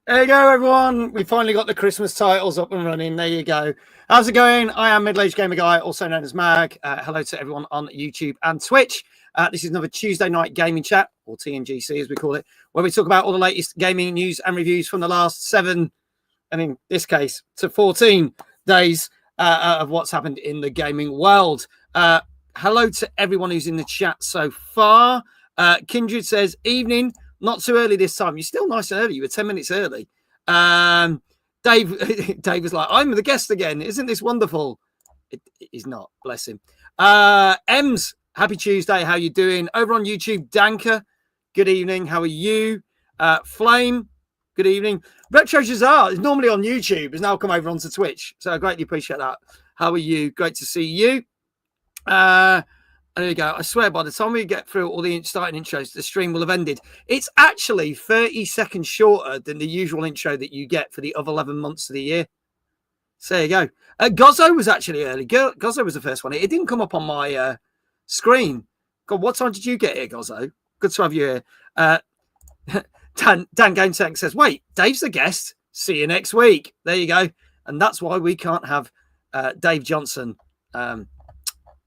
There you go, everyone. We finally got the Christmas titles up and running. There you go. How's it going? I am Middle-Aged Gamer Guy, also known as Mag. Hello to everyone on YouTube and Twitch. This is another Tuesday night gaming chat, or TNGC as we call it, where we talk about all the latest gaming news and reviews from the last 7, and in this case, to 14 days of what's happened in the gaming world. Hello to everyone who's in the chat so far. Kindred says, evening. Not too early this time. You're still nice and early. You were 10 minutes early. Dave was like, I'm the guest again. Isn't this wonderful? It is not. Bless him. Ems, happy Tuesday. How you doing? Over on YouTube, Danker, good evening. How are you? Flame, good evening. Retro Jazar is normally on YouTube. Has now come over onto Twitch. So I greatly appreciate that. How are you? Great to see you. There you go. I swear by the time we get through all the starting intros, the stream will have ended. It's actually 30 seconds shorter than the usual intro that you get for the other 11 months of the year. So there you go. Gozzo was actually early. Gozzo was the first one. It didn't come up on my screen. God, what time did you get here, Gozzo? Good to have you here. Dan GameTech says, wait, Dave's the guest. See you next week. There you go. And that's why we can't have Dave Johnson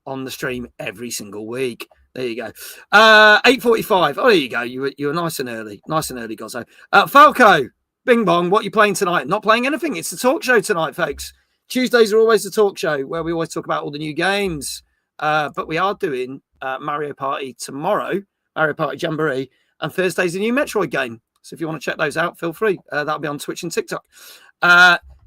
on the stream every single week. There you go. 8:45. Oh, there you go. You were nice and early. Nice and early, Gozzo. Falco, Bing Bong, what are you playing tonight? Not playing anything. It's the talk show tonight, folks. Tuesdays are always the talk show where we always talk about all the new games. But we are doing Mario Party tomorrow, Mario Party Jamboree, and Thursday's a new Metroid game. So if you want to check those out, feel free. That'll be on Twitch and TikTok.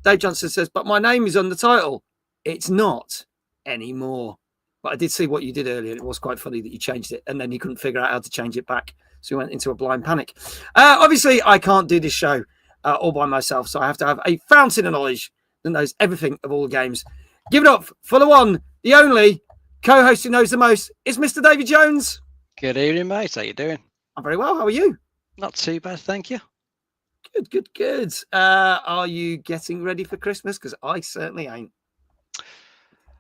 Dave Johnson says, but my name is on the title. It's not anymore. But I did see what you did earlier. It was quite funny that you changed it and then you couldn't figure out how to change it back. So you went into a blind panic. Obviously, I can't do this show all by myself. So I have to have a fountain of knowledge that knows everything of all the games. Give it up for the one, the only co-host who knows the most. It's Mr. David Jones. Good evening, mate. How you doing? I'm very well. How are you? Not too bad, thank you. Good. Are you getting ready for Christmas? Because I certainly ain't.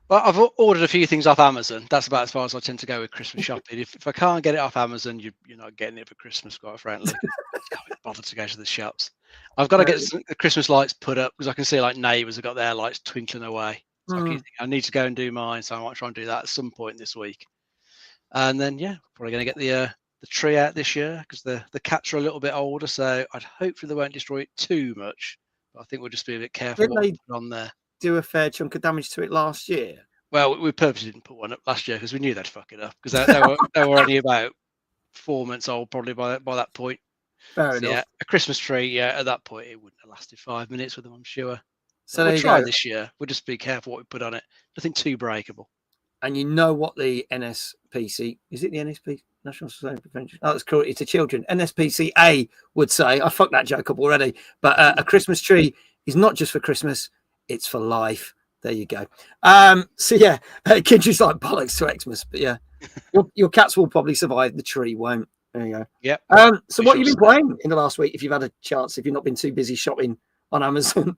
Well, I've ordered a few things off Amazon. That's about as far as I tend to go with Christmas shopping. If I can't get it off Amazon, you're not getting it for Christmas, quite frankly. I can't bother to go to the shops. I've got to get the Christmas lights put up because I can see like neighbours have got their lights twinkling away. So I need to go and do mine. So I might try and do that at some point this week. And then, yeah, probably going to get the tree out this year because the cats are a little bit older. So I'd hopefully they won't destroy it too much. But I think we'll just be a bit careful what we put on there. Do a fair chunk of damage to it last year? Well, we purposely didn't put one up last year because we knew they'd fuck it up because they were only about 4 months old probably by that point. Fair enough. Yeah, a Christmas tree. Yeah, at that point it wouldn't have lasted 5 minutes with them, I'm sure. So we'll try this year. We'll just be careful what we put on it. Nothing too breakable. And you know what the NSPC is? It the NSP National Society of Prevention? Oh, it's Cruelty to Children. NSPCA would say. I fucked that joke up already. But a Christmas tree is not just for Christmas. It's for life. There you go. So yeah, kids just like bollocks to Xmas, but yeah, your cats will probably survive. The tree won't. There you go. Yeah. So what have you been playing in the last week? If you've had a chance, if you've not been too busy shopping on Amazon.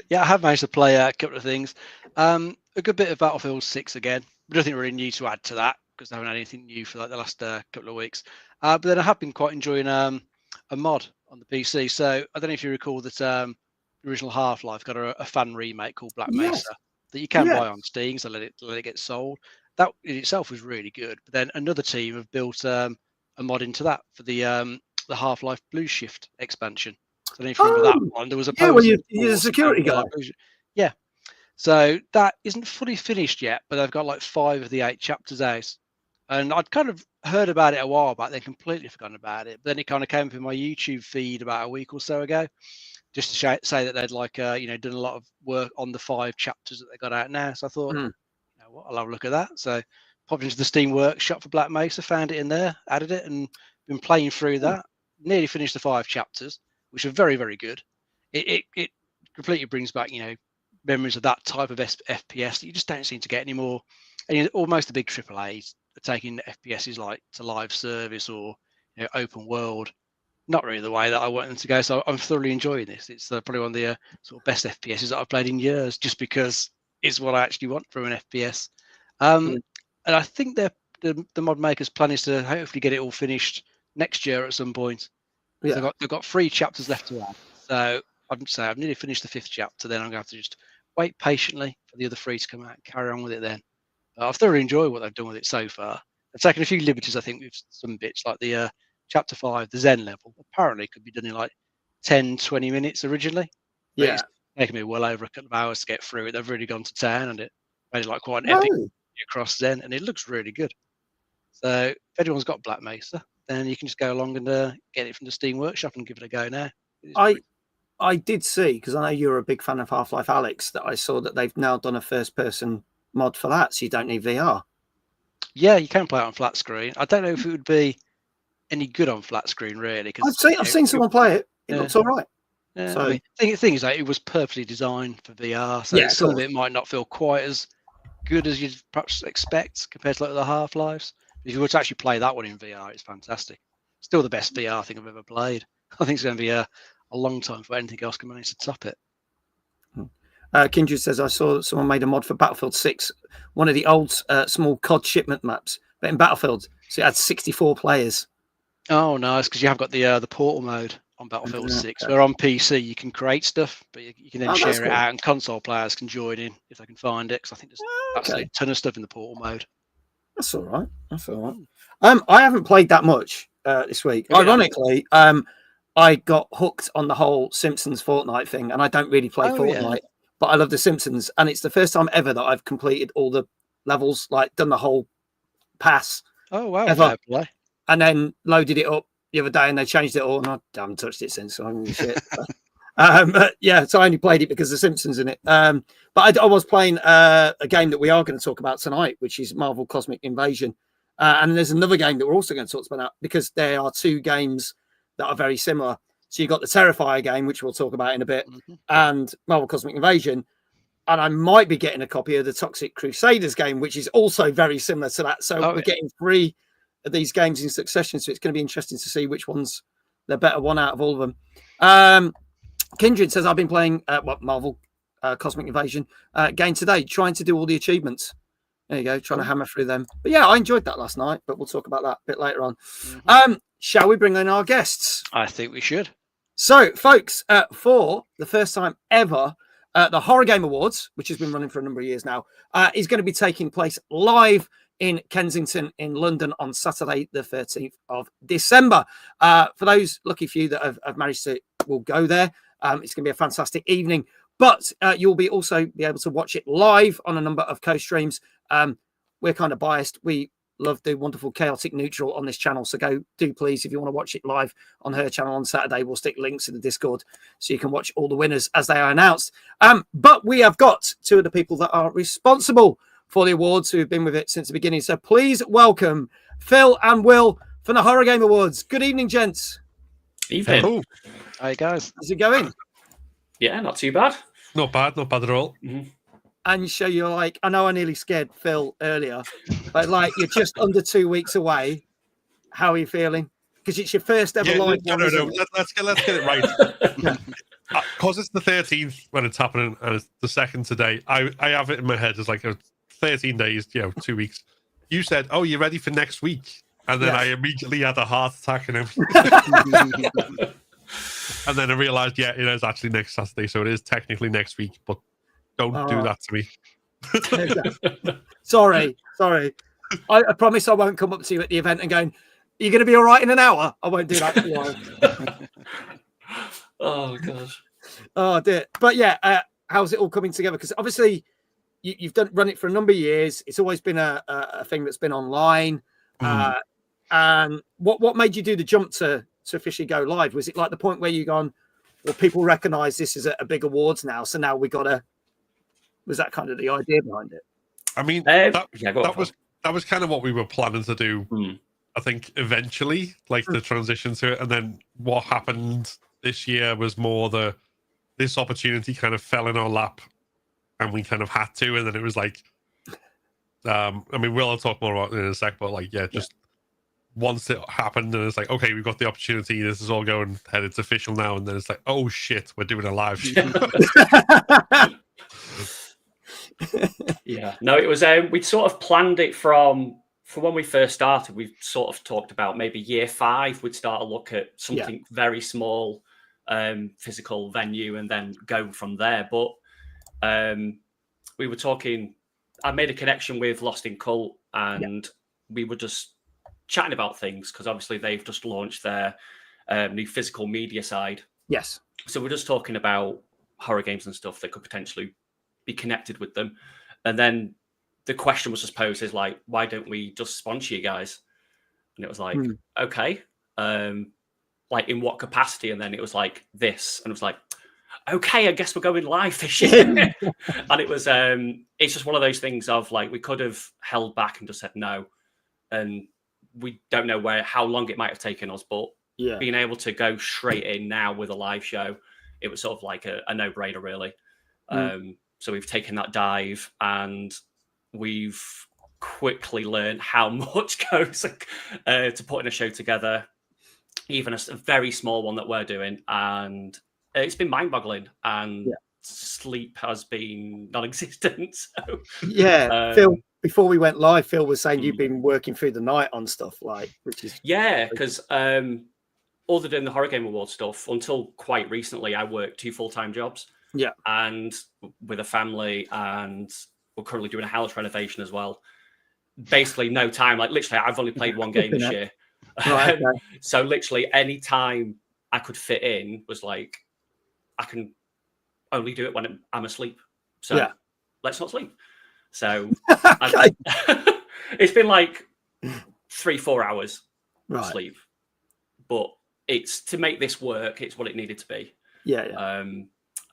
Yeah, I have managed to play a couple of things. A good bit of Battlefield 6 again. Nothing really new to add to that because I haven't had anything new for like the last couple of weeks. But then I have been quite enjoying a mod on the PC. So I don't know if you recall that. Original Half-Life got a fan remake called Black Mesa that you can buy on Steam, so let it get sold. That in itself was really good. But then another team have built a mod into that for the Half-Life Blue Shift expansion. So I don't know if you remember that one. There was a you're a security guy. Yeah. So that isn't fully finished yet, but they've got like 5 of the 8 chapters out. And I'd kind of heard about it a while back, then completely forgotten about it. But then it kind of came up in my YouTube feed about a week or so ago. Just to say that they'd like, done a lot of work on the 5 chapters that they got out now. So I thought, you know what, I'll have a look at that. So popped into the Steam Workshop for Black Mesa, found it in there, added it, and been playing through that. Nearly finished the 5 chapters, which are very, very good. It completely brings back, memories of that type of FPS that you just don't seem to get anymore. And almost the big AAAs are taking FPSs like to live service or open world. Not really the way that I want them to go. So I'm thoroughly enjoying this. It's probably one of the sort of best FPSs that I've played in years, just because it's what I actually want from an FPS. And I think the mod maker's plan is to hopefully get it all finished next year at some point. Yeah. They've got 3 chapters left to add. So I'd say I've nearly finished the 5th chapter. Then I'm going to have to just wait patiently for the other 3 to come out and carry on with it then. I've thoroughly enjoyed what they've done with it so far. They've taken a few liberties, I think, with some bits like the chapter 5, the Zen level. Apparently, could be done in like 10, 20 minutes originally. But Yeah. it's taken me well over a couple of hours to get through it. They've really gone to town on it. Made it like quite an No. epic across Zen, and it looks really good. So if anyone's got Black Mesa, then you can just go along and get it from the Steam Workshop and give it a go now. I did see, because I know you're a big fan of Half-Life Alyx, that I saw that they've now done a first-person mod for that, so you don't need VR. Yeah, you can play it on flat screen. I don't know if it would be any good on flat screen, really. I've seen someone play it. It looks all right. Yeah, So, I mean, the thing is that it was purposely designed for VR, so Yeah, some of cool. it might not feel quite as good as you'd perhaps expect compared to like the Half-Lives. If you were to actually play that one in VR, it's fantastic. Still the best VR thing I've ever played. I think it's going to be a long time before anything else can manage to top it. Kindred says, I saw someone made a mod for Battlefield 6, one of the old small COD shipment maps, but in Battlefield, so it had 64 players. Oh, nice, because you have got the portal mode on Battlefield 6, where on PC you can create stuff, but you can then share it out, and console players can join in if they can find it, because I think there's absolutely a ton of stuff in the portal mode. That's all right. I haven't played that much this week. Really? Ironically, I got hooked on the whole Simpsons Fortnite thing, and I don't really play Fortnite, but I love the Simpsons, and it's the first time ever that I've completed all the levels, like done the whole pass. Oh wow! Ever. And then loaded it up the other day, and they changed it all, and I haven't touched it since. So I'm shit. But yeah, so I only played it because the Simpsons in it. But I was playing a game that we are going to talk about tonight, which is Marvel Cosmic Invasion. And there's another game that we're also going to talk about because there are 2 games that are very similar. So you've got the Terrifier game, which we'll talk about in a bit, and Marvel Cosmic Invasion. And I might be getting a copy of the Toxic Crusaders game, which is also very similar to that. So we're getting 3 of these games in succession. So it's going to be interesting to see which one's the better one out of all of them. Kindred says, I've been playing Marvel Cosmic Invasion game today, trying to do all the achievements. There you go, trying to hammer through them. But yeah, I enjoyed that last night, but we'll talk about that a bit later on. Shall we bring in our guests? I think we should. So, folks, for the first time ever, the Horror Game Awards, which has been running for a number of years now, is going to be taking place live in Kensington in London on Saturday, the 13th of December. For those lucky few that have managed to will go there, it's going to be a fantastic evening. But you'll be also be able to watch it live on a number of co-streams. We're kind of biased. We love the wonderful Chaotic Neutral on this channel. So do please, if you want to watch it live on her channel on Saturday, we'll stick links in the Discord so you can watch all the winners as they are announced. But we have got 2 of the people that are responsible for the awards who have been with it since the beginning. So please welcome Phil and Will from the Horror Game Awards. Good evening, gents. Evening. Hello. Hi, guys. How's it going? Yeah, not too bad. Not bad at all. And so you're like, I know I nearly scared Phil earlier, but like you're just under 2 weeks away. How are you feeling? Because it's your first ever live. No. Let's get it right. Because it's the 13th when it's happening, and it's the 2nd today. I have it in my head as like 13 days, 2 weeks. You said, "Oh, you're ready for next week," and then I immediately had a heart attack and everything. And then I realized, it is actually next Saturday, so it is technically next week. But don't do that to me. Sorry. I promise I won't come up to you at the event and going, "Are you going to be all right in an hour?" I won't do that to you. Oh gosh. Oh dear. But yeah, how's it all coming together? Because obviously you've run it for a number of years. It's always been a thing that's been online. And what made you do the jump to officially go live? Was it like the point where you gone, well, people recognize this is a big awards now, so now we gotta? Was that kind of the idea behind it? I mean, that was kind of what we were planning to do. I think eventually, like the transition to it, and then what happened this year was more this opportunity kind of fell in our lap, and we kind of had to, and then it was like, I mean, we'll talk more about it in a sec, but like, just once it happened, and it's like, okay, we've got the opportunity, this is all going ahead, it's official now, and then it's like, oh shit, we're doing a live show. Yeah, no, it was we'd sort of planned it from for when we first started, we sort of talked about maybe year 5 we'd start to look at something very small, physical venue, and then go from there. But we were talking. I made a connection with Lost in Cult, and we were just chatting about things because obviously they've just launched their new physical media side. Yes. So we're just talking about horror games and stuff that could potentially be connected with them, and then the question was just posed is like, why don't we just sponsor you guys? And it was like, okay, like in what capacity? And then it was like this, and it was like, okay, I guess we're going live this year. And it was, it's just one of those things of like, we could have held back and just said no, and we don't know how long it might have taken us, but being able to go straight in now with a live show, it was sort of like a no-brainer, really. So we've taken that dive, and we've quickly learned how much goes to putting a show together, even a very small one that we're doing. And it's been mind-boggling, and sleep has been non-existent. So, Phil, before we went live, Phil was saying you've been working through the night on stuff, like, which is because other than the Horror Game Award stuff, until quite recently, I worked 2 full-time jobs. Yeah, and with a family, and we're currently doing a house renovation as well. Basically, no time. Like literally, I've only played 1 game this year. Right, okay. So literally, any time I could fit in was like, I can only do it when I'm asleep. So let's not sleep. So it's been like 3-4 hours of sleep, but it's to make this work. It's what it needed to be.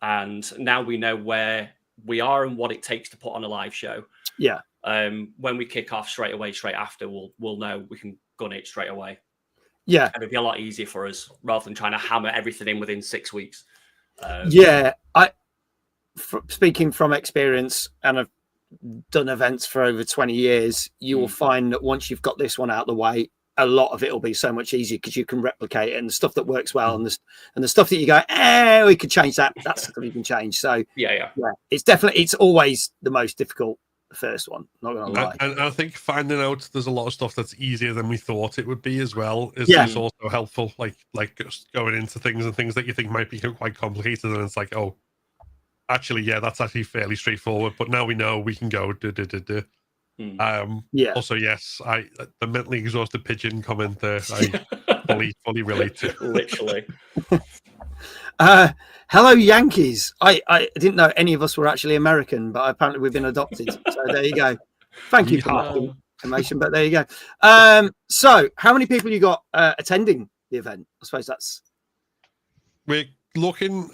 And now we know where we are and what it takes to put on a live show. When we kick off straight after, we'll know we can gun it straight away. And it'll be a lot easier for us rather than trying to hammer everything in within 6 weeks. Speaking from experience, and I've done events for over 20 years, you will find that once you've got this one out of the way, a lot of it will be so much easier because you can replicate it, and the stuff that works well and the stuff that you go, we could change that. That's stuff you can change. So it's always the most difficult, the first one. Not gonna lie. And I think finding out there's a lot of stuff that's easier than we thought it would be as well is also helpful. Like just going into things that you think might be quite complicated, and it's like, oh, actually, that's actually fairly straightforward. But now we know we can go Also, yes, the mentally exhausted pigeon comment there, I fully relate to. Literally. Hello, Yankees. I didn't know any of us were actually American, but apparently we've been adopted. So there you go. Thank you for that information, but there you go. So how many people you got attending the event? I suppose we're looking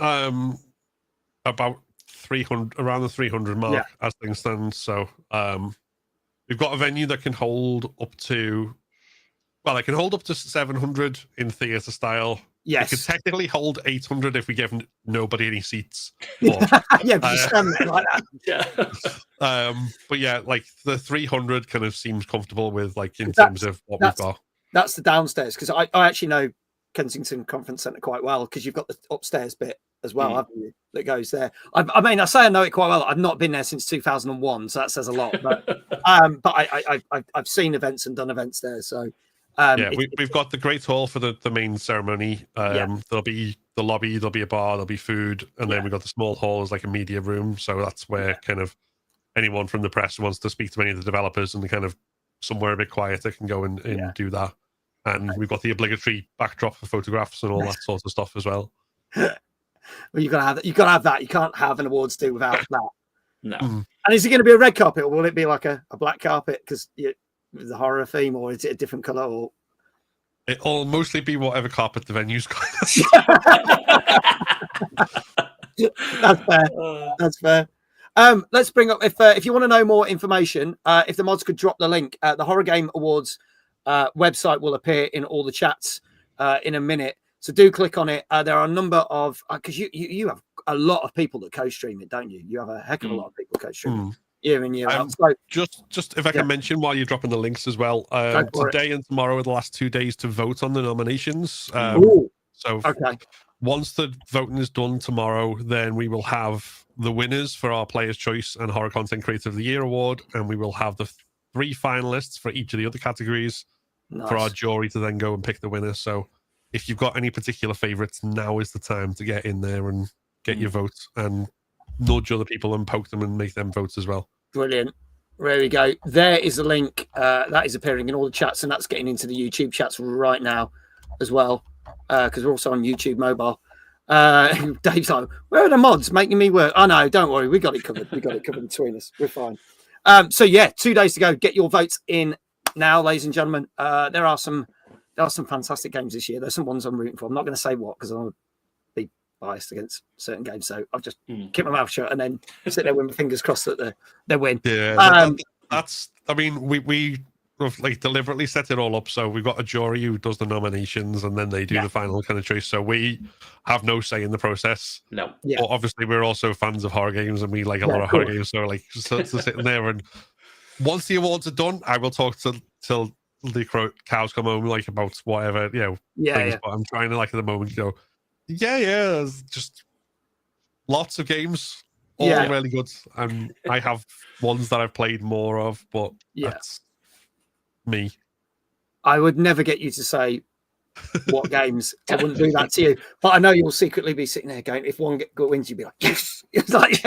about 300, around the 300 mark as things stand. So we've got a venue that can hold up to, it can hold up to 700 in theatre style. Yes. It could technically hold 800 if we give nobody any seats. But, like that. But like the 300 kind of seems comfortable with, like, in terms of what we've got. That's the downstairs, because I actually know Kensington Conference Centre quite well, because you've got the upstairs bit as well, haven't you, that goes there. I mean, I say I know it quite well. I've not been there since 2001, so that says a lot. But I've seen events and done events there. So we've got the great hall for the main ceremony. There'll be the lobby, there'll be a bar, there'll be food, and then we've got the small hall as like a media room. So that's where kind of anyone from the press who wants to speak to any of the developers and kind of somewhere a bit quieter can go and do that. And we've got the obligatory backdrop for photographs and all that sort of stuff as well. Well, you gotta have that. You gotta have that. You can't have an awards do without that. No. And is it going to be a red carpet, or will it be like a black carpet because the horror theme, or is it a different color? Or it'll mostly be whatever carpet the venue's got. That's fair. That's fair. Let's bring up, if you want to know more information, if the mods could drop the link, the Horror Game Awards website will appear in all the chats in a minute. So do click on it. There are a number of, because you have a lot of people that co-stream it, don't you? You have a heck of a lot of people co-stream year in, year out. So, just if I can mention while you're dropping the links as well, today and tomorrow are the last 2 days to vote on the nominations. Once the voting is done tomorrow, then we will have the winners for our Player's Choice and Horror Content Creator of the Year award, and we will have the 3 finalists for each of the other categories for our jury to then go and pick the winner. So if you've got any particular favorites, now is the time to get in there and get your votes and nudge other people and poke them and make them votes as well. Brilliant. There we go. There is a link that is appearing in all the chats, and that's getting into the YouTube chats right now as well, because we're also on YouTube mobile. Dave's like, where are the mods making me work? Oh no, don't worry, we got it covered. We got it covered between us. We're fine. So yeah, 2 days to go. Get your votes in now, ladies and gentlemen. There are some fantastic games this year. There's some ones I'm rooting for. I'm not going to say what because I'm be biased against certain games, so I'll just keep my mouth shut and then sit there with my fingers crossed that they win. Yeah, that's. I mean, we like deliberately set it all up so we've got a jury who does the nominations and then they do the final kind of choice. So we have no say in the process. No. But obviously, we're also fans of horror games and we like a lot of horror games. So like, so sitting there and once the awards are done, I will talk till the cows come home, like about whatever things. But I'm trying to like at the moment go, there's just lots of games, all really good, and I have ones that I've played more of, but that's me. I would never get you to say what games. I wouldn't do that to you, but I know you'll secretly be sitting there going, if one wins, you'd be like, yes. It's like,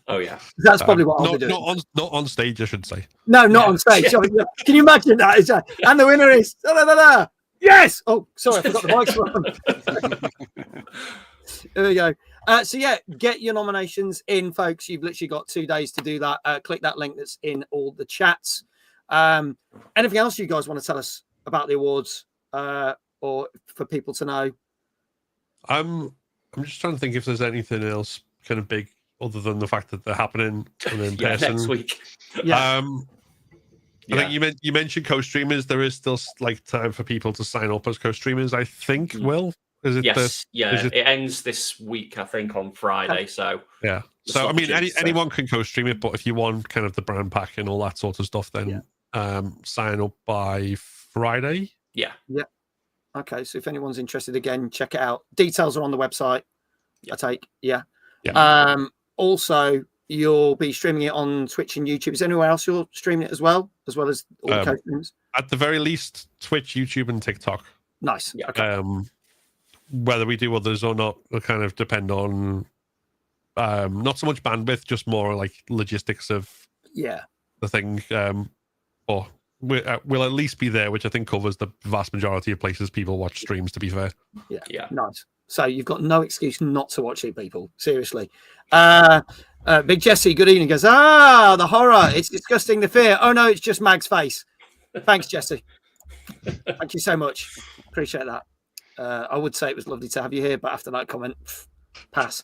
oh yeah, that's probably what I'll be doing. Not on stage, I should say. No, not on stage. Can you imagine that? It's like, and the winner is yes. Oh, sorry, I forgot the mic's on. There we go. So yeah, get your nominations in, folks. You've literally got 2 days to do that. Click that link that's in all the chats. Anything else you guys want to tell us about the awards, or for people to know? I'm just trying to think if there's anything else kind of big other than the fact that they're happening in person next week. I think you mentioned co-streamers. There is still like time for people to sign up as co-streamers. I think. Will, is it? Yes, it ends this week. I think on Friday. So yeah. So I mean, anyone can co-stream it, but if you want kind of the brand pack and all that sort of stuff, then sign up by Friday. Yeah. Okay, so if anyone's interested, again, check it out. Details are on the website. I take. Also, you'll be streaming it on Twitch and YouTube. Is there anywhere else you're streaming it as well as all the co-streams? At the very least, Twitch, YouTube, and TikTok. Nice. Yeah. Okay. Whether we do others or not will kind of depend on not so much bandwidth, just more like logistics of the thing. But we'll at least be there, which I think covers the vast majority of places people watch streams, to be fair. Yeah. Nice. So you've got no excuse not to watch it, people. Seriously. Big Jesse, good evening. Goes, the horror. It's disgusting, the fear. Oh, no, it's just Mag's face. Thanks, Jesse. Thank you so much. Appreciate that. I would say it was lovely to have you here, but after that comment, pass.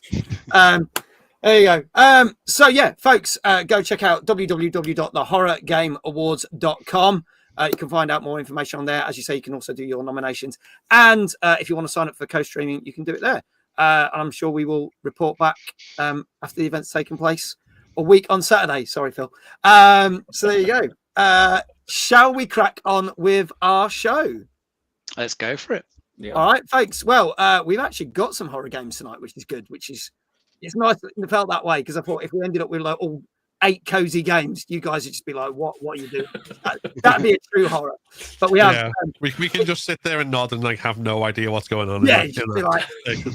There you go. So, yeah, folks, go check out www.thehorrorgameawards.com. You can find out more information on there. As you say, you can also do your nominations. And if you want to sign up for co-streaming, you can do it there. And I'm sure we will report back after the event's taken place a week on Saturday. Sorry, Phil. So there you go. Shall we crack on with our show? Let's go for it. Yeah. All right, folks. Well, we've actually got some horror games tonight, which is good. It's nice that it felt that way, because I thought if we ended up with like all 8 cozy games, you guys would just be like, what are you doing? That'd be a true horror. But we have we can just sit there and nod and like have no idea what's going on. Yeah, just be like,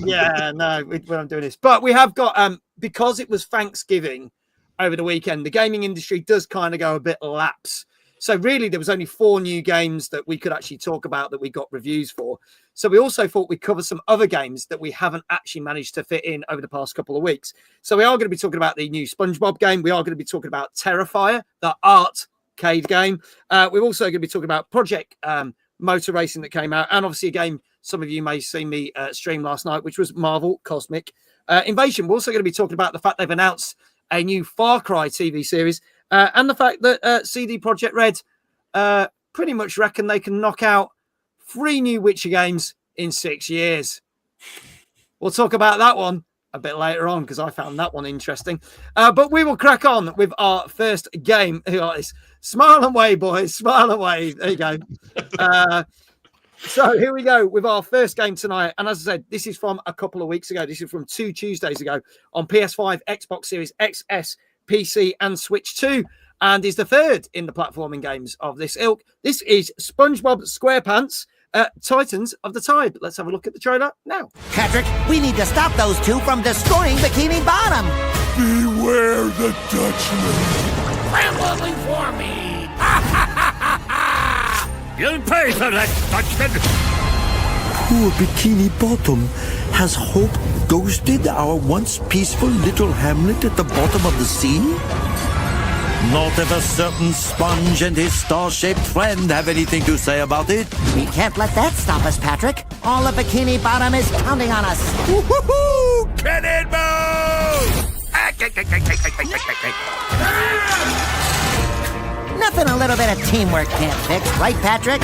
we're not doing this. But we have got because it was Thanksgiving over the weekend, the gaming industry does kind of go a bit lapse. So really, there was only 4 new games that we could actually talk about that we got reviews for. So we also thought we'd cover some other games that we haven't actually managed to fit in over the past couple of weeks. So we are going to be talking about the new SpongeBob game. We are going to be talking about Terrifier, the art cade game. We're also going to be talking about Project Motor Racing that came out. And obviously a game some of you may have seen me stream last night, which was Marvel Cosmic Invasion. We're also going to be talking about the fact they've announced a new Far Cry TV series. And the fact that CD Projekt Red pretty much reckon they can knock out 3 new Witcher games in 6 years. We'll talk about that one a bit later on, because I found that one interesting. But we will crack on with our first game. Smile and wave, boys. Smile and wave. There you go. So here we go with our first game tonight. And as I said, this is from a couple of weeks ago. This is from 2 Tuesdays ago on PS5, Xbox Series XS, PC and Switch 2. and is the third in the platforming games of this ilk. This is SpongeBob SquarePants, Titans of the Tide. Let's have a look at the trailer now. Patrick, we need to stop those two from destroying Bikini Bottom. Beware the Dutchman. Scrambling for me! You'll pay for that, Dutchman! Poor Bikini Bottom. Has hope ghosted our once peaceful little hamlet at the bottom of the sea? Not if a certain Sponge and his star-shaped friend have anything to say about it. We can't let that stop us, Patrick. All of Bikini Bottom is counting on us. Woo-hoo-hoo! Cannonball! Nothing a little bit of teamwork can't fix, right, Patrick?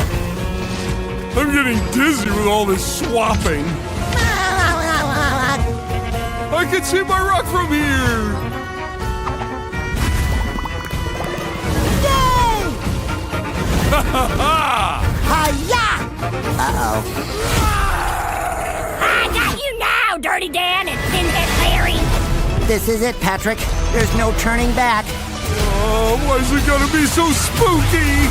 I'm getting dizzy with all this swapping. I can see my rock from here. Yay! Ha ha ha! Hi-ya! Uh-oh. I got you now, Dirty Dan and Pinhead Larry. This is it, Patrick. There's no turning back. Oh, why is it gonna be so spooky?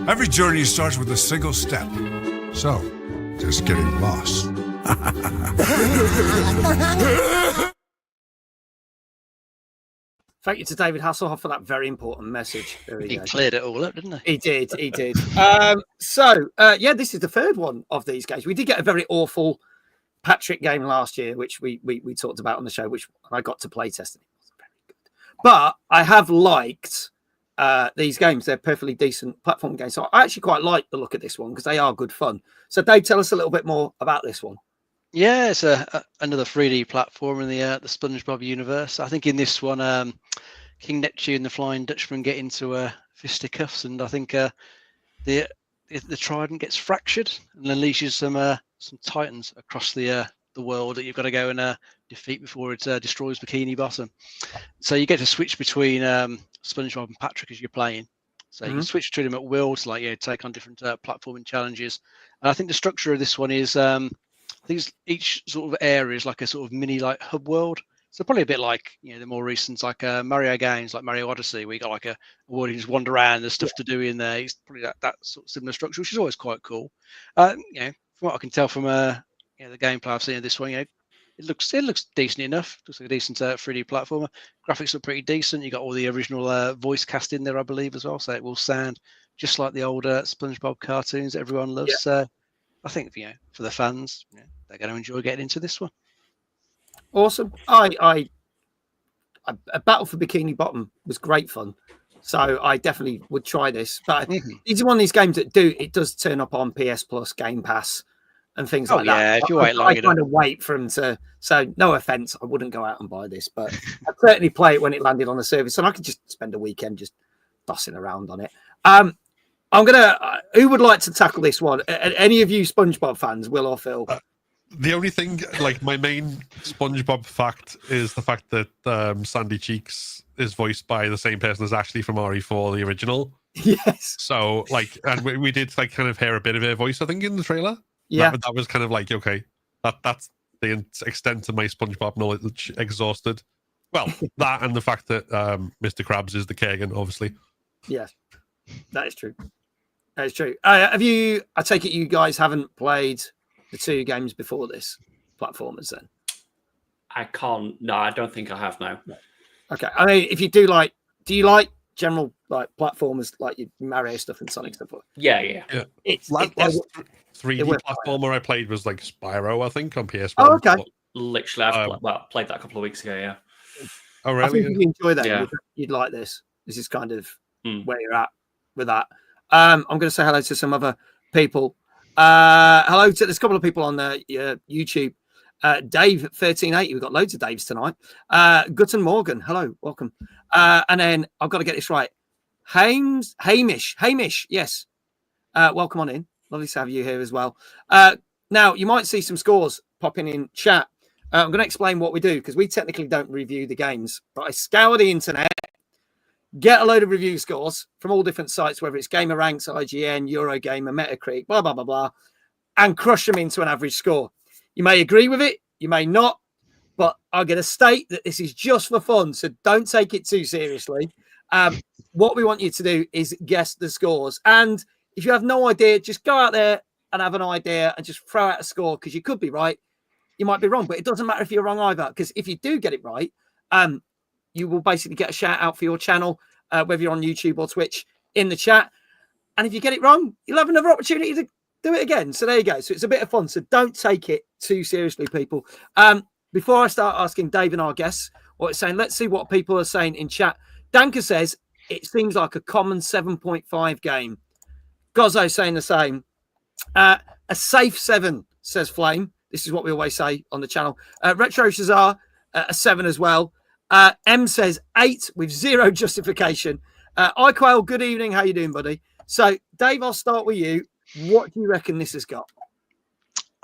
Every journey starts with a single step. So, just getting lost. Thank you to David Hasselhoff for that very important message. He cleared it all up, didn't he? He did. This is the third one of these games. We did get a very awful Patrick game last year, which we talked about on the show, which I got to play test. It wasn't very good. But I have liked these games. They're perfectly decent platform games. So I actually quite like the look of this one because they are good fun. So Dave, tell us a little bit more about this one. Yeah, it's another 3D platform in the SpongeBob universe. I think in this one, King Neptune and the Flying Dutchman get into fisticuffs, and I think the trident gets fractured and unleashes some titans across the world that you've got to go and defeat before it destroys Bikini Bottom. So you get to switch between SpongeBob and Patrick as you're playing. So you can switch between them at will to take on different platforming challenges. And I think the structure of this one is each sort of area is like a sort of mini hub world. So probably a bit like the more recent Mario games like Mario Odyssey, where you got like a world you just wander around. There's stuff to do in there. It's probably that sort of similar structure, which is always quite cool. From what I can tell from the gameplay I've seen of this one, it looks decent enough. Looks like a decent 3D platformer. Graphics look pretty decent. You got all the original voice cast in there, I believe, as well. So it will sound just like the old SpongeBob cartoons that everyone loves. So I think for the fans, they're going to enjoy getting into this one. Awesome. A Battle for Bikini Bottom was great fun, so I definitely would try this. But it's one of these games that does turn up on PS Plus, Game Pass, and things like that. Yeah, if you wait long enough. I kind of wait for them to. So no offense, I wouldn't go out and buy this, but I'd certainly play it when it landed on the service, and I could just spend a weekend just tossing around on it. I'm gonna. Who would like to tackle this one? Any of you SpongeBob fans, Will or Phil? The only thing, my main SpongeBob fact is the fact that Sandy Cheeks is voiced by the same person as Ashley from RE4, the original. Yes. So, and we did kind of hear a bit of her voice, I think, in the trailer. Yeah. That was kind of okay, that's the extent of my SpongeBob knowledge exhausted. Well, that and the fact that Mr. Krabs is the Kagan, obviously. Yes, that is true. That is true. I take it you guys haven't played the two games before this, platformers, then? I can't. No, I don't think I have now. Okay. I mean, if you do you like general platformers like your Mario stuff and Sonic stuff? Yeah. It's last 3D platformer I played was Spyro, I think, on PS1. Oh, okay. Literally, I've played that a couple of weeks ago. Yeah. Oh, really? I think if you enjoy that, Yeah. you'd like this. This is kind of where you're at with that. I'm going to say hello to some other people. Hello to there's a couple of people on YouTube. Dave 1380. We've got loads of Daves tonight. Guten Morgan. Hello, welcome. And then I've got to get this right. Hamish. Yes. Welcome on in. Lovely to have you here as well. Now you might see some scores popping in chat. I'm going to explain what we do because we technically don't review the games, but I scour the internet, get a load of review scores from all different sites, whether it's Gamer Ranks, IGN, Eurogamer, Metacritic, blah, blah, blah, blah. and crush them into an average score. You may agree with it, you may not, but I'm going to state that this is just for fun, so don't take it too seriously. What we want you to do is guess the scores. And if you have no idea, just go out there and have an idea and just throw out a score, because you could be right, you might be wrong, but it doesn't matter if you're wrong either, because if you do get it right, you will basically get a shout out for your channel, whether you're on YouTube or Twitch, in the chat. And if you get it wrong, you'll have another opportunity to do it again. So there you go. So it's a bit of fun. So don't take it too seriously, people. Before I start asking Dave and our guests what it's saying, let's see what people are saying in chat. Danka says it seems like a common 7.5 game. Gozzo saying the same. A safe 7, says Flame. This is what we always say on the channel. Retro Shazar, a 7 as well. M says 8 with zero justification. iQuail, good evening. How you doing, buddy? So, Dave, I'll start with you. What do you reckon this has got?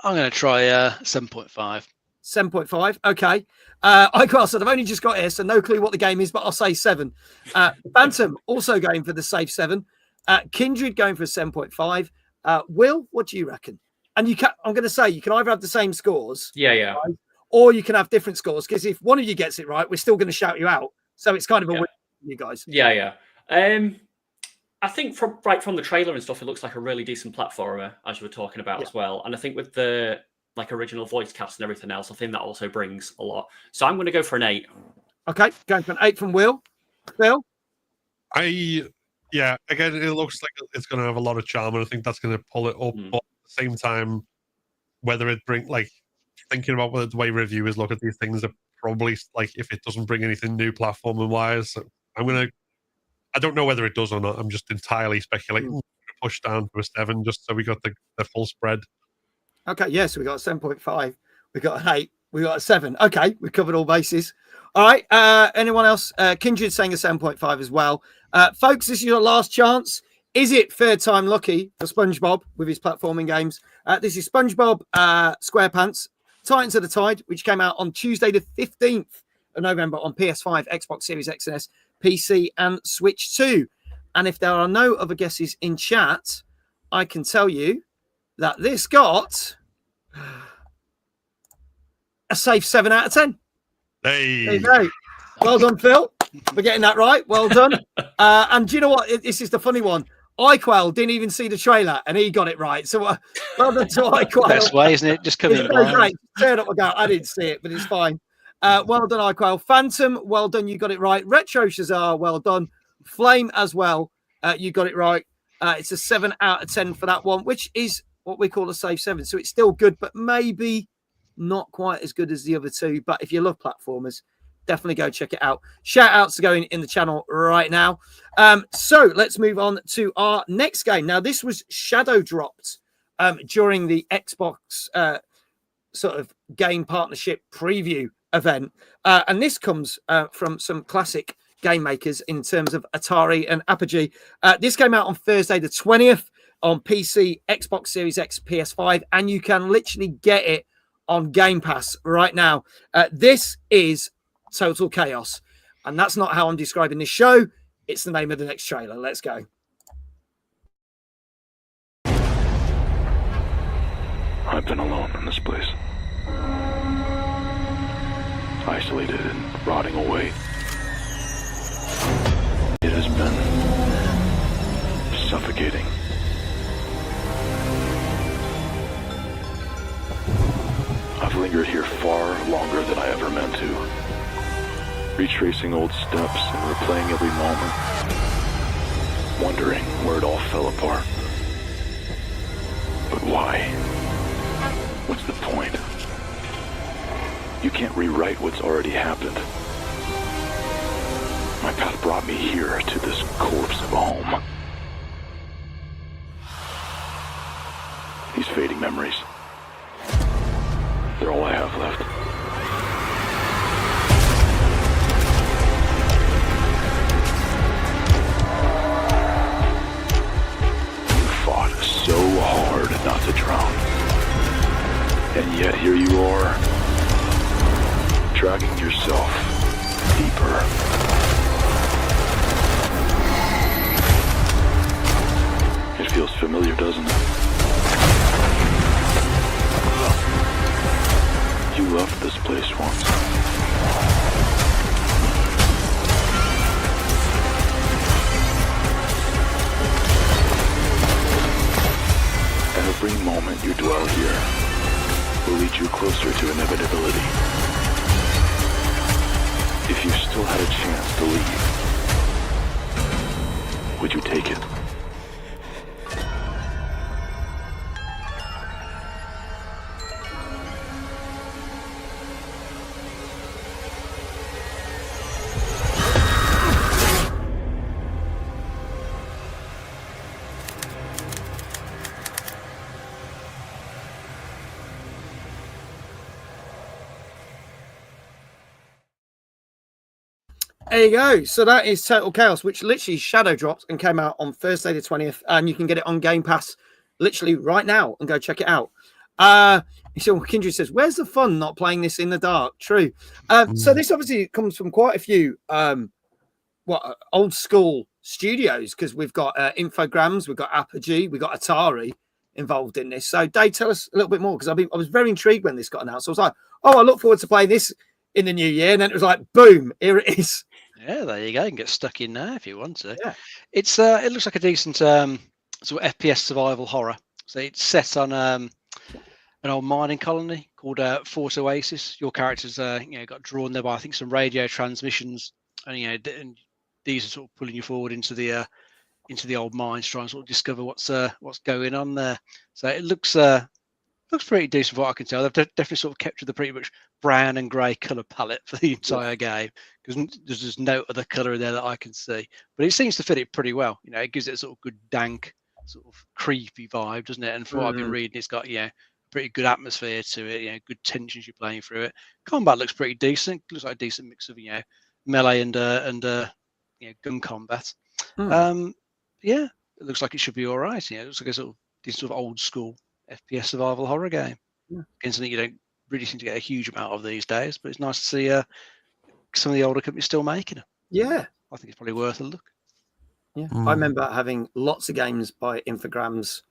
I'm going to try 7.5. 7.5. Okay. iQuail said, I've only just got here, so no clue what the game is, but I'll say 7. Phantom also going for the safe 7. Kindred going for a 7.5. Will, what do you reckon? And you can, I'm going to say, you can either have the same scores. Yeah. Right, or you can have different scores, because if one of you gets it right, we're still going to shout you out. So it's kind of a win for you guys. Yeah. I think from the trailer and stuff, it looks like a really decent platformer, as you were talking about as well. And I think with the original voice cast and everything else, I think that also brings a lot. So I'm going to go for an 8. Okay, going for an 8 from Will. Phil? Yeah, again, it looks like it's going to have a lot of charm, and I think that's going to pull it up. But at the same time, whether it thinking about the way reviewers look at these things, are probably if it doesn't bring anything new platforming wise, I don't know whether it does or not. I'm just entirely speculating. Push down to a 7 just so we got the full spread. Okay, yes, we got a 7.5. We got an 8. We got a 7. Okay, we covered all bases. All right. Anyone else? Kindred saying a 7.5 as well. Folks, this is your last chance. Is it third time lucky for SpongeBob with his platforming games? This is SpongeBob SquarePants, Titans of the Tide, which came out on Tuesday the 15th of November on PS5, Xbox Series X and S, PC, and Switch 2. And if there are no other guesses in chat, I can tell you that this got a safe 7 out of 10. Hey. There you go. Well done, Phil, for getting that right. Well done. And do you know what? This is the funny one. iQuail didn't even see the trailer, and he got it right. So well done to iQuail. Best way, isn't it? Just come in blind. Right. Turn up and go, I didn't see it, but it's fine. Well done, iQuail. Phantom, well done. You got it right. Retro Shazar, well done. Flame as well. You got it right. It's a 7 out of 10 for that one, which is what we call a safe 7. So it's still good, but maybe not quite as good as the other two. But if you love platformers, definitely go check it out. Shout outs are going in the channel right now. So let's move on to our next game. Now, this was shadow dropped during the Xbox sort of game partnership preview event. And this comes from some classic game makers in terms of Atari and Apogee. This came out on Thursday the 20th on PC, Xbox Series X, PS5, and you can literally get it on Game Pass right now. This is Total Chaos, and that's not how I'm describing this show. It's the name of the next trailer. Let's go. I've been alone in this place, isolated and rotting away. It has been suffocating. I've lingered here far longer than I ever meant to, retracing old steps and replaying every moment, wondering where it all fell apart. But why? What's the point? You can't rewrite what's already happened. My path brought me here to this corpse of a home. These fading memories, they're all I have left. You fought so hard not to drown. And yet here you are, dragging yourself deeper. It feels familiar, doesn't it? You loved this place once. Every moment you dwell here will lead you closer to inevitability. If you still had a chance to leave, would you take it? There you go. So that is Total Chaos, which literally shadow dropped and came out on Thursday the 20th. And you can get it on Game Pass literally right now and go check it out. So Kindred says, where's the fun not playing this in the dark? True. So this obviously comes from quite a few old school studios, because we've got Infogrames, we've got Apogee, we've got Atari involved in this. So Dave, tell us a little bit more, because I was very intrigued when this got announced. I was like, oh, I look forward to playing this in the new year. And then it was like, boom, here it is. Yeah, there you go. You can get stuck in there if you want to. Yeah. It's it looks like a decent sort of FPS survival horror. So it's set on an old mining colony called Fort Oasis. Your characters got drawn there by, I think, some radio transmissions, and and these are sort of pulling you forward into the old mines, trying to sort of discover what's going on there. So it looks pretty decent from what I can tell. They've definitely sort of kept to the pretty much brown and grey colour palette for the entire game, because there's just no other colour in there that I can see. But it seems to fit it pretty well. It gives it a sort of good dank, sort of creepy vibe, doesn't it? And from what I've been reading, it's got pretty good atmosphere to it. Good tensions you're playing through it. Combat looks pretty decent. Looks like a decent mix of melee and gun combat. Yeah, it looks like it should be all right. It looks like a sort of old school FPS survival horror game. Again, something you don't really seem to get a huge amount of these days, but it's nice to see some of the older companies still making them. Yeah, I think it's probably worth a look. Yeah, I remember having lots of games by Infogrames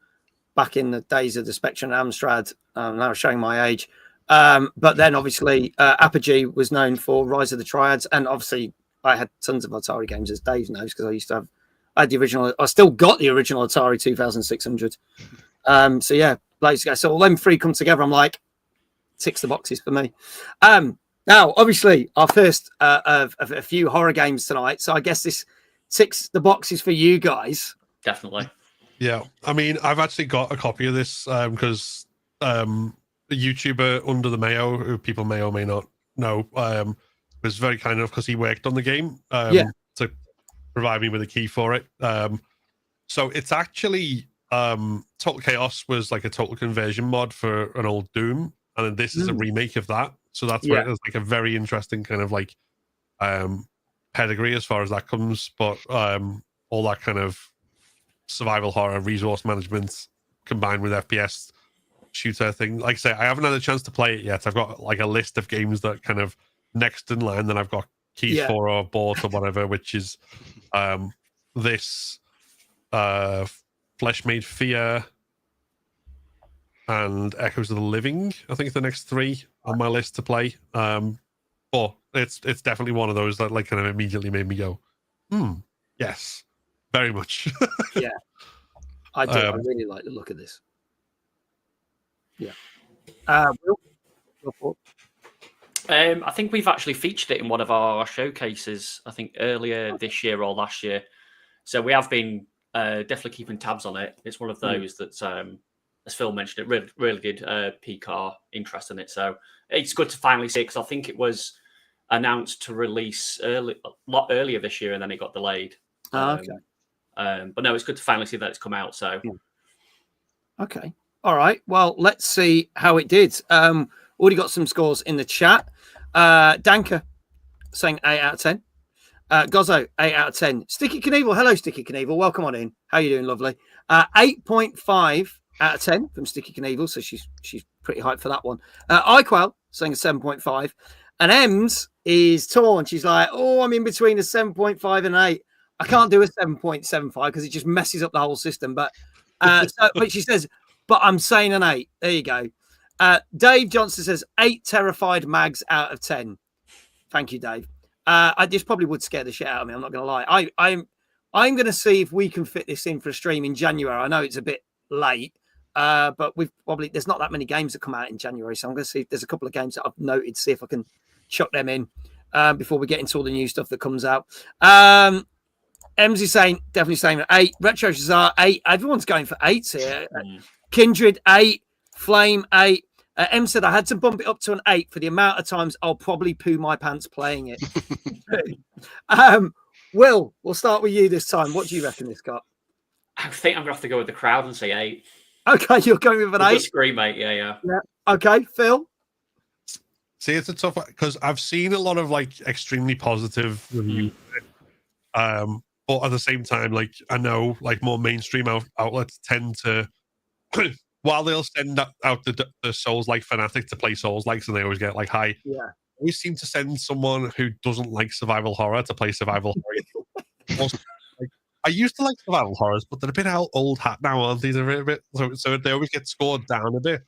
back in the days of the Spectrum and Amstrad. Now showing my age, but then obviously Apogee was known for Rise of the Triads, and obviously I had tons of Atari games, as Dave knows, because I had the original. I still got the original Atari 2600. So yeah, loads to go. So all them three come together. I'm like, ticks the boxes for me. Now, obviously, our first of a few horror games tonight. So I guess this ticks the boxes for you guys. Definitely. Yeah, I mean, I've actually got a copy of this because the YouTuber Under the Mayo, who people may or may not know, was very kind enough because he worked on the game to provide me with a key for it. So it's actually Total Chaos was like a total conversion mod for an old Doom, and then this is a remake of that. So that's where it's like a very interesting kind of like pedigree as far as that comes. But all that kind of survival horror, resource management combined with FPS shooter thing. Like I say, I haven't had a chance to play it yet. I've got like a list of games that kind of next in line that I've got keys for or bought or whatever, which is this Flesh Made Fear and Echoes of the Living. I think it's the next three on my list to play. But it's definitely one of those that like kind of immediately made me go, yes, very much. Yeah, I do. I really like the look of this. Yeah. I think we've actually featured it in one of our showcases, I think earlier this year or last year. So we have been definitely keeping tabs on it. It's one of those that, as Phil mentioned, it really did pique our interest in it. So it's good to finally see it, because I think it was announced to release a lot earlier this year and then it got delayed. Okay. But no, it's good to finally see that it's come out. So okay. All right. Well, let's see how it did. Already got some scores in the chat. Danka saying 8 out of 10. Gozzo, 8 out of 10. Sticky Knievel. Hello, Sticky Knievel. Welcome on in. How you doing, lovely? 8.5 out of 10 from Sticky Knievel. So she's pretty hyped for that one. iQuell saying a 7.5. And Ems is torn. She's like, oh, I'm in between a 7.5 and an 8. I can't do a 7.75 because it just messes up the whole system. But but she says, but I'm saying an 8. There you go. Dave Johnson says 8 terrified mags out of 10. Thank you, Dave. I just probably would scare the shit out of me. I'm not going to lie. I'm going to see if we can fit this in for a stream in January. I know it's a bit late, but there's not that many games that come out in January. So I'm going to see if there's a couple of games that I've noted, see if I can chuck them in before we get into all the new stuff that comes out. Ems is definitely saying 8. Retro Shazar 8. Everyone's going for 8s here. Kindred 8. Flame 8. Em said I had to bump it up to an 8 for the amount of times I'll probably poo my pants playing it. Will, we'll start with you this time. What do you reckon this got? I think I'm going to have to go with the crowd and say 8. Okay, you're going with an 8? Disagree, mate. Yeah. Okay, Phil? See, it's a tough one because I've seen a lot of like extremely positive reviews. But at the same time, like I know like more mainstream outlets tend to, while they'll send out the Souls-like fanatic to play Souls-likes and they always get like high. Yeah. We seem to send someone who doesn't like survival horror to play survival horror. I used to like survival horrors, but they're a bit old hat now, aren't they? They're a bit, so they always get scored down a bit.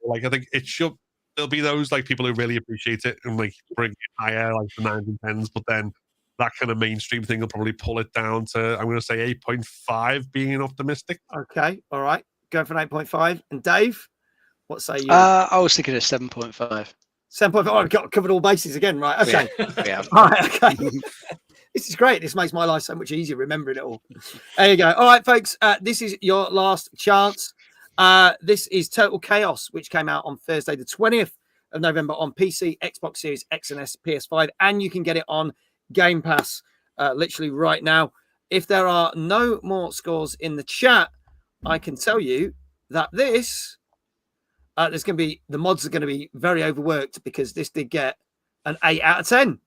Like I think there'll be those like people who really appreciate it and like bring it higher, like the 9s and 10s, but then that kind of mainstream thing will probably pull it down to, I'm going to say 8.5, being optimistic. Okay, all right. Going for an 8.5. And Dave, what say you? I was thinking of 7.5. 7.5. Oh, I've got covered all bases again, right? Okay. Yeah. All right, okay. This is great. This makes my life so much easier remembering it all. There you go. All right, folks. This is your last chance. This is Total Chaos, which came out on Thursday, the 20th of November on PC, Xbox Series X and S, PS5, and you can get it on Game Pass literally right now. If there are no more scores in the chat, I can tell you that this there's going to be, the mods are going to be very overworked because this did get an 8 out of 10.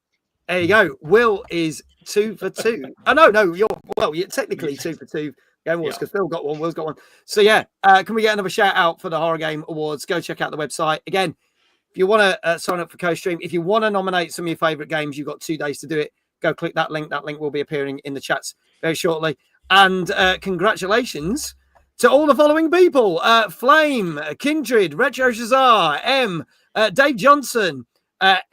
There you go. Will is 2 for 2. Oh no, you're technically 2 for 2 Game Awards because Phil got one, Will's got one. So yeah, can we get another shout out for the Horror Game Awards? Go check out the website again. If you want to sign up for co-stream, if you want to nominate some of your favorite games, you've got 2 days to do it. Go click that link. That link will be appearing in the chats very shortly. And congratulations to all the following people: Flame, Kindred, Retro Shazar, M, Dave Johnson. I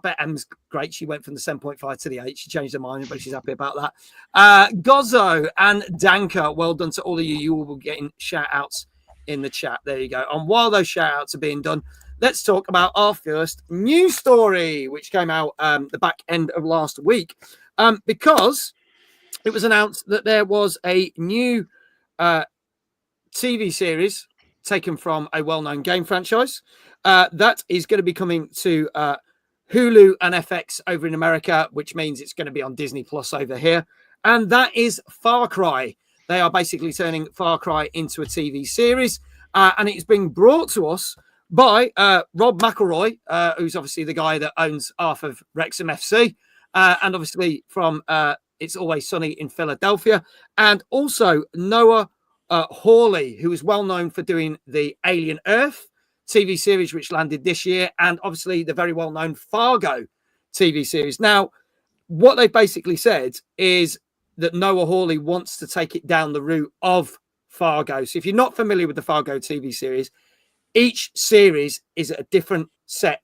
bet M's great. She went from the 7.5 to the 8. She changed her mind, but she's happy about that. Gozzo and Danka. Well done to all of you. You will be getting shout outs in the chat. There you go. And while those shout outs are being done, let's talk about our first news story, which came out the back end of last week, because it was announced that there was a new TV series taken from a well-known game franchise that is going to be coming to Hulu and FX over in America, which means it's going to be on Disney Plus over here. And that is Far Cry. They are basically turning Far Cry into a TV series, and it's being brought to us by Rob McElroy, who's obviously the guy that owns half of Wrexham FC, and obviously from It's Always Sunny in Philadelphia, and also Noah Hawley, who is well known for doing the Alien Earth TV series, which landed this year, and obviously the very well-known Fargo TV series. Now, what they basically said is that Noah Hawley wants to take it down the route of Fargo. So if you're not familiar with the Fargo TV series, each series is a different set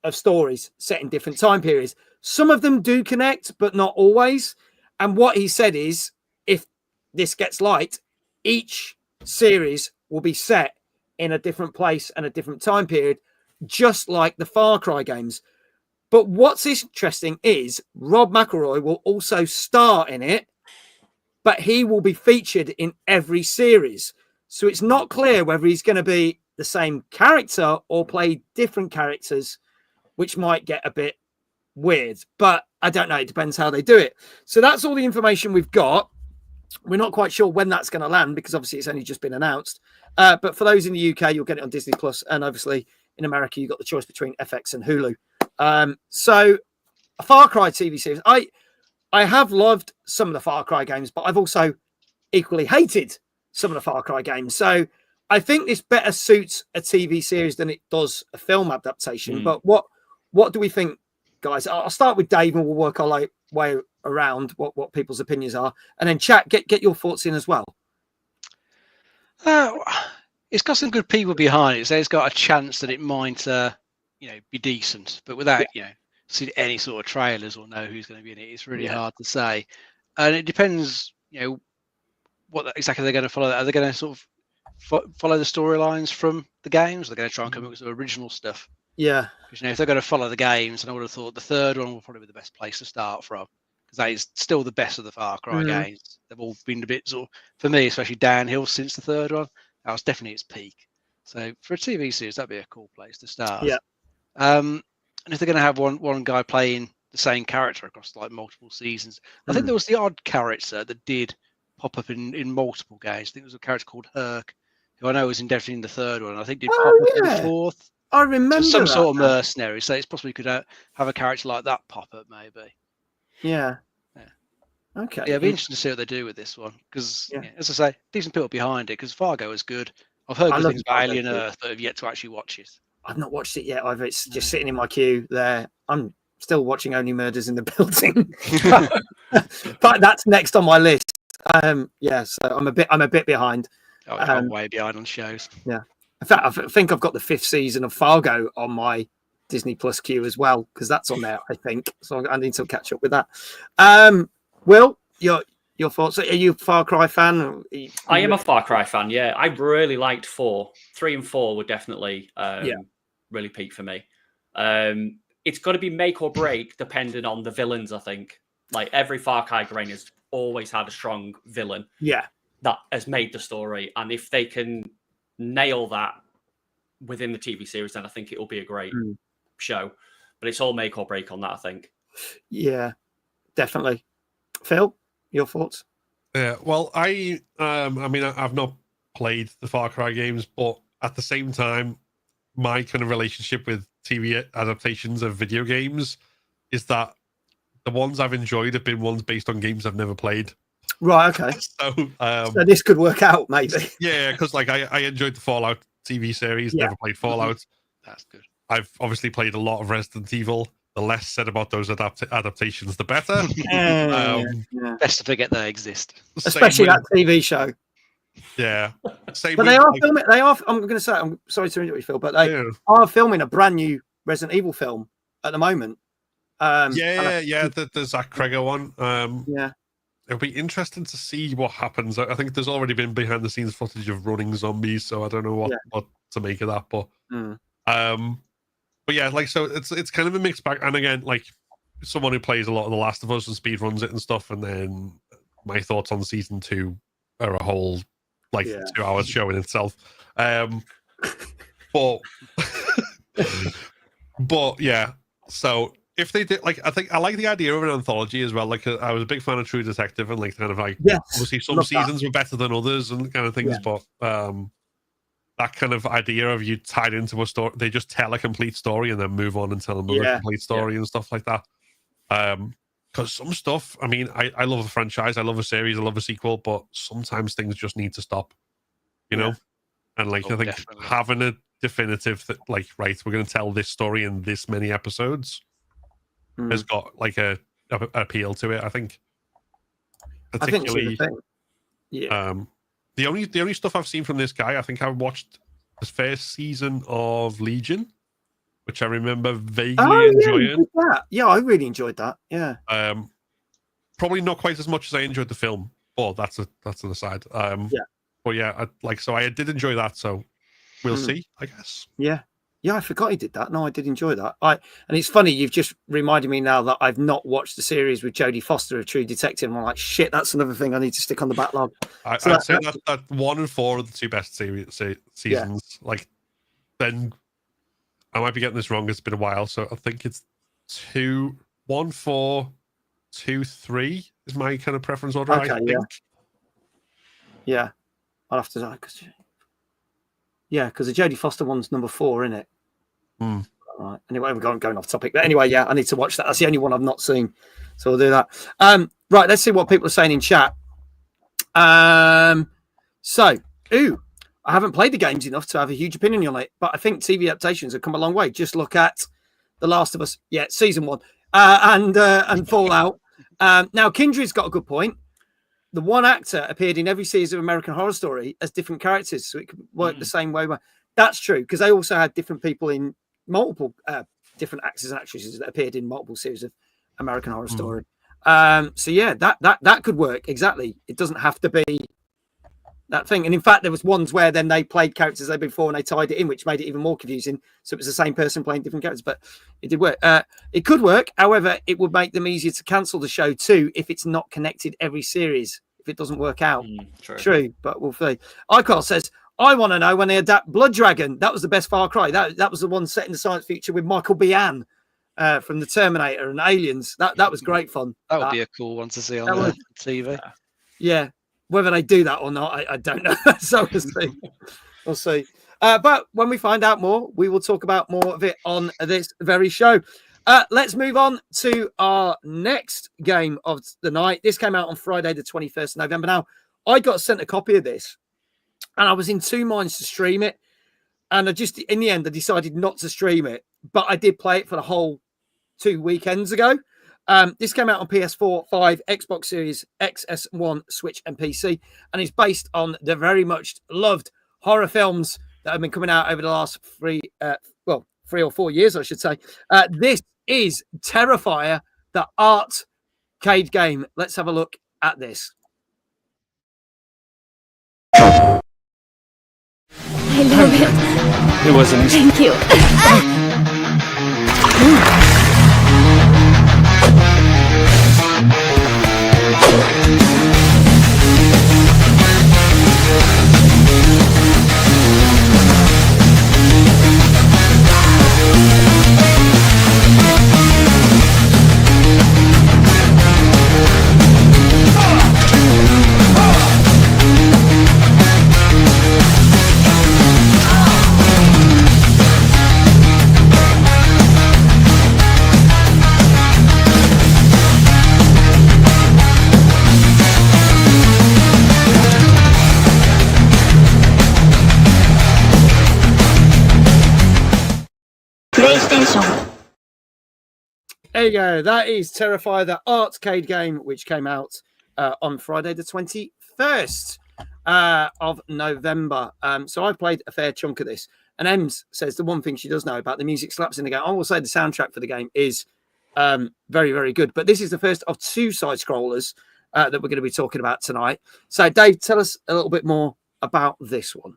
of stories set in different time periods. Some of them do connect, but not always. And what he said is, if this gets light, each series will be set in a different place and a different time period, just like the Far Cry games. But what's interesting is Rob McElroy will also star in it, but he will be featured in every series. So it's not clear whether he's going to be the same character or play different characters, which might get a bit weird. But I don't know. It depends how they do it. So that's all the information we've got. We're not quite sure when that's going to land because obviously it's only just been announced. But for those in the UK, you'll get it on Disney Plus, and obviously in America, you've got the choice between FX and Hulu. So a Far Cry TV series. I have loved some of the Far Cry games, but I've also equally hated some of the Far Cry games. So I think this better suits a TV series than it does a film adaptation. But what do we think, guys? I'll start with Dave, and we'll work our way around what people's opinions are, and then chat, get your thoughts in as well. it's got some good people behind it, so it's got a chance that it might, be decent. But without, seeing any sort of trailers or know who's going to be in it, it's really hard to say. And it depends, what exactly they're going to follow. Are they going to sort of follow the storylines from the games? They're going to try and come up with some original stuff. Yeah, because if they're going to follow the games, and I would have thought the third one will probably be the best place to start from, because that is still the best of the Far Cry games. They've all been a bit sort of, for me, especially downhill since the third one. That was definitely its peak. So for a TV series, that'd be a cool place to start. Yeah. And if they're going to have one guy playing the same character across like multiple seasons, I think there was the odd character that did pop up in multiple games. I think there was a character called Herc, who I know was definitely in the third one. I think did pop up in the fourth. I remember some sort of mercenary. So it's possible you could have a character like that pop up, maybe. Yeah. Okay. Yeah, it'd be interesting to see what they do with this one, because, as I say, decent people behind it. Because Fargo is good. I've heard good things about Alien Earth, but have yet to actually watch it. I've not watched it yet either. It's just sitting in my queue there. I'm still watching Only Murders in the Building, but that's next on my list. So I'm a bit behind. Oh, I'm way behind on shows. Yeah. In fact, I think I've got the 5th season of Fargo on my Disney Plus queue as well, because that's on there, I think. So I need to catch up with that. Will, your thoughts? Are you a Far Cry fan? I am a Far Cry fan, yeah. I really liked 4. 3 and 4 were definitely really peak for me. It's got to be make or break depending on the villains, I think. Like every Far Cry game has always had a strong villain that has made the story. And if they can nail that within the TV series, then I think it will be a great show. But it's all make or break on that, I think. Yeah, definitely. Phil, your thoughts? Yeah, well, I mean, I've not played the Far Cry games, but at the same time, my kind of relationship with TV adaptations of video games is that the ones I've enjoyed have been ones based on games I've never played. Right, okay. So this could work out, maybe. Yeah, because like I enjoyed the Fallout TV series, never played Fallout. That's good. I've obviously played a lot of Resident Evil. The less said about those adaptations, the better. Best to forget they exist, especially that TV show. Yeah, but they are filming. They are. I'm going to say. I'm sorry to interrupt you, Phil, but they are filming a brand new Resident Evil film at the moment. The Zach Cregger one. It'll be interesting to see what happens. I think there's already been behind the scenes footage of running zombies, so I don't know what to make of that. But yeah, like, so it's kind of a mixed bag. And again, like, someone who plays a lot of The Last of Us and speed runs it and stuff, and then my thoughts on season 2 are a whole 2 hours show in itself. But yeah, so if they did, like, I think I like the idea of an anthology as well. Like, I was a big fan of True Detective, and like, kind of like, obviously some seasons were better than others and kind of things, but that kind of idea of you tied into a story, they just tell a complete story and then move on and tell another complete story and stuff like that. Because some stuff, I mean, I love a franchise, I love a series, I love a sequel, but sometimes things just need to stop, you know? And like, I think having a definitive, like, right, we're going to tell this story in this many episodes has got like a appeal to it, I think. Particularly, the only stuff I've seen from this guy, I think I watched the first season of Legion, which I remember vaguely enjoying. Yeah, I really enjoyed that. Yeah. Probably not quite as much as I enjoyed the film. Oh, that's an aside. But yeah, I did enjoy that. So we'll see, I guess. Yeah. Yeah, I forgot he did that. No, I did enjoy that. And it's funny, you've just reminded me now that I've not watched the series with Jodie Foster of True Detective. And I'm like, shit, that's another thing I need to stick on the backlog. I'd say that 1 and 4 are the 2 best seasons. Yeah. Like, then I might be getting this wrong. It's been a while, so I think it's 1, 4, 2, 3 is my kind of preference order. Okay, I think. Yeah, I'll have to. Because the Jodie Foster one's number 4, isn't it? Right. Anyway, we're going off topic. But anyway, I need to watch that. That's the only one I've not seen. So we'll do that. Right, let's see what people are saying in chat. I haven't played the games enough to have a huge opinion on it, but I think TV adaptations have come a long way. Just look at The Last of Us. Yeah, season 1. And Fallout. Now, Kindred's got a good point. the one actor appeared in every series of American Horror Story as different characters, so it could work the same way. That's true, because they also had different people in multiple different actors and actresses that appeared in multiple series of American Horror Story. So yeah, that could work exactly. It doesn't have to be that thing. And in fact, there was ones where then they played characters they before and they tied it in, which made it even more confusing. So it was the same person playing different characters, but it did work. It could work. However, it would make them easier to cancel the show too if it's not connected every series. If it doesn't work out, true. But we'll see. Icar says, I want to know when they adapt Blood Dragon. That was the best Far Cry. That was the one set in the science future with Michael Biehn from the Terminator and Aliens. That was great fun. That would be a cool one to see on the TV. Yeah. Whether they do that or not, I don't know. So we'll see. We'll see. But when we find out more, we will talk about more of it on this very show. Let's move on to our next game of the night. This came out on Friday, the 21st of November. Now, I got sent a copy of this, and I was in two minds to stream it. And in the end, I decided not to stream it. But I did play it for the whole 2 weekends ago. This came out on PS4, 5, Xbox Series X, S1, Switch, and PC, and it's based on the very much loved horror films that have been coming out over the last 3 or 4 years, I should say. This is Terrifier, the Art cade game. Let's have a look at this. I love it. It wasn't. Thank you. There you go. That is Terrifier, the Art cade game, which came out on Friday, the 21st of November. So I played a fair chunk of this. And Ems says the one thing she does know about the music slaps in the game. I will say the soundtrack for the game is very, very good. But this is the first of 2 side scrollers that we're going to be talking about tonight. So, Dave, tell us a little bit more about this one.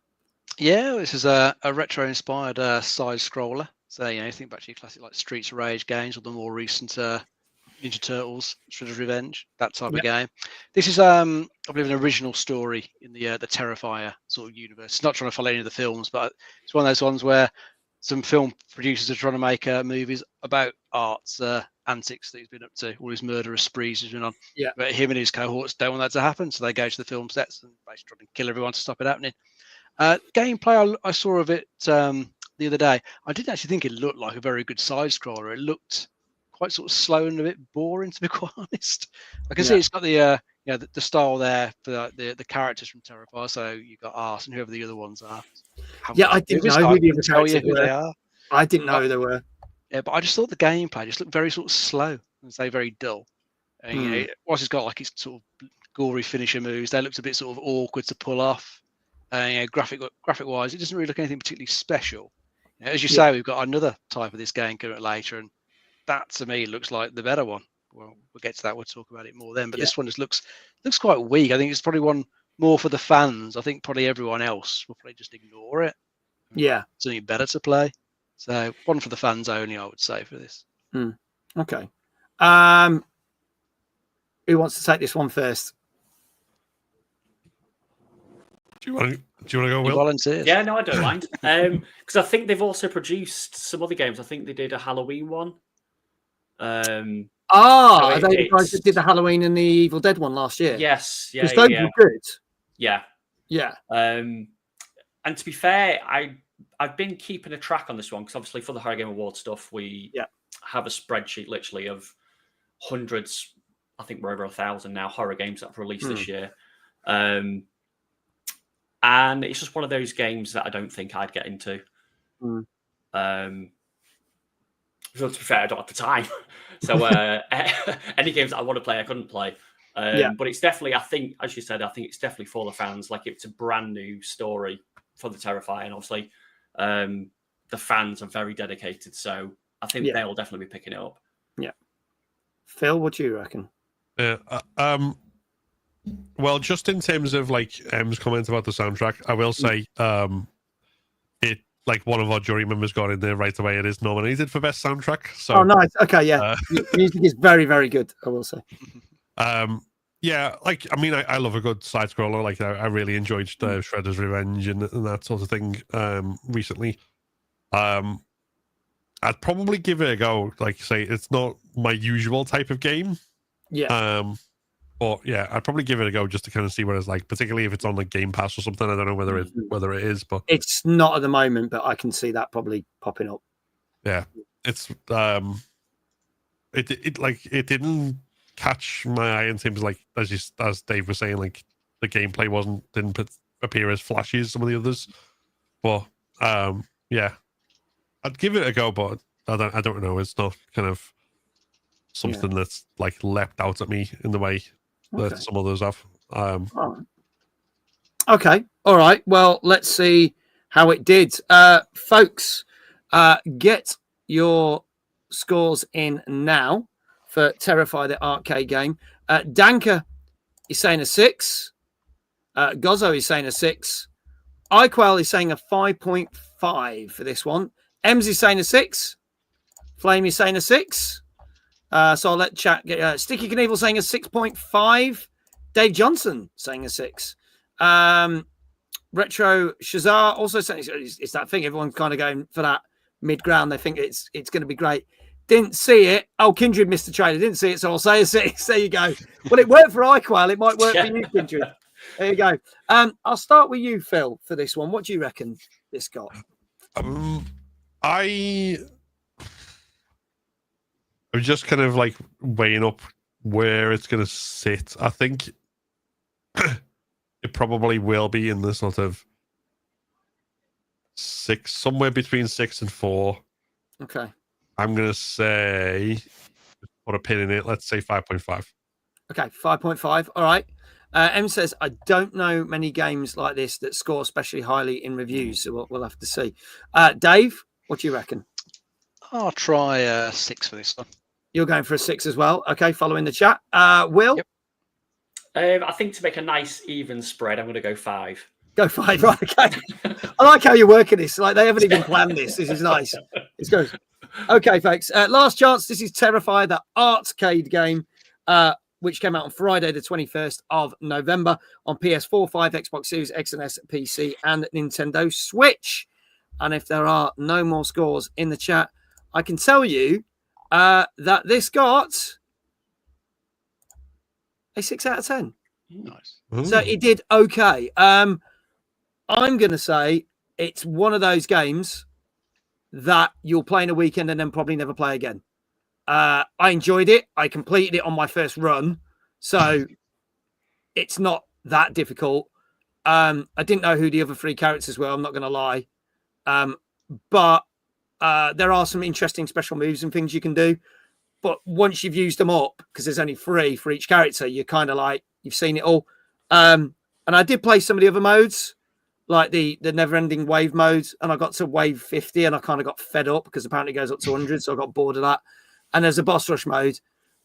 Yeah, this is a retro-inspired side scroller. So, you think back to your classic like Streets of Rage games or the more recent Ninja Turtles, Shredder's Revenge, that type of game. This is, I believe, an original story in the Terrifier sort of universe. It's not trying to follow any of the films, but it's one of those ones where some film producers are trying to make movies about Art's antics that he's been up to, all his murderous sprees he's been on. Yeah. But him and his cohorts don't want that to happen, so they go to the film sets and basically try to kill everyone to stop it happening. Gameplay, I saw of it the other day. I didn't actually think it looked like a very good side scroller. It looked quite sort of slow and a bit boring, to be quite honest. I can see it's got the style there for the characters from Terrifier. So you've got Art and whoever the other ones are. I didn't know who the other characters were. They are. I didn't know who they were. Yeah, but I just thought the gameplay just looked very sort of slow and say very dull. And whilst it's got like its sort of gory finisher moves, they looked a bit sort of awkward to pull off. Graphic wise, it doesn't really look anything particularly special. As you say, we've got another type of this game coming later, and that to me looks like the better one. Well, we'll get to that. We'll talk about it more then. But this one just looks quite weak. I think it's probably one more for the fans. I think probably everyone else will probably just ignore it. Yeah, something better to play. So one for the fans only, I would say, for this. Okay. Who wants to take this one first? Do you want to go, Will? Volunteers. Yeah, no, I don't mind. Because I think they've also produced some other games. I think they did a Halloween one. Are they the guys that did the Halloween and the Evil Dead one last year? Yes, yeah, because those were good. Yeah. And to be fair, I've been keeping a track on this one because obviously for the Horror Game Award stuff, we have a spreadsheet literally of hundreds. I think we're over 1,000 now horror games that have released this year. And it's just one of those games that I don't think I'd get into. So to be fair, I don't have the time. So any games that I want to play, I couldn't play. But it's definitely, I think, as you said, I think it's definitely for the fans. Like, it's a brand new story for the Terrifier, and obviously the fans are very dedicated. So I think they'll definitely be picking it up. Yeah. Phil, what do you reckon? Well, just in terms of like M's comment about the soundtrack, I will say it, like, one of our jury members got in there right away. It is nominated for best soundtrack. So, oh, nice. Okay, yeah. Music is very, very good, I will say. Yeah, like, I mean, I love a good side scroller. Like, I really enjoyed Shredder's Revenge and that sort of thing recently. I'd probably give it a go. Like, say, it's not my usual type of game. Yeah. But yeah, I'd probably give it a go just to kind of see what it's like, particularly if it's on like Game Pass or something. I don't know whether it is, but it's not at the moment, but I can see that probably popping up. Yeah, it's it didn't catch my eye in terms of, like, as Dave was saying, like, the gameplay didn't appear as flashy as some of the others. But yeah, I'd give it a go, but I don't know. It's not kind of something that's like leapt out at me in the way that some others have. Okay, all right. Well, let's see how it did, folks. Get your scores in now for Terrifier the arcade game. Danka is saying a 6. Gozzo is saying a 6. iQuell is saying a 5.5 for this one. Ems is saying a 6. Flame is saying a 6. So I'll let chat get Sticky Knievel saying a 6.5. Dave Johnson saying a 6. Retro Shazar also saying it's that thing. Everyone's kind of going for that mid ground. They think it's going to be great. Didn't see it. Oh, Kindred missed the trailer. Didn't see it, so I'll say a 6. There you go. Well, it worked for iQuell. It might work for you, Kindred. There you go. I'll start with you, Phil, for this one. What do you reckon this got? I'm just kind of like weighing up where it's going to sit. I think it probably will be in the sort of 6, somewhere between 6 and 4. Okay. I'm going to say, put a pin in it, let's say 5.5. Okay, 5.5. All right. M says, I don't know many games like this that score especially highly in reviews, so we'll have to see. Dave, what do you reckon? I'll try a 6 for this one. You're going for a 6 as well. Okay, following the chat. Will? Yep. I think to make a nice even spread, I'm going to go 5. Go 5, right? Okay. I like how you're working this. Like, they haven't even planned this. This is nice. It's good. Okay, folks. Last chance. This is Terrifier, the arcade game, which came out on Friday, the 21st of November on PS4, 5, Xbox Series X and S, PC, and Nintendo Switch. And if there are no more scores in the chat, I can tell you that this got a 6 out of 10. Nice. So it did okay. I'm going to say it's one of those games that you'll play in a weekend and then probably never play again. I enjoyed it. I completed it on my first run. So it's not that difficult. I didn't know who the other 3 characters were. I'm not going to lie. But there are some interesting special moves and things you can do. But once you've used them up, because there's only 3 for each character, you're kind of like, you've seen it all. And I did play some of the other modes, like the never-ending wave mode, and I got to wave 50, and I kind of got fed up because apparently it goes up to 100, so I got bored of that. And there's a boss rush mode.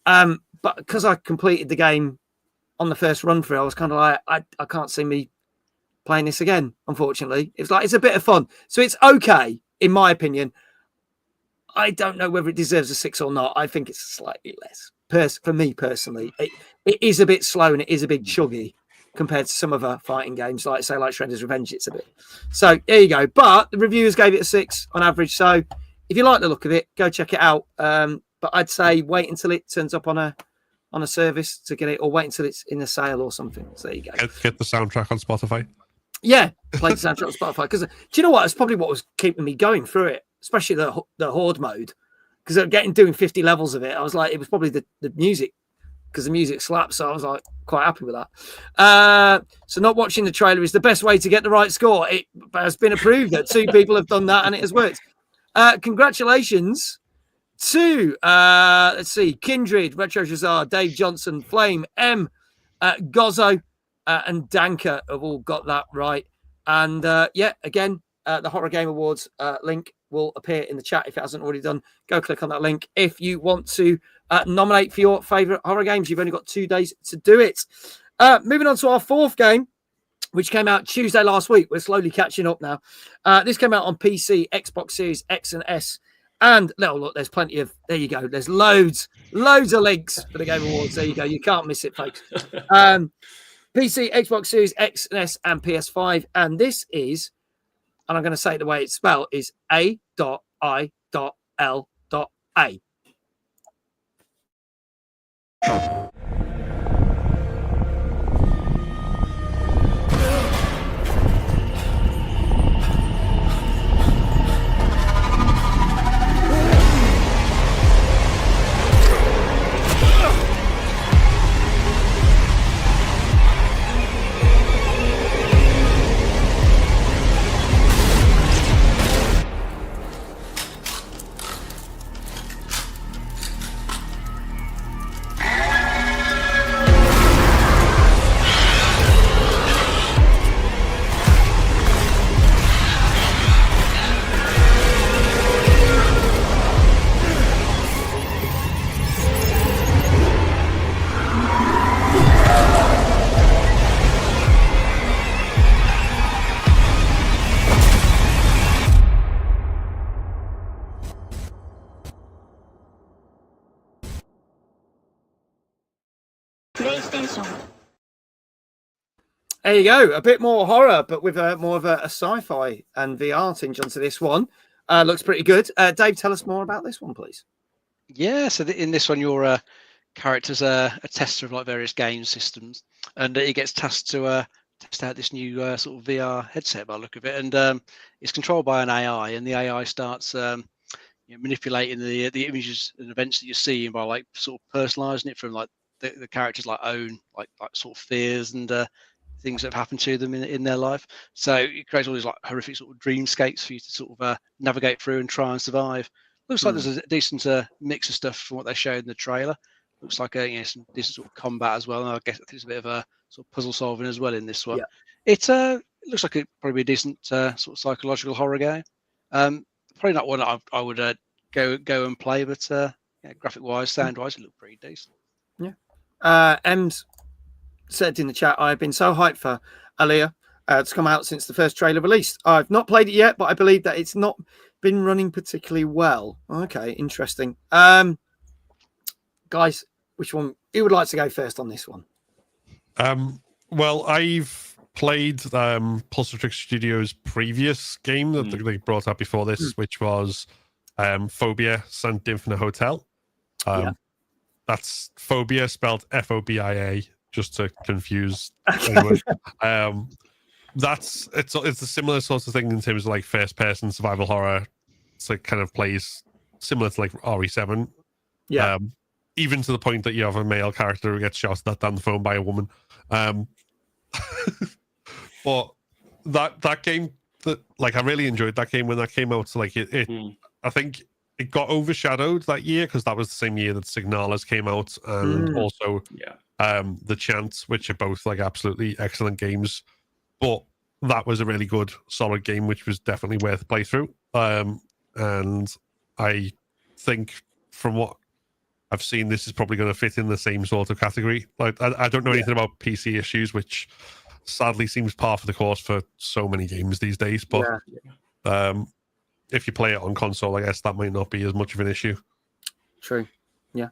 But because I completed the game on the first run through, I was kind of like, I can't see me playing this again, unfortunately. It's like, it's a bit of fun. So it's okay, in my opinion. I don't know whether it deserves a 6 or not. I think it's slightly less. For me personally, it is a bit slow and it is a bit chuggy compared to some other fighting games, like say like Shredder's Revenge. It's a bit. So there you go. But the reviewers gave it a 6 on average. So if you like the look of it, go check it out. But I'd say wait until it turns up on a service to get it, or wait until it's in a sale or something. So there you go. Get the soundtrack on Spotify. Yeah, play the soundtrack on Spotify. Because do you know what? It's probably what was keeping me going through it, especially the horde mode. Because doing 50 levels of it, I was like, it was probably the music, because the music slaps. So I was like quite happy with that. So not watching the trailer is the best way to get the right score. It has been approved that 2 people have done that and it has worked. Congratulations to let's see, Kindred, Retro Shazar, Dave Johnson, Flame, M, Gozzo and Danka have all got that right. And again, the Horror Game Awards link will appear in the chat if it hasn't already done. Go click on that link if you want to nominate for your favourite horror games. You've only got 2 days to do it. Moving on to our fourth game, which came out Tuesday last week. We're slowly catching up now. This came out on PC, Xbox Series X and S. And look, there's plenty of, there you go. There's loads of links for the Game Awards. There you go. You can't miss it, folks. PC, Xbox Series X and S, and PS5. And this is, and I'm going to say it the way it's spelled, is A.I.L.A. There you go. A bit more horror, but with more of a sci-fi and VR tinge onto this one. Looks pretty good. Dave, tell us more about this one, please. Yeah, so in this one, your character's a tester of like various game systems, and he gets tasked to test out this new sort of VR headset by the look of it. And it's controlled by an AI, and the AI starts manipulating the images and events that you're seeing by like sort of personalizing it from like the character's like own like sort of fears and things that have happened to them in their life. So it creates all these like horrific sort of dreamscapes for you to sort of navigate through and try and survive. Looks like there's a decent mix of stuff from what they showed in the trailer. Looks like some decent sort of combat as well. And I guess there's a bit of a sort of puzzle solving as well in this one. Yeah. It looks like it probably be a decent sort of psychological horror game. Probably not one that I would go and play, but graphic wise, sound wise, it looked pretty decent. Yeah. Ems said in the chat, I've been so hyped for Aliyah. It's come out since the first trailer released. I've not played it yet, but I believe that it's not been running particularly well. Okay, interesting. Guys, which one? Who would like to go first on this one? Well, I've played Pulse Trick Studios' previous game that they brought up before this, which was Phobia St. Infinite Hotel. That's Phobia spelled F-O-B-I-A, just to confuse anyone. It's a similar sort of thing in terms of like first person survival horror. So it kind of plays similar to like RE7. Yeah. Even to the point that you have a male character who gets shot at down the phone by a woman. But that game, I really enjoyed that game when that came out. So like I think it got overshadowed that year because that was the same year that Signalis came out, and also The Chant, which are both like absolutely excellent games. But that was a really good, solid game, which was definitely worth a playthrough. And I think from what I've seen, this is probably going to fit in the same sort of category. Like I don't know anything about PC issues, which sadly seems par for the course for so many games these days. But if you play it on console, I guess that might not be as much of an issue. True. Yeah.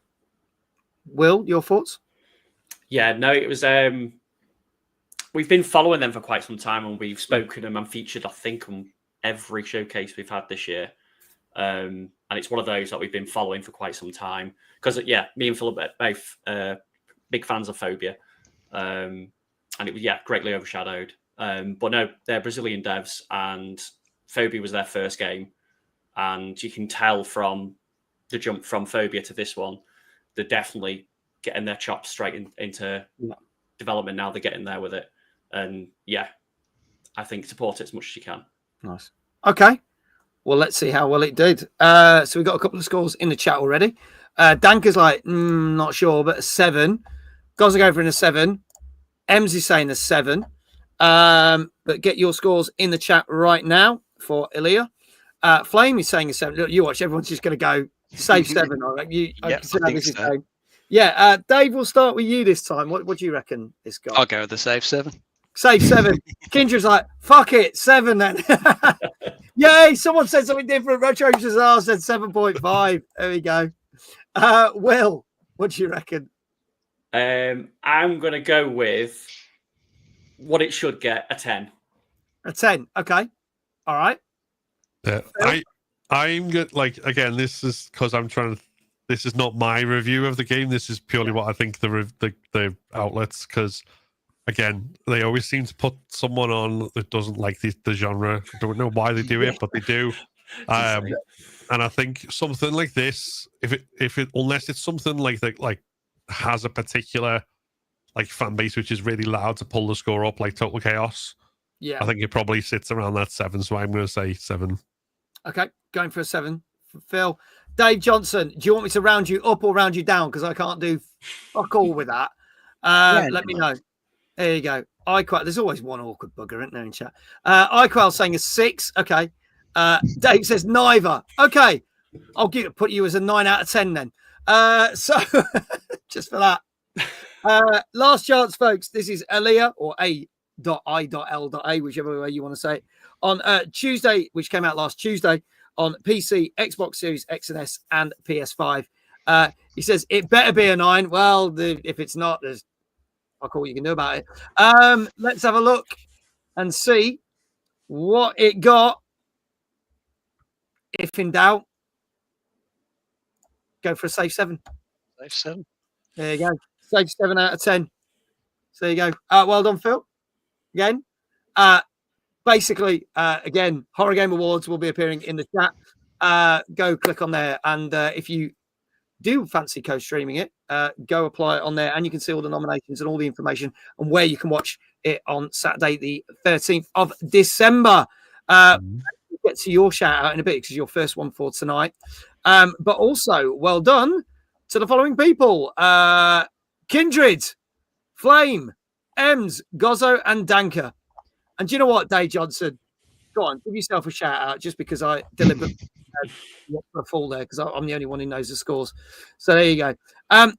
Will, your thoughts? Yeah, no, it was. We've been following them for quite some time, and we've spoken them and featured, I think, on every showcase we've had this year. And it's one of those that we've been following for quite some time. Because, me and Philip are both big fans of Phobia. And it was, greatly overshadowed. But no, they're Brazilian devs, and Phobia was their first game. And you can tell from the jump from Phobia to this one, they're definitely getting their chops straight into development now. They're getting there with it. And I think support it as much as you can. Nice. Okay. Well, let's see how well it did. So we've got a couple of scores in the chat already. Danker's like, not sure, but a 7. Guys are going for a 7. Ems is saying a 7. But get your scores in the chat right now for Ilya. Flame is saying a 7. Look, you watch, everyone's just going to go save 7. I can see how this is going. Yeah, Dave, we'll start with you this time. What do you reckon this guy? I'll go with the save 7. Save 7. Kindra's like, fuck it, 7 then. Yay, someone said something different. Retro Shazar said 7.5. There we go. Will, what do you reckon? I'm going to go with what it should get, a 10. A 10. Okay. All right. Yeah, I'm good. Like, again, this is because I'm trying to. This is not my review of the game. This is purely what I think the outlets, because again, they always seem to put someone on that doesn't like the genre. I don't know why they do it, but they do. And I think something like this, if it unless it's something like that, like has a particular like fan base which is really loud to pull the score up, like Total Chaos. Yeah, I think it probably sits around that 7. So I'm going to say 7. Okay, going for a 7. Phil, Dave Johnson, do you want me to round you up or round you down? Because I can't do fuck all with that. Let me know. There you go. iQual, there's always one awkward bugger, isn't there, in chat? iQual saying a 6. Okay. Dave says neither. Okay. I'll put you as a 9 out of 10 then. So just for that. Last chance, folks. This is Aliyah or A.I.L.A, whichever way you want to say it, on Tuesday, which came out last Tuesday on PC, Xbox Series X and S, and PS5. He says it better be a 9. Well, if it's not, there's fuck all you can do about it. Let's have a look and see what it got. If in doubt, go for a safe 7. Safe 7. There you go. Safe 7 out of 10. So there you go. Well done, Phil. Again. Basically, again, Horror Game Awards will be appearing in the chat. Go click on there. And if you do fancy co-streaming it, go apply it on there. And you can see all the nominations and all the information and where you can watch it on Saturday, the 13th of December. We'll get to your shout out in a bit because you're your first one for tonight. But also, well done to the following people. Kindred, Flame, Ems, Gozzo, and Danker. And do you know what, Dave Johnson? Go on, give yourself a shout out just because I deliberately went for a fall there because I'm the only one who knows the scores. So there you go.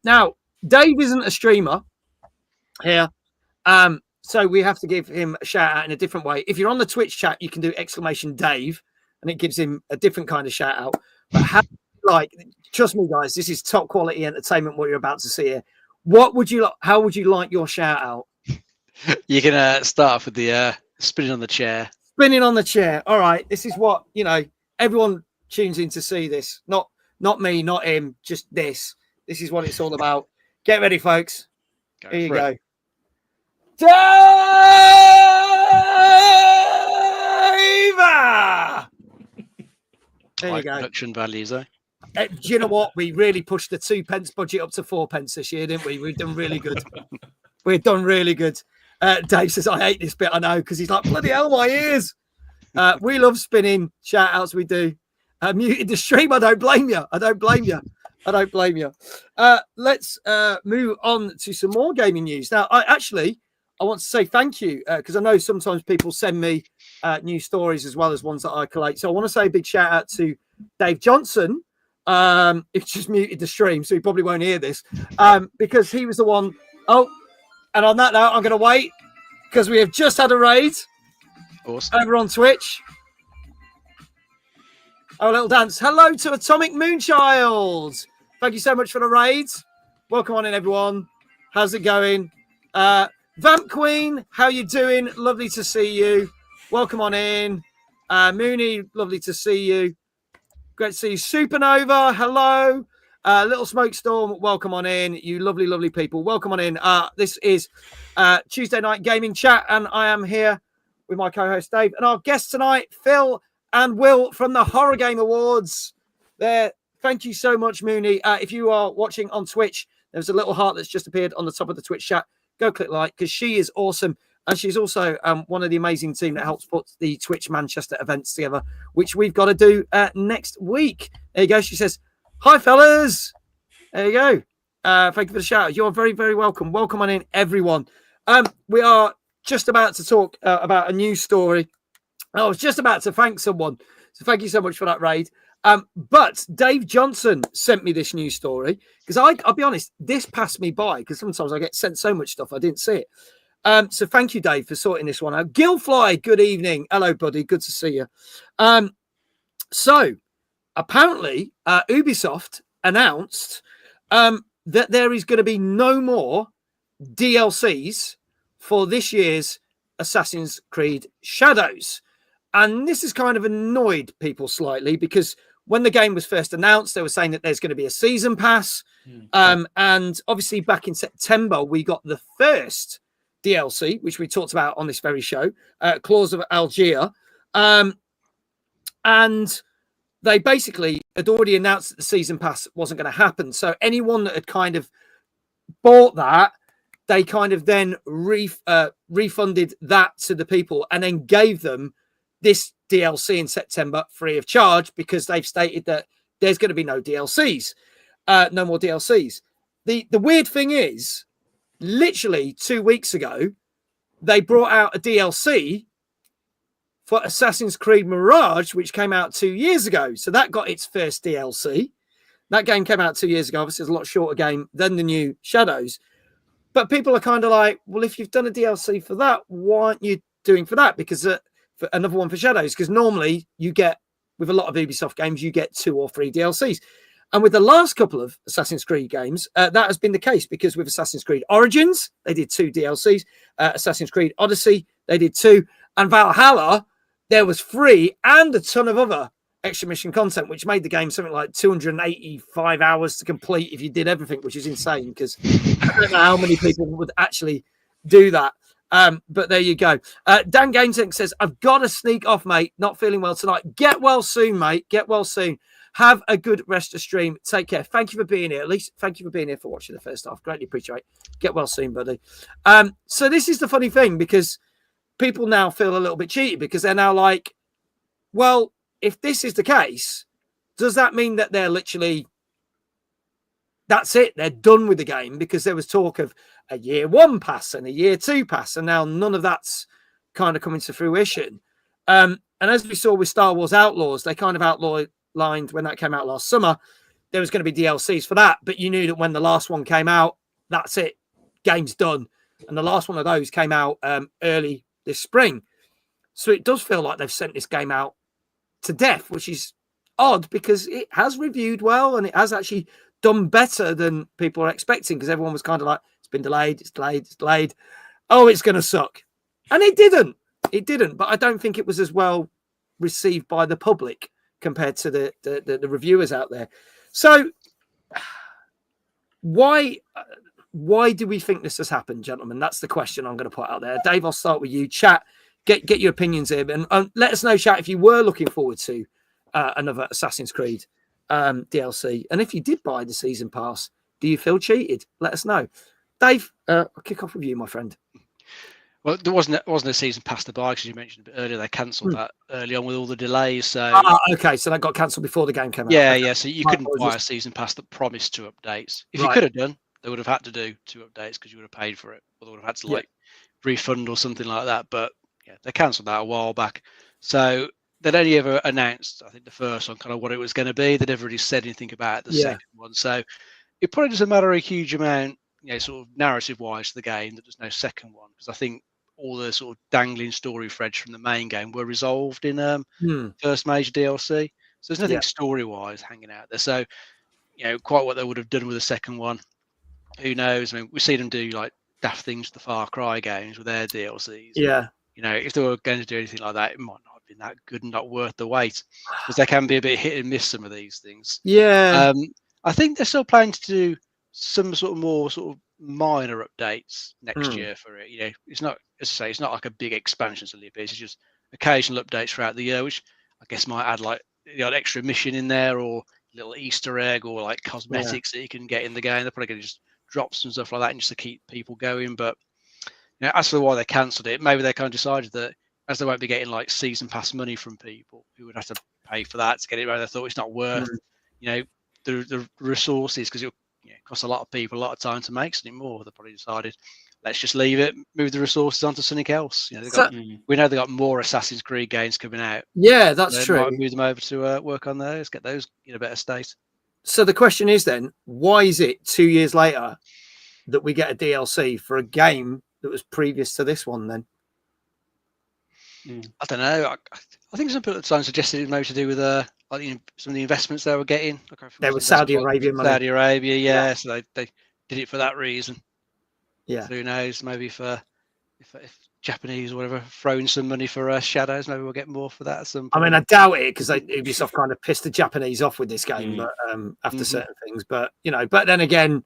Now, Dave isn't a streamer here. So we have to give him a shout out in a different way. If you're on the Twitch chat, you can do !Dave and it gives him a different kind of shout out. But trust me, guys, this is top quality entertainment, what you're about to see here. What would you like? How would you like your shout out? You can start off with the spinning on the chair. Spinning on the chair. All right. This is what, everyone tunes in to see this. Not me, not him, just this. This is what it's all about. Get ready, folks. Here you go. Dave! There you go. Production values, eh? Do you know what? We really pushed the 2p budget up to 4p this year, didn't we? We've done really good. We've done really good. Dave says, I hate this bit, I know, because he's like, bloody hell, my ears. We love spinning shout outs, we do. Muted the stream, I don't blame you. I don't blame you. Let's move on to some more gaming news. Now, I want to say thank you, because I know sometimes people send me news stories as well as ones that I collate. So I want to say a big shout out to Dave Johnson. He just muted the stream, so he probably won't hear this, because he was the one. And on that note, I'm going to wait because we have just had a raid over on Twitch. Oh, a little dance. Hello to Atomic Moonchild. Thank you so much for the raids. Welcome on in, everyone. How's it going? Vamp Queen, how you doing? Lovely to see you. Welcome on in. Mooney, lovely to see you. Great to see you. Supernova, hello. Little Smoke Storm, welcome on in. You lovely, lovely people. Welcome on in. This is Tuesday Night Gaming Chat, and I am here with my co-host Dave and our guests tonight, Phil and Will from the Horror Game Awards. There, thank you so much, Mooney. If you are watching on Twitch, there's a little heart that's just appeared on the top of the Twitch chat. Go click like, because she is awesome. And she's also one of the amazing team that helps put the Twitch Manchester events together, which we've got to do next week. There you go. She says, hi, fellas. There you go. Thank you for the shout out. You're very, very welcome. Welcome on in, everyone. We are just about to talk about a news story. I was just about to thank someone, so thank you so much for that, Raid. But Dave Johnson sent me this news story because I'll be honest, this passed me by because sometimes I get sent so much stuff I didn't see it. So thank you, Dave, for sorting this one out. Gilfly, good evening. Hello, buddy. Good to see you. So apparently, Ubisoft announced that there is going to be no more DLCs for this year's Assassin's Creed Shadows. And this has kind of annoyed people slightly because when the game was first announced, they were saying that there's going to be a season pass. And obviously back in September, we got the first DLC, which we talked about on this very show, Claws of Algier. And they basically had already announced that the season pass wasn't going to happen. So anyone that had kind of bought that, they kind of then refunded that to the people and then gave them this DLC in September free of charge because they've stated that there's going to be no DLCs, no more DLCs. The weird thing is, literally 2 weeks ago, they brought out a DLC for Assassin's Creed Mirage, which came out 2 years ago. So that got its first DLC. That game came out 2 years ago. Obviously, it's a lot shorter game than the new Shadows. But people are kind of like, well, if you've done a DLC for that, why aren't you doing for that? Because for another one for Shadows, because normally you get, with a lot of Ubisoft games, you get 2 or 3 DLCs. And with the last couple of Assassin's Creed games, that has been the case because with Assassin's Creed Origins, they did 2 DLCs. Assassin's Creed Odyssey, they did 2. And Valhalla, there was 3 and a ton of other extra mission content, which made the game something like 285 hours to complete if you did everything, which is insane because I don't know how many people would actually do that. But there you go. Dan Gainton says, I've got to sneak off, mate. Not feeling well tonight. Get well soon, mate. Get well soon. Have a good rest of stream. Take care. Thank you for being here. At least thank you for being here for watching the first half. Greatly appreciate it. Get well soon, buddy. So this is the funny thing because people now feel a little bit cheated because they're now like, well, if this is the case, does that mean that they're literally, that's it, they're done with the game? Because there was talk of a year 1 pass and a year 2 pass, and now none of that's kind of coming to fruition. And as we saw with Star Wars Outlaws, they kind of outlined when that came out last summer, there was going to be DLCs for that, but you knew that when the last one came out, that's it, game's done. And the last one of those came out early this spring. So it does feel like they've sent this game out to death, which is odd because it has reviewed well and it has actually done better than people are expecting because everyone was kind of like, it's been delayed, it's delayed, it's delayed. Oh, it's going to suck. And it didn't. It didn't. But I don't think it was as well received by the public compared to the reviewers out there. So why do we think this has happened, gentlemen? That's the question I'm going to put out there. Dave, I'll start with you. Chat. Get your opinions here and let us know, chat, if you were looking forward to another Assassin's Creed DLC. And if you did buy the season pass, do you feel cheated? Let us know. Dave, I'll kick off with you, my friend. Well, there wasn't a season pass to buy because you mentioned a bit earlier. They cancelled that early on with all the delays. So okay, so that got cancelled before the game came out. Yeah, okay. yeah. So you couldn't buy a season pass that promised 2 updates. If you could have done, they would have had to do 2 updates because you would have paid for it, or they would have had to refund or something like that. But yeah, they cancelled that a while back. So they'd only ever announced, I think, the first one, kind of what it was going to be. They'd never really said anything about the second one. So it probably doesn't matter a huge amount, sort of narrative-wise to the game that there's no second one, because I think all the sort of dangling story threads from the main game were resolved in first major DLC. So there's nothing story-wise hanging out there. So, quite what they would have done with the second one, who knows? I mean, we see them do like daft things to the Far Cry games with their DLCs. Yeah. If they were going to do anything like that, it might not have been that good and not worth the wait, because they can be a bit hit and miss, some of these things. Yeah. I think they're still planning to do some sort of more sort of minor updates next year for it. It's not, as I say, it's not like a big expansion to the piece. It's just occasional updates throughout the year, which I guess might add like an extra mission in there or little Easter egg or like cosmetics that you can get in the game. They're probably going to just drop some stuff like that just to keep people going. But as for why they cancelled it, maybe they kind of decided that as they won't be getting like season pass money from people who would have to pay for that to get it right, they thought it's not worth the resources, because it costs a lot of people a lot of time to make something more. They probably decided, let's just leave it, move the resources onto something else. We know they've got more Assassin's Creed games coming out. Yeah, that's true. Might move them over to work on those, get those in a better state. So the question is then, why is it 2 years later that we get a DLC for a game that was previous to this one then? I don't know. I think some people at the time suggested it maybe to do with some of the investments they were getting. There was Saudi Arabia money. Saudi Arabia, yeah. So they did it for that reason. Yeah. So who knows? Maybe if Japanese or whatever throwing some money for Shadows, maybe we'll get more for that at some point. I mean, I doubt it because Ubisoft kind of pissed the Japanese off with this game, but after certain things. But but then again,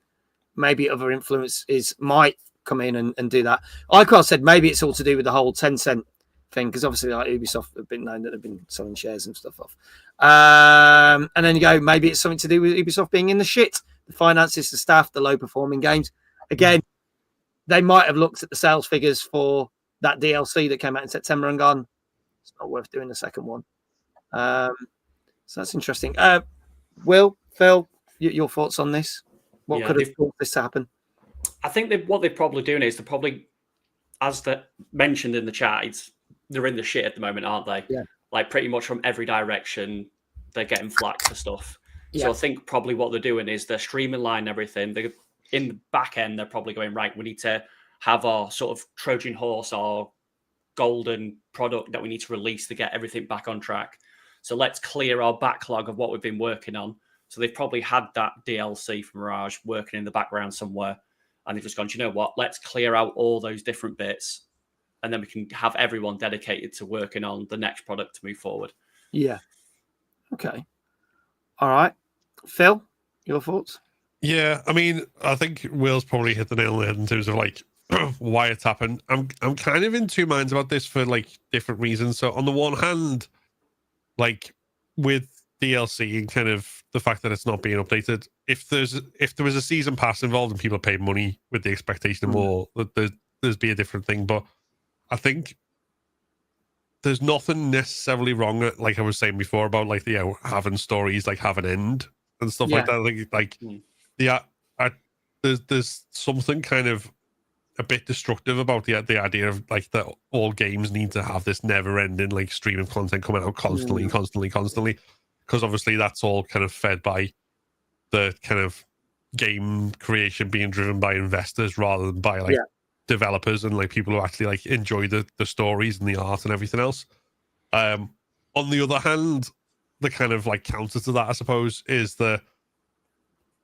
maybe other influences might come in and do that. Icar said maybe it's all to do with the whole Tencent thing because obviously like Ubisoft have been known that they've been selling shares and stuff off. And then you go, maybe it's something to do with Ubisoft being in the shit, the finances, the staff, the low performing games. Again, they might have looked at the sales figures for that DLC that came out in September and gone, it's not worth doing the second one. So that's interesting. Will, Phil, your thoughts on this? What could have caused this to happen? I think what they're probably doing is they're probably, as they mentioned in the chat, they're in the shit at the moment, aren't they? Yeah. Like pretty much from every direction, they're getting flack for stuff. Yeah. So I think probably what they're doing is they're streamlining everything. They're in the back end. They're probably going, right, we need to have our sort of Trojan horse, our golden product that we need to release to get everything back on track. So let's clear our backlog of what we've been working on. So they've probably had that DLC from Mirage working in the background somewhere. And they've just gone, do you know what? Let's clear out all those different bits. And then we can have everyone dedicated to working on the next product to move forward. Yeah. Okay. All right. Phil, your thoughts? Yeah, I mean, I think Will's probably hit the nail on the head in terms of like why it's happened. I'm kind of in two minds about this for like different reasons. So on the one hand, like with DLC and kind of the fact that it's not being updated, if there was a season pass involved and people paid money with the expectation of more, there's be a different thing. But I think there's nothing necessarily wrong, like I was saying before, about like having stories like have an end and stuff like that. There's something kind of a bit destructive about the idea of like that all games need to have this never-ending like stream of content coming out constantly, because obviously that's all kind of fed by the kind of game creation being driven by investors rather than by like developers and like people who actually like enjoy the stories and the art and everything else. On the other hand, the kind of like counter to that, I suppose, is them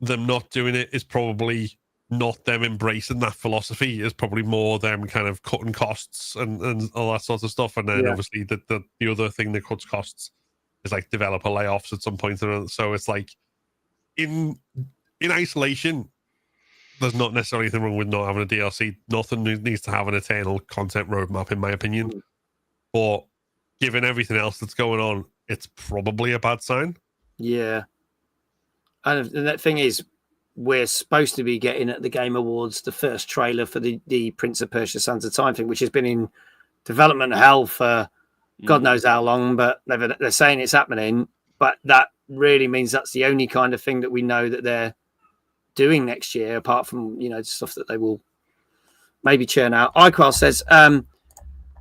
not doing it is probably not them embracing that philosophy. Is probably more them kind of cutting costs and all that sort of stuff. And then obviously the other thing that cuts costs is like developer layoffs at some point. So it's like in isolation, there's not necessarily anything wrong with not having a DLC. Nothing needs to have an eternal content roadmap, in my opinion. But given everything else that's going on, it's probably a bad sign. Yeah. And that thing is, we're supposed to be getting at the Game Awards the first trailer for the Prince of Persia Sands of Time thing, which has been in development hell for God knows how long, but they're saying it's happening. But that really means that's the only kind of thing that we know that they're doing next year, apart from stuff that they will maybe churn out. iCross says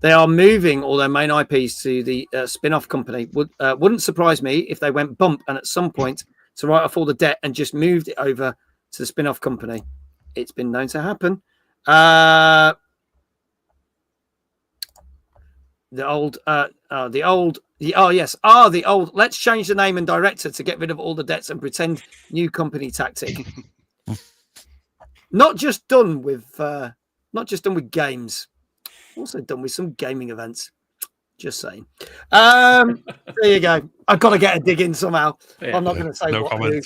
they are moving all their main IPs to the spin-off company. Wouldn't surprise me if they went bump and at some point to write off all the debt and just moved it over to the spin-off company. It's been known to happen. The old. Let's change the name and director to get rid of all the debts and pretend new company tactic. Not just done with games, also done with some gaming events. Just saying. There you go. I've got to get a dig in somehow. I'm not going to say what comment.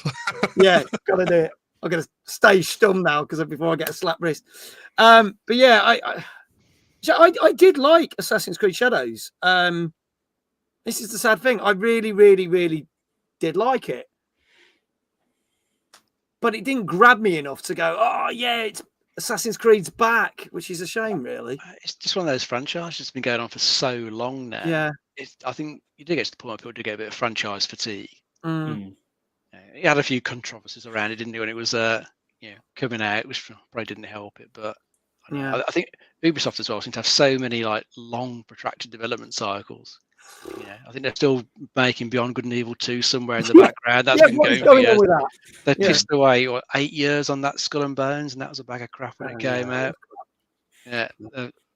Yeah, got to do it. I'm going to stay stum now before I get a slap wrist. But yeah, I did like Assassin's Creed Shadows. This is the sad thing. I really, really, really did like it. But it didn't grab me enough to go, oh, yeah, it's Assassin's Creed's back, which is a shame, really. It's just one of those franchises that's been going on for so long now. Yeah. I think you do get to the point where people do get a bit of franchise fatigue. Mm. He had a few controversies around it, didn't he, when it was coming out, which probably didn't help it. But Yeah. I think Ubisoft as well seem to have so many like long, protracted development cycles. Yeah, I think they're still making Beyond Good and Evil 2 somewhere in the background. That's been going for years. On with that? They pissed away 8 years on that Skull and Bones, and that was a bag of crap when it came out. Yeah,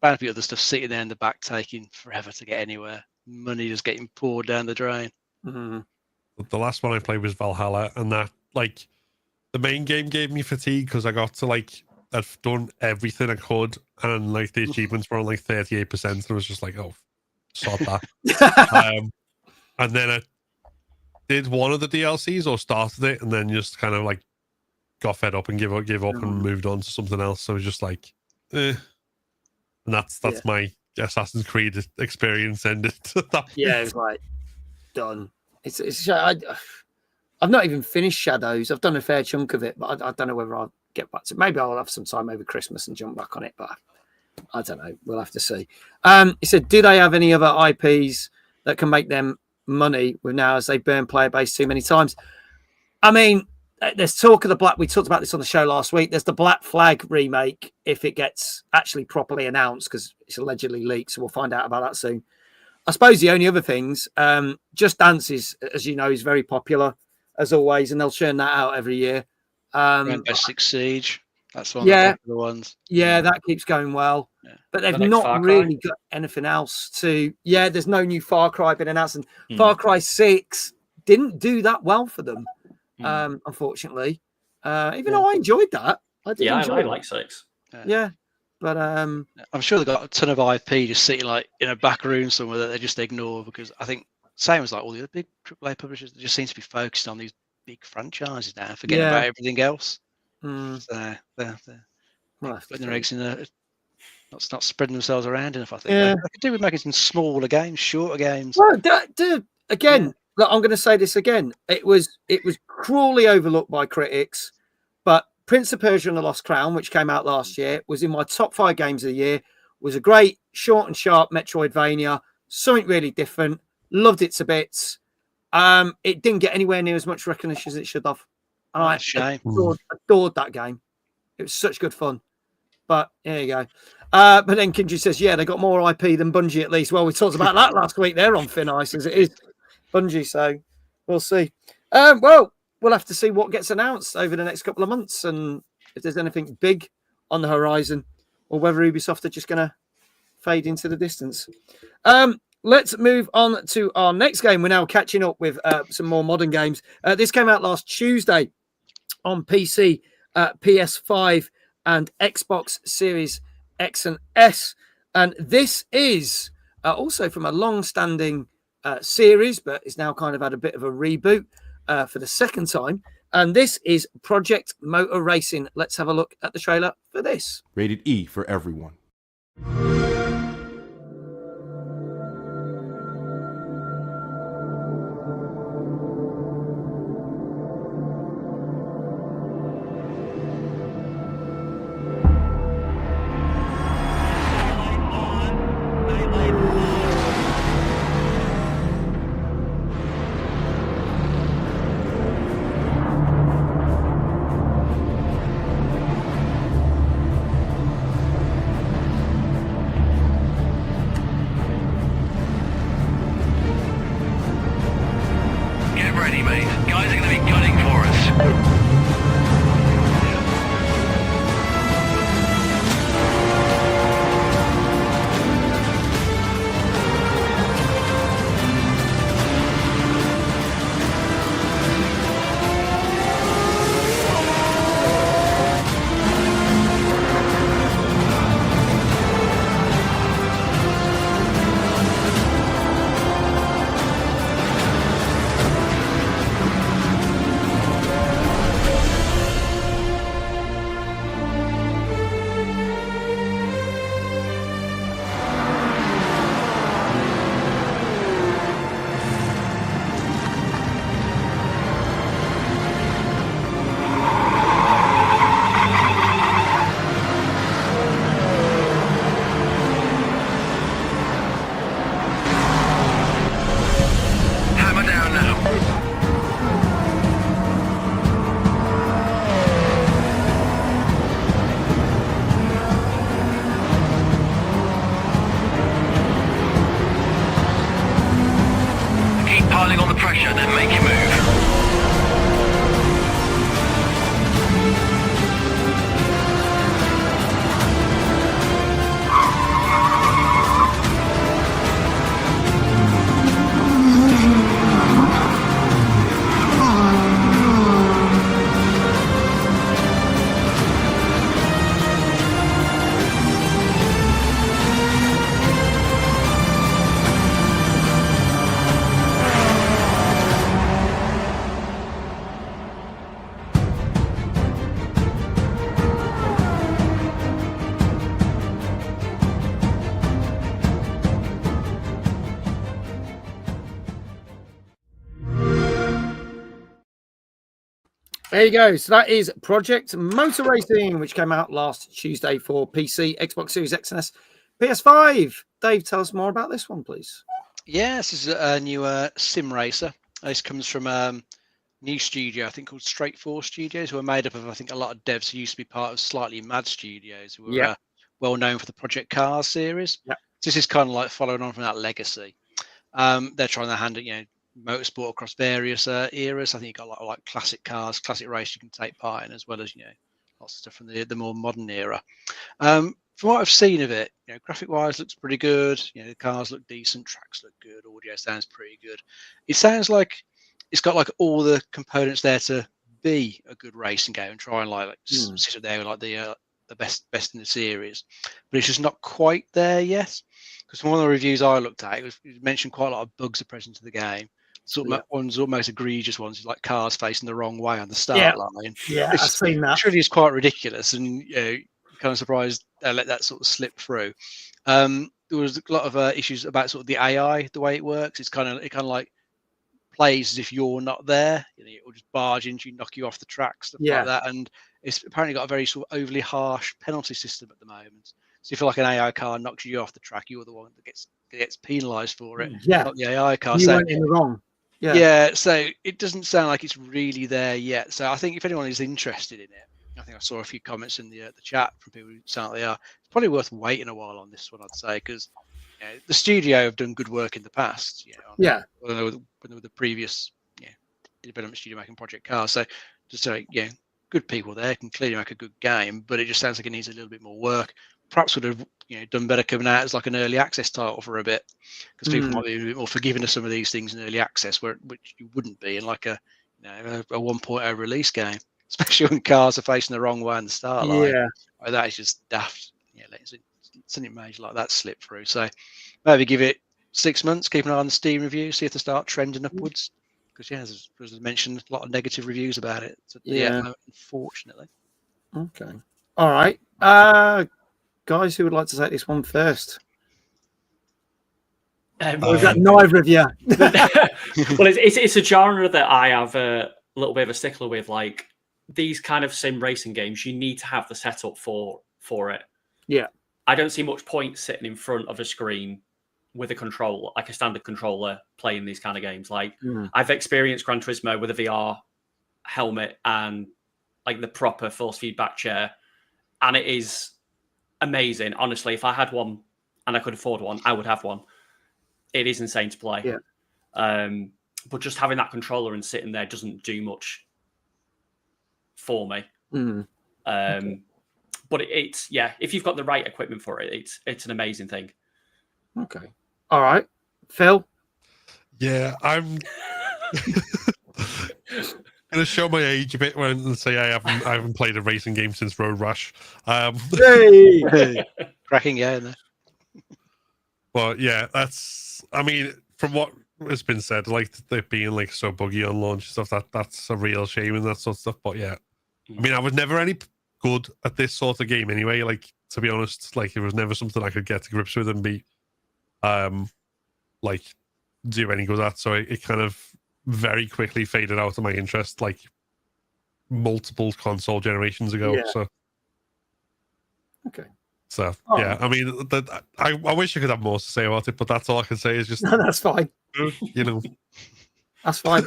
bound to be other stuff sitting there in the back taking forever to get anywhere. Money just getting poured down the drain. Mm-hmm. The last one I played was Valhalla, and that like the main game gave me fatigue because I got to like I've done everything I could, and like the achievements were on like 38%, and I was just like, oh, sod that. And then I did one of the DLCs or started it, and then just kind of like got fed up and give up and moved on to something else. So I was just like, and that's my Assassin's Creed experience ended. Yeah, it was like done. I've not even finished Shadows. I've done a fair chunk of it, but I don't know whether I'll get back to it. Maybe I'll have some time over Christmas and jump back on it, but I don't know. We'll have to see. He said, do they have any other IPs that can make them money with now as they burn player base too many times? I mean, there's talk of we talked about this on the show last week. There's the Black Flag remake if it gets actually properly announced, because it's allegedly leaked, so we'll find out about that soon. I suppose the only other things, Just Dance is, as you know, is very popular as always, and they'll churn that out every year. Rainbow Six Siege, that's one of the popular ones. Yeah, that keeps going well. Yeah. But they've not really got anything else to... Yeah, there's no new Far Cry been announced. And Far Cry 6 didn't do that well for them, unfortunately. Even though I enjoyed that. I like 6. Yeah. But I'm sure they've got a ton of IP just sitting like in a back room somewhere that they just ignore, because I think same as like all the other big AAA publishers, they just seem to be focused on these big franchises now, forgetting about everything else. So they're putting their eggs in not spreading themselves around enough. I think they could do with making some smaller games, shorter games. Well, again, look, I'm going to say this again. It was cruelly overlooked by critics, but Prince of Persia and the Lost Crown, which came out last year, was in my top 5 games of the year. Was a great, short and sharp Metroidvania, something really different. Loved it to bits. It didn't get anywhere near as much recognition as it should have. And I adored that game. It was such good fun. But there you go. But then Kindred says, yeah, they got more IP than Bungie at least. Well, we talked about that last week. They're on thin ice as it is Bungie, so we'll see. Well, we'll have to see what gets announced over the next couple of months, and if there's anything big on the horizon, or whether Ubisoft are just going to fade into the distance. Let's move on to our next game. We're now catching up with some more modern games. This came out last Tuesday on PC, PS5, and Xbox Series X and S. And this is also from a long-standing series, but it's now kind of had a bit of a reboot for the second time. And this is Project Motor Racing. Let's have a look at the trailer for this. Rated E for everyone. piling on the pressure, then make your move. There you go. So that is Project Motor Racing, which came out last Tuesday for PC, Xbox Series X and S, PS5. Dave, tell us more about this one, please. Yeah, this is a new sim racer. This comes from a new studio, I think called Straight 4 Studios, who are made up of, I think, a lot of devs who used to be part of Slightly Mad Studios, who were well known for the Project Cars series. Yeah. So this is kind of like following on from that legacy. They're trying their hand at, motorsport across various eras. I think you've got like classic cars, classic race you can take part in, as well as lots of stuff from the more modern era. From what I've seen of it, graphic wise looks pretty good. The cars look decent, tracks look good, audio sounds pretty good. It sounds like it's got like all the components there to be a good racing game and try and sit up there with like the best in the series, but it's just not quite there yet. Because from one of the reviews I looked at, it mentioned quite a lot of bugs are present in the game. One's almost egregious ones, like cars facing the wrong way on the start line. Yeah, I've seen that. Which really is quite ridiculous, and kind of surprised they let that sort of slip through. There was a lot of issues about sort of the AI, the way it works. It kind of like plays as if you're not there. It will just barge into you, knock you off the track, stuff like that. And it's apparently got a very sort of overly harsh penalty system at the moment. So if like an AI car knocks you off the track, you're the one that gets penalised for it. Not the AI car. You went in the wrong. Yeah, so it doesn't sound like it's really there yet. So I think if anyone is interested in it, I think I saw a few comments in the chat from people who sound like they are. It's probably worth waiting a while on this one, I'd say, because the studio have done good work in the past. When they were the previous development studio making Project Cars. So just good people there can clearly make a good game, but it just sounds like it needs a little bit more work. Perhaps would have done better coming out as like an early access title for a bit, because people might be a bit more forgiving of some of these things in early access, which you wouldn't be in like a 1.0 release game, especially when cars are facing the wrong way on the start line. That is just daft. Something major like that slip through. So maybe give it 6 months, keep an eye on the Steam review, see if they start trending upwards. Because as I mentioned, a lot of negative reviews about it. So, unfortunately. Okay. All right. Guys, who would like to take this one first? Or is that neither of you? Well, it's a genre that I have a little bit of a stickler with. Like these kind of sim racing games, you need to have the setup for it. Yeah. I don't see much point sitting in front of a screen with a controller, like a standard controller, playing these kind of games. Like I've experienced Gran Turismo with a VR helmet and like the proper force feedback chair, and it is amazing. Honestly, if I had one and I could afford one, I would have one. It is insane to play. But just having that controller and sitting there doesn't do much for me. But it's if you've got the right equipment for it, it's an amazing thing. Okay. All right. Phil? Yeah, I'm gonna show my age a bit when say I haven't played a racing game since Road Rash. Hey! Cracking in there. But yeah, I mean, from what has been said, like it being like so buggy on launch and stuff, that's a real shame and that sort of stuff. But yeah, I mean, I was never any good at this sort of game anyway. Like, to be honest, like it was never something I could get to grips with and be like do any good at. So it kind of very quickly faded out of my interest, like multiple console generations ago. So okay. So yeah, I mean, I wish I could have more to say about it, but that's all I can say is just no, that's fine. That's fine.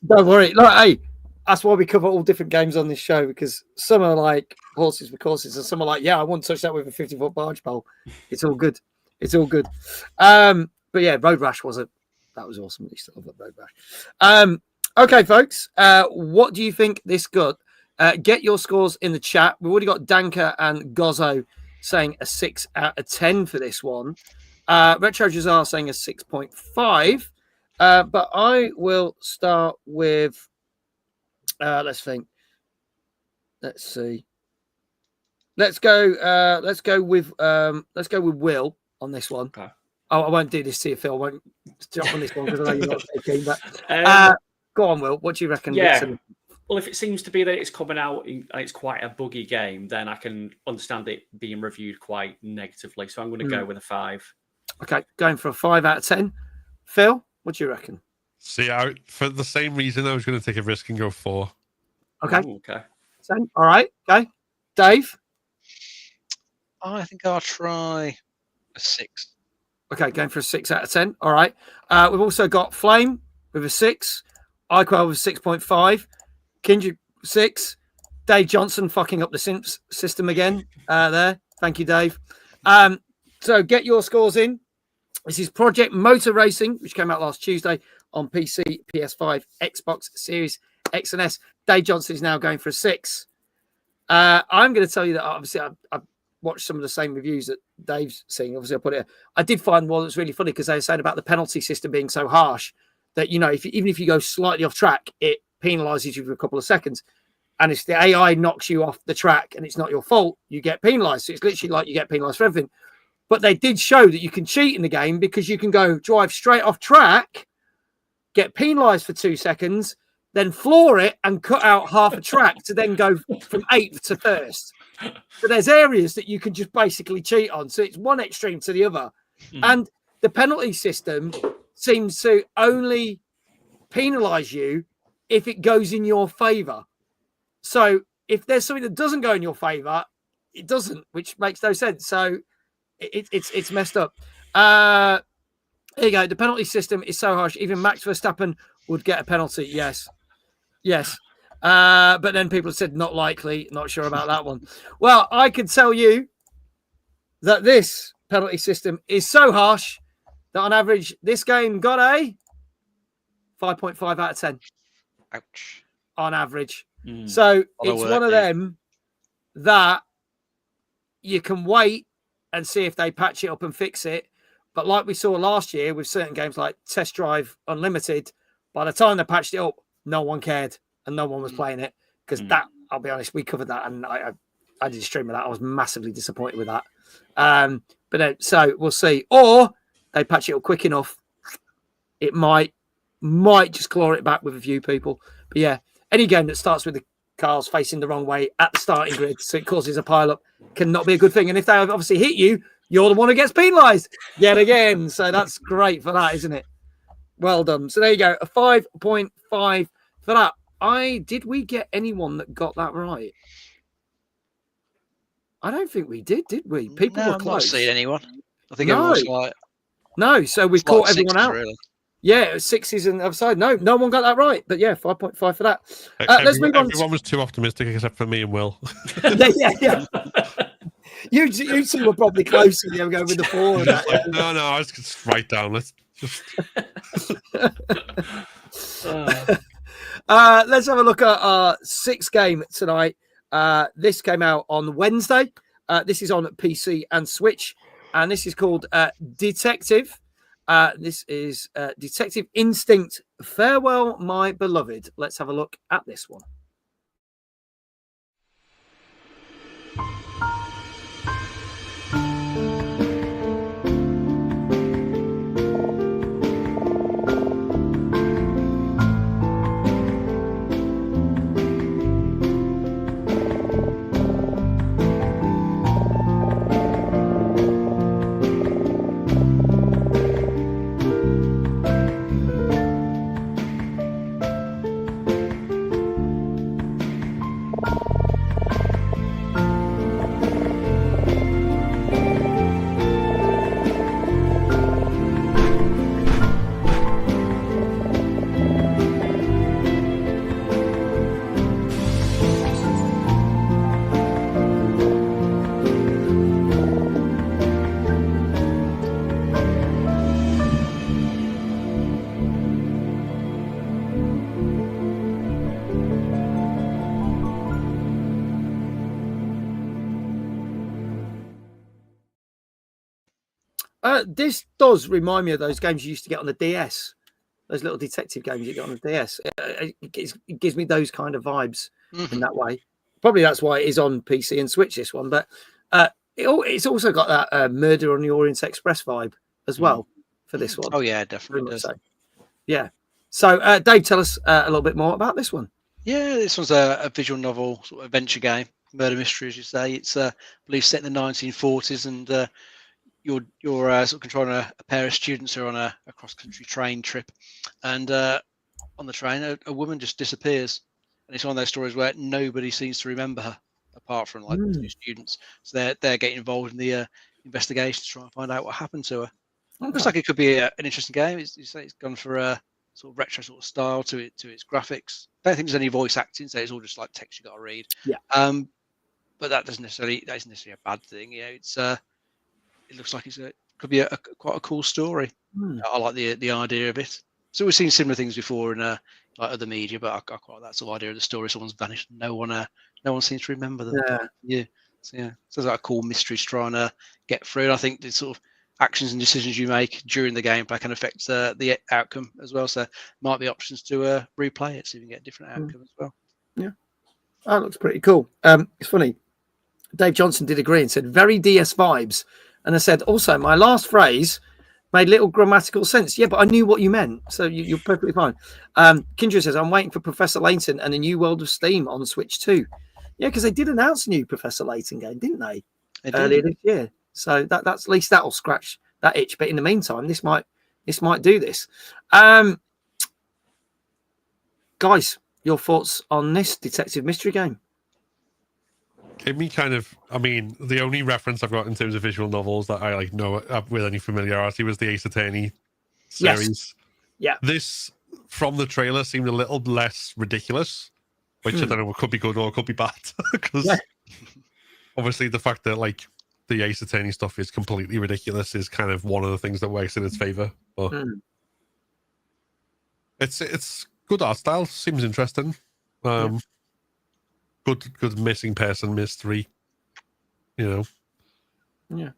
Don't worry. Look, hey, that's why we cover all different games on this show, because some are like horses for courses, and some are like, I wouldn't touch that with a 50-foot barge pole. It's all good. It's all good. But yeah, Road Rash was a That was awesome. You still have that road bash. Okay, folks. What do you think this got? Get your scores in the chat. We've already got Danka and Gozzo saying a 6 out of 10 for this one. Retro Jazar saying a 6.5. But I will start with. Let's think. Let's see. Let's go with Will on this one. Okay. Oh, I won't do this to you, Phil. I won't jump on this one because I know you're not so keen. But go on, Will. What do you reckon? Yeah. Well, if it seems to be that it's coming out and it's quite a buggy game, then I can understand it being reviewed quite negatively. So I'm going to go with a 5. Okay, going for a 5 out of 10. Phil, what do you reckon? See, for the same reason, I was going to take a risk and go 4. Okay. Ooh, okay. Same. All right. Okay. Dave? I think I'll try a 6. Okay, going for a 6 out of 10. All right. We've also got Flame with a 6. iQuell with 6.5. Kindred 6. Dave Johnson fucking up the system again there. Thank you, Dave. So get your scores in. This is Project Motor Racing, which came out last Tuesday on PC, PS5, Xbox Series X and S. Dave Johnson is now going for a 6. I'm going to tell you that obviously I've watched some of the same reviews that Dave's seeing. Obviously, I put it. I did find one that's really funny because they were saying about the penalty system being so harsh that, you know, even if you go slightly off track, it penalizes you for a couple of seconds. And if the AI knocks you off the track and it's not your fault, you get penalized. So it's literally like you get penalized for everything. But they did show that you can cheat in the game because you can go drive straight off track, get penalized for 2 seconds, then floor it and cut out half a track to then go from 8th to 1st. So there's areas that you can just basically cheat on. So it's one extreme to the other. And the penalty system seems to only penalize you if it goes in your favor. So if there's something that doesn't go in your favor, it doesn't, which makes no sense. So it's messed up. Here you go. The penalty system is so harsh. Even Max Verstappen would get a penalty. Yes. But then people have said not likely. Not sure about that one. Well, I can tell you that this penalty system is so harsh that on average, this game got a 5.5 out of 10. Ouch. On average. So it's one of them that you can wait and see if they patch it up and fix it. But like we saw last year with certain games like Test Drive Unlimited, by the time they patched it up, no one cared and no one was playing it. Because that, I'll be honest, we covered that and I did a stream of that. I was massively disappointed with that. But then, so we'll see. Or they patch it up quick enough, it might just claw it back with a few people. But yeah, any game that starts with the cars facing the wrong way at the starting grid, so it causes a pile-up, cannot be a good thing. And if they obviously hit you, you're the one who gets penalised yet again. So that's great for that, isn't it? Well done. So there you go, a 5.5 for that. Did we get anyone that got that right? I don't think we did we? People were close. I've not seen anyone. I think everyone was like... No, so we've caught everyone out. Really. Yeah, 6s on the other side. No one got that right. But yeah, 5.5 for that. Let's move on. Everyone was too optimistic except for me and Will. yeah. You two were probably closer. You go with the 4. And that. Like, no, I was just write down. Let's just. Let's have a look at our 6th game tonight. This came out on Wednesday. This is on PC and Switch, and this is called Detective. This is Detective Instinct Farewell, My Beloved. Let's have a look at this one. This does remind me of those games you used to get on the DS. Those little detective games you get on the DS. It gives me those kind of vibes in that way. Probably that's why it is on PC and Switch, this one. But it's also got that Murder on the Orient Express vibe as well for this one. Oh, yeah, definitely does. So, yeah. So, Dave, tell us a little bit more about this one. Yeah, this one's a visual novel, sort of adventure game, murder mystery, as you say. It's, I believe, set in the 1940s, and you're sort of controlling a pair of students who are on a cross-country train trip, and on the train, a woman just disappears, and it's one of those stories where nobody seems to remember her apart from like the two students. So they're getting involved in the investigation to try and find out what happened to her. Okay. Looks like it could be an interesting game. You say it's gone for a sort of retro sort of style to its graphics. I don't think there's any voice acting, so it's all just like text you got to read. Yeah. But that isn't necessarily a bad thing. You know, it's it looks like could be quite a cool story. I like the idea of it. So we've seen similar things before in like other media, but I quite like that sort of idea of the story. Someone's vanished, no one seems to remember them. Yeah. So yeah, sounds like a cool mystery to try and get through. And I think the sort of actions and decisions you make during the gameplay can affect the outcome as well. So might be options to replay it so you can get a different outcome as well. Yeah, that looks pretty cool. It's funny. Dave Johnson did agree and said very DS vibes, and I said also my last phrase made little grammatical sense. Yeah, but I knew what you meant, so you're perfectly fine. Kindred says I'm waiting for Professor Layton and a new World of Steam on Switch 2. Yeah, because they did announce a new Professor Layton game, didn't they? Earlier this year. So that's at least that'll scratch that itch. But in the meantime, this might do this. Guys, your thoughts on this detective mystery game? Gave me kind of, I mean, the only reference I've got in terms of visual novels that I like know with any familiarity was the Ace Attorney series. Yes. Yeah. This from the trailer seemed a little less ridiculous, which I don't know, could be good or could be bad. Because obviously the fact that like the Ace Attorney stuff is completely ridiculous is kind of one of the things that works in its favor. But it's good art style, seems interesting. Good missing person mystery, you know. Yeah.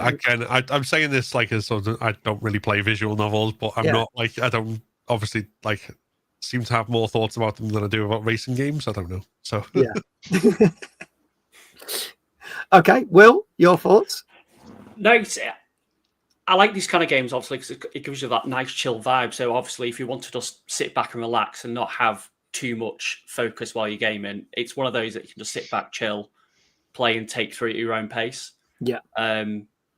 Again, I'm saying this like as sort of, I don't really play visual novels, but I'm not like, I don't obviously like seem to have more thoughts about them than I do about racing games. I don't know. So yeah. Okay, Will, your thoughts? No, I like these kind of games obviously because it gives you that nice chill vibe. So obviously, if you want to just sit back and relax and not have too much focus while you're gaming, it's one of those that you can just sit back, chill, play, and take through at your own pace. Yeah.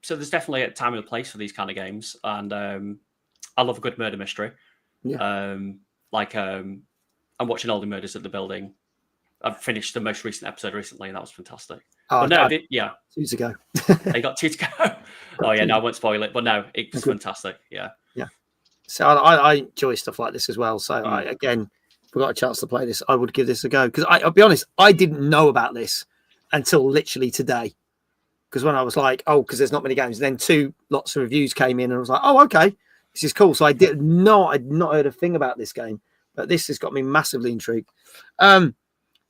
So there's definitely a time and a place for these kind of games, and I love a good murder mystery. Yeah. I'm watching all the Murders at the Building. I've finished the most recent episode recently, and that was fantastic. Oh, but no, 2 to go. They got 2 to go. Oh yeah, no, I won't spoil it, but no, it's fantastic. Yeah. Yeah. So I enjoy stuff like this as well. So again, if we got a chance to play this, I would give this a go, because I'll be honest, I didn't know about this until literally today. Because when I was like, because there's not many games, and then lots of reviews came in, and I was like, okay, this is cool. So I'd not heard a thing about this game, but this has got me massively intrigued.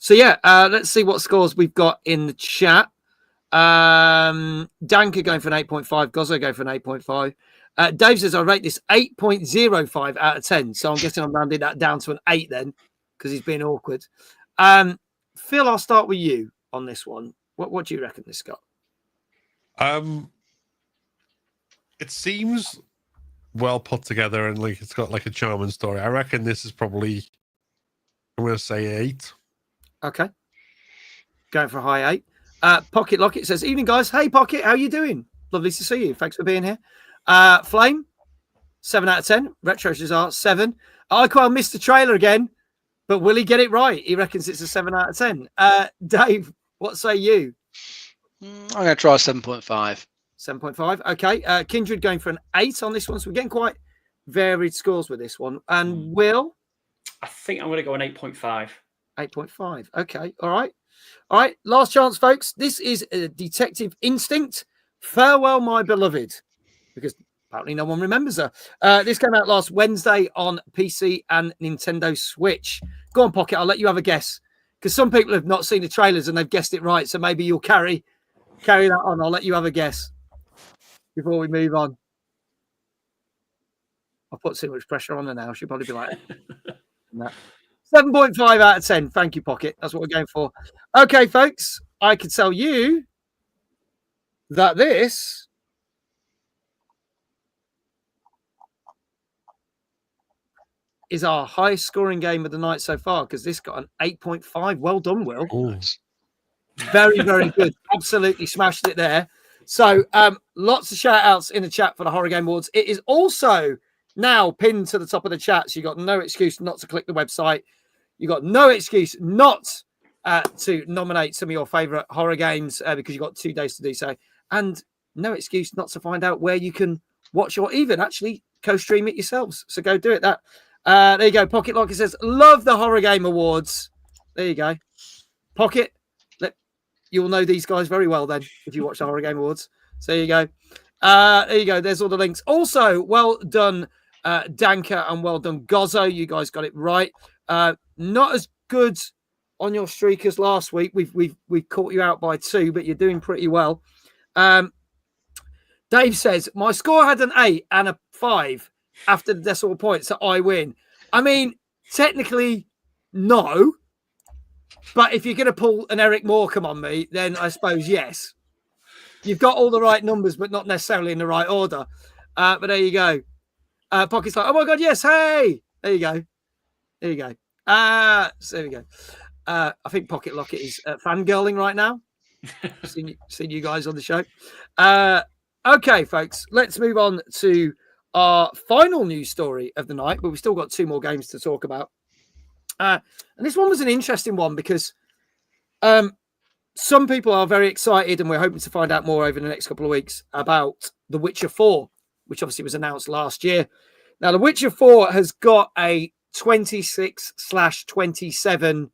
So yeah, let's see what scores we've got in the chat. Danker going for an 8.5, Gozzo going for an 8.5. Dave says I rate this 8.05 out of 10. So I'm guessing I'm rounding that down to an 8 then, because he's being awkward. Phil, I'll start with you on this one. What do you reckon this got? It seems well put together and like it's got like a charming story. I reckon this is probably, I'm going to say 8. Okay. Going for a high 8. Pocket Locket says, evening guys. Hey Pocket, how you doing? Lovely to see you. Thanks for being here. Flame, 7 out of 10. Retro Shazar, 7. Iquel missed the trailer again, but will he get it right? He reckons it's a 7 out of 10. Dave, what say you? I'm going to try 7.5. 7.5. Okay. Kindred going for an 8 on this one. So we're getting quite varied scores with this one. And Will? I think I'm going to go an 8.5. 8.5. Okay. All right. All right. Last chance, folks. This is Detective Instinct. Farewell, my beloved. Because apparently no one remembers her. This came out last Wednesday on PC and Nintendo Switch. Go on, Pocket. I'll let you have a guess. Because some people have not seen the trailers and they've guessed it right. So maybe you'll carry that on. I'll let you have a guess. before we move on. I've put too much pressure on her now. She'll probably be like, no. 7.5 out of 10. Thank you, Pocket. That's what we're going for. Okay, folks, I could tell you that this is our highest scoring game of the night so far, because this got an 8.5. Well done, Will. Nice. Very, very good. Absolutely smashed it there. So lots of shout outs in the chat for the Horror Game Awards. It is also now pinned to the top of the chat. So you've got no excuse not to click the website. You've got no excuse not to nominate some of your favorite horror games because you've got 2 days to do so. And no excuse not to find out where you can watch or even actually co-stream it yourselves. So go do it. There you go. Pocket Locker says, love the Horror Game Awards. There you go. Pocket, you'll know these guys very well then if you watch the Horror Game Awards. So there you go. There you go. There's all the links. Also, well done, Danka, and well done, Gozzo. You guys got it right. Not as good on your streak as last week. We've caught you out by 2, but you're doing pretty well. Dave says, my score had an 8 and a 5 after the decimal points, so I win. I mean, technically, no. But if you're going to pull an Eric Morecambe on me, then I suppose yes. You've got all the right numbers, but not necessarily in the right order. But there you go. Pocket's like, oh my God, yes, hey! There you go. There you go. So there we go. I think Pocket Locket is fangirling right now. Seen you guys on the show. Okay, folks, let's move on to our final news story of the night, but we've still got 2 more games to talk about. And this one was an interesting one because some people are very excited, and we're hoping to find out more over the next couple of weeks about The Witcher 4, which obviously was announced last year. Now, The Witcher 4 has got a 26/27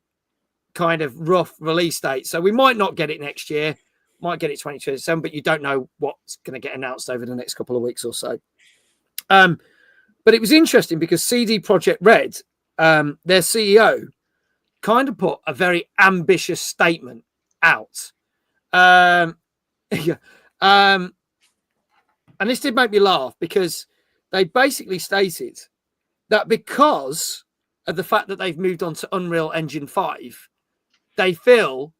kind of rough release date. So we might not get it next year, might get it 2027, but you don't know what's going to get announced over the next couple of weeks or so. But it was interesting because CD Projekt Red, their CEO, kind of put a very ambitious statement out. And this did make me laugh because they basically stated that because of the fact that they've moved on to Unreal Engine 5, they feel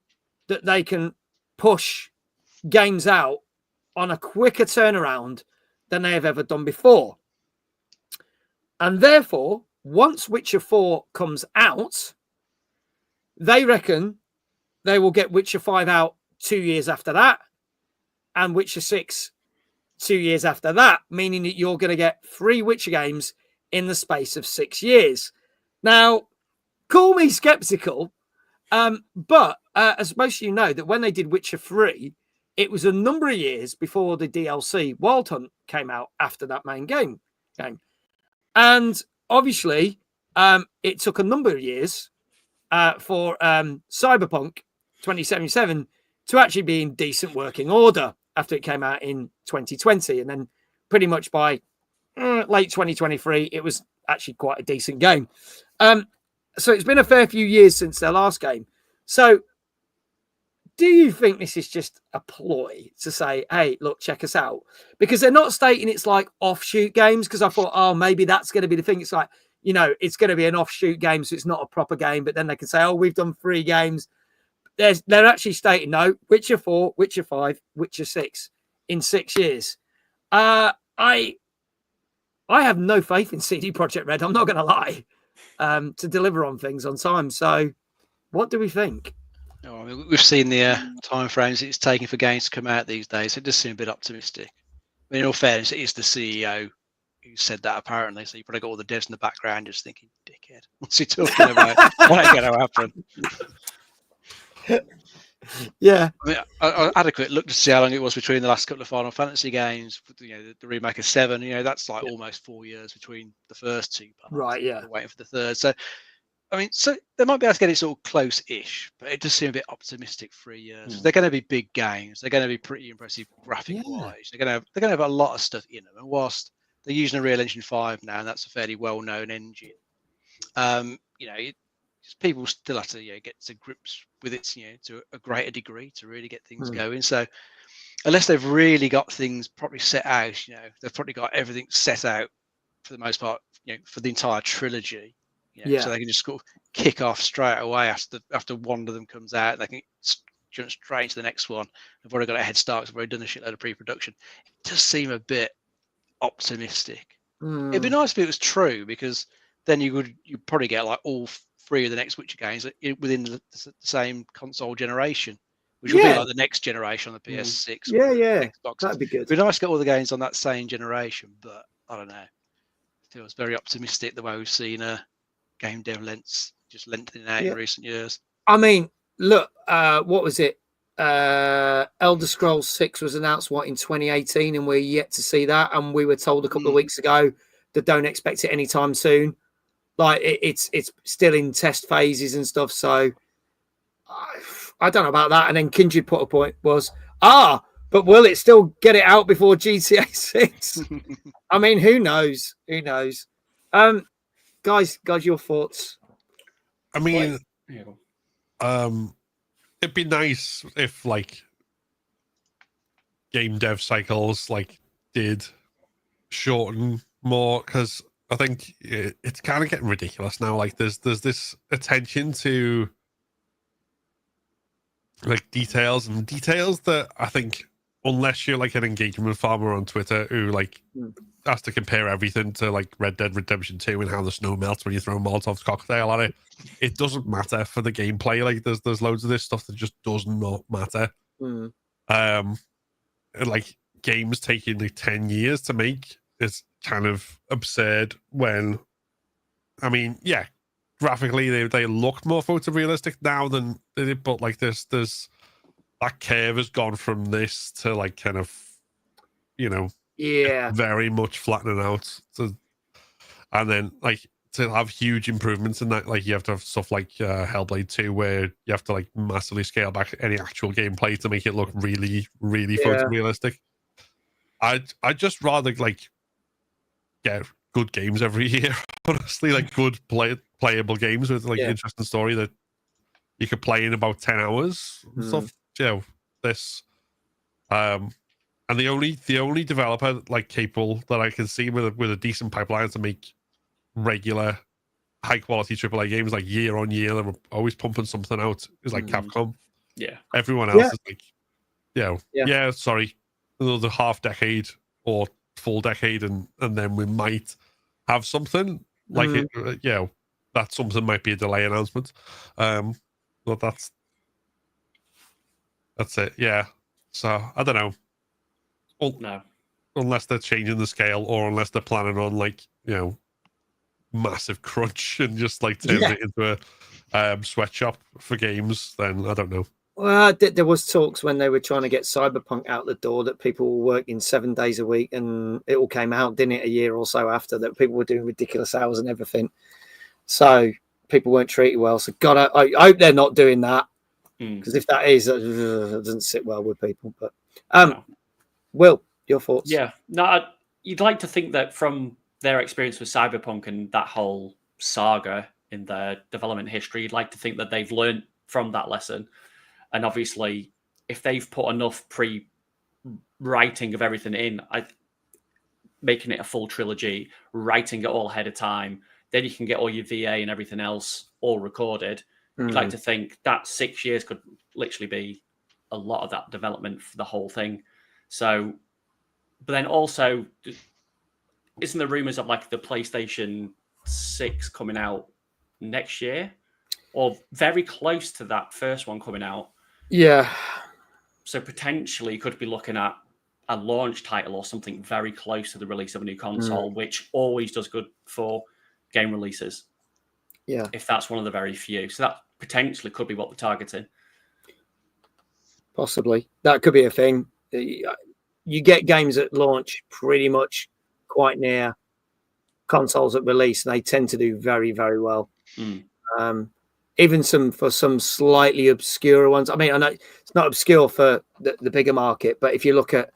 that they can push games out on a quicker turnaround than they have ever done before. And therefore, once Witcher 4 comes out, they reckon they will get Witcher 5 out 2 years after that, and Witcher 6 2 years after that, meaning that you're going to get 3 Witcher games in the space of 6 years. Now, call me skeptical, but as most of you know, that when they did Witcher 3, it was a number of years before the DLC Wild Hunt came out after that main game. And obviously, it took a number of years for Cyberpunk 2077 to actually be in decent working order after it came out in 2020. And then pretty much by late 2023, it was actually quite a decent game. So it's been a fair few years since their last game. So do you think this is just a ploy to say, hey, look, check us out? Because they're not stating it's like offshoot games, because I thought, oh, maybe that's going to be the thing. It's like, you know, it's going to be an offshoot game, so it's not a proper game. But then they can say, oh, we've done 3 games. They're actually stating, no, Witcher 4, Witcher 5, Witcher 6 in 6 years. I have no faith in CD Projekt Red, I'm not going to lie, to deliver on things on time. So what do we think? Oh, I mean, we've seen the time frames it's taking for games to come out these days. It does seem a bit optimistic. I mean, in all fairness, it is the CEO who said that apparently. So you probably got all the devs in the background just thinking, dickhead, what's he talking about? What ain't going to happen? Yeah, I mean, I had a quick look to see how long it was between the last couple of Final Fantasy games. You know, the remake of 7. You know, that's like almost 4 years between the first 2 parts. Right. Yeah. We're waiting for the third. So, I mean, so they might be able to get it sort of close-ish, but it does seem a bit optimistic. 3 years. They're going to be big games. They're going to be pretty impressive graphic-wise. They're going to have a lot of stuff in them. And whilst they're using Unreal Engine 5 now, and that's a fairly well-known engine, you know, people still have to get to grips with it, to a greater degree to really get things going. So unless they've really got things properly set out, they've probably got everything set out for the most part, for the entire trilogy. So they can just sort of kick off straight away after one of them comes out. They can jump straight into the next one. They've already got a head start because they've already done a shitload of pre-production. It does seem a bit optimistic. It'd be nice if it was true, because then you'd probably get like all 3 of the next Witcher games within the same console generation, which will be like the next generation on the PS6. Xbox. That'd be good. It'd be nice to get all the games on that same generation, but I don't know. It feels very optimistic the way we've seen game dev lengths just lengthening out in recent years. I mean, look, what was it? Elder Scrolls 6 was announced in 2018, and we're yet to see that. And we were told a couple of weeks ago that don't expect it anytime soon. Like it's still in test phases and stuff. So I don't know about that. And then Kindred put a point was, but will it still get it out before GTA 6? I mean, who knows? Who knows? Guys, your thoughts? I mean, it'd be nice if game dev cycles did shorten more, because I think it's kind of getting ridiculous now. There's this attention to details that I think, unless you're an engagement farmer on Twitter who has to compare everything to Red Dead Redemption 2 and how the snow melts when you throw a Molotov's cocktail at it, it doesn't matter for the gameplay. There's loads of this stuff that just does not matter. Games taking 10 years to make is kind of absurd. When, I mean, graphically they look more photorealistic now than they did, but there's that curve has gone from this to kind of very much flattening out. And then to have huge improvements in that, you have to have stuff like Hellblade 2, where you have to massively scale back any actual gameplay to make it look really, really photorealistic. I'd just rather get good games every year, honestly, good playable games with interesting story that you could play in about 10 hours and stuff. This and the only developer capable that I can see with a decent pipeline to make regular high quality AAA games year on year, they're always pumping something out, is Capcom. Everyone else is sorry, another half decade or full decade, and then we might have something that something might be a delay announcement. But that's it. So I don't know. No, unless they're changing the scale, or unless they're planning on massive crunch and just turning it into a sweatshop for games, then I don't know. Well, there was talks when they were trying to get Cyberpunk out the door that people were working 7 days a week, and it all came out, didn't it, a year or so after, that people were doing ridiculous hours and everything. So people weren't treated well. So God, I hope they're not doing that, because if that is, it doesn't sit well with people. But Will, your thoughts? Yeah, no, you'd like to think that from their experience with Cyberpunk and that whole saga in their development history, you'd like to think that they've learned from that lesson. And obviously, if they've put enough pre-writing of everything in, making it a full trilogy, writing it all ahead of time, then you can get all your VA and everything else all recorded. You'd like to think that 6 years could literally be a lot of that development for the whole thing. So, but then also, isn't there rumors of the PlayStation 6 coming out next year, or very close to that first one coming out? Yeah. So potentially you could be looking at a launch title or something very close to the release of a new console, which always does good for game releases. Yeah. If that's one of the very few. So that potentially could be what we're targeting. Possibly. That could be a thing. You get games at launch pretty much quite near consoles at release, and they tend to do very, very well. Even for some slightly obscure ones. I mean, I know it's not obscure for the bigger market, but if you look at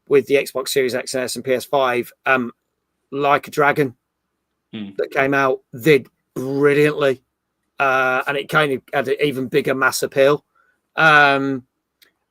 with the Xbox Series XS and PS5, Like a Dragon that came out did brilliantly, and it kind of had an even bigger mass appeal.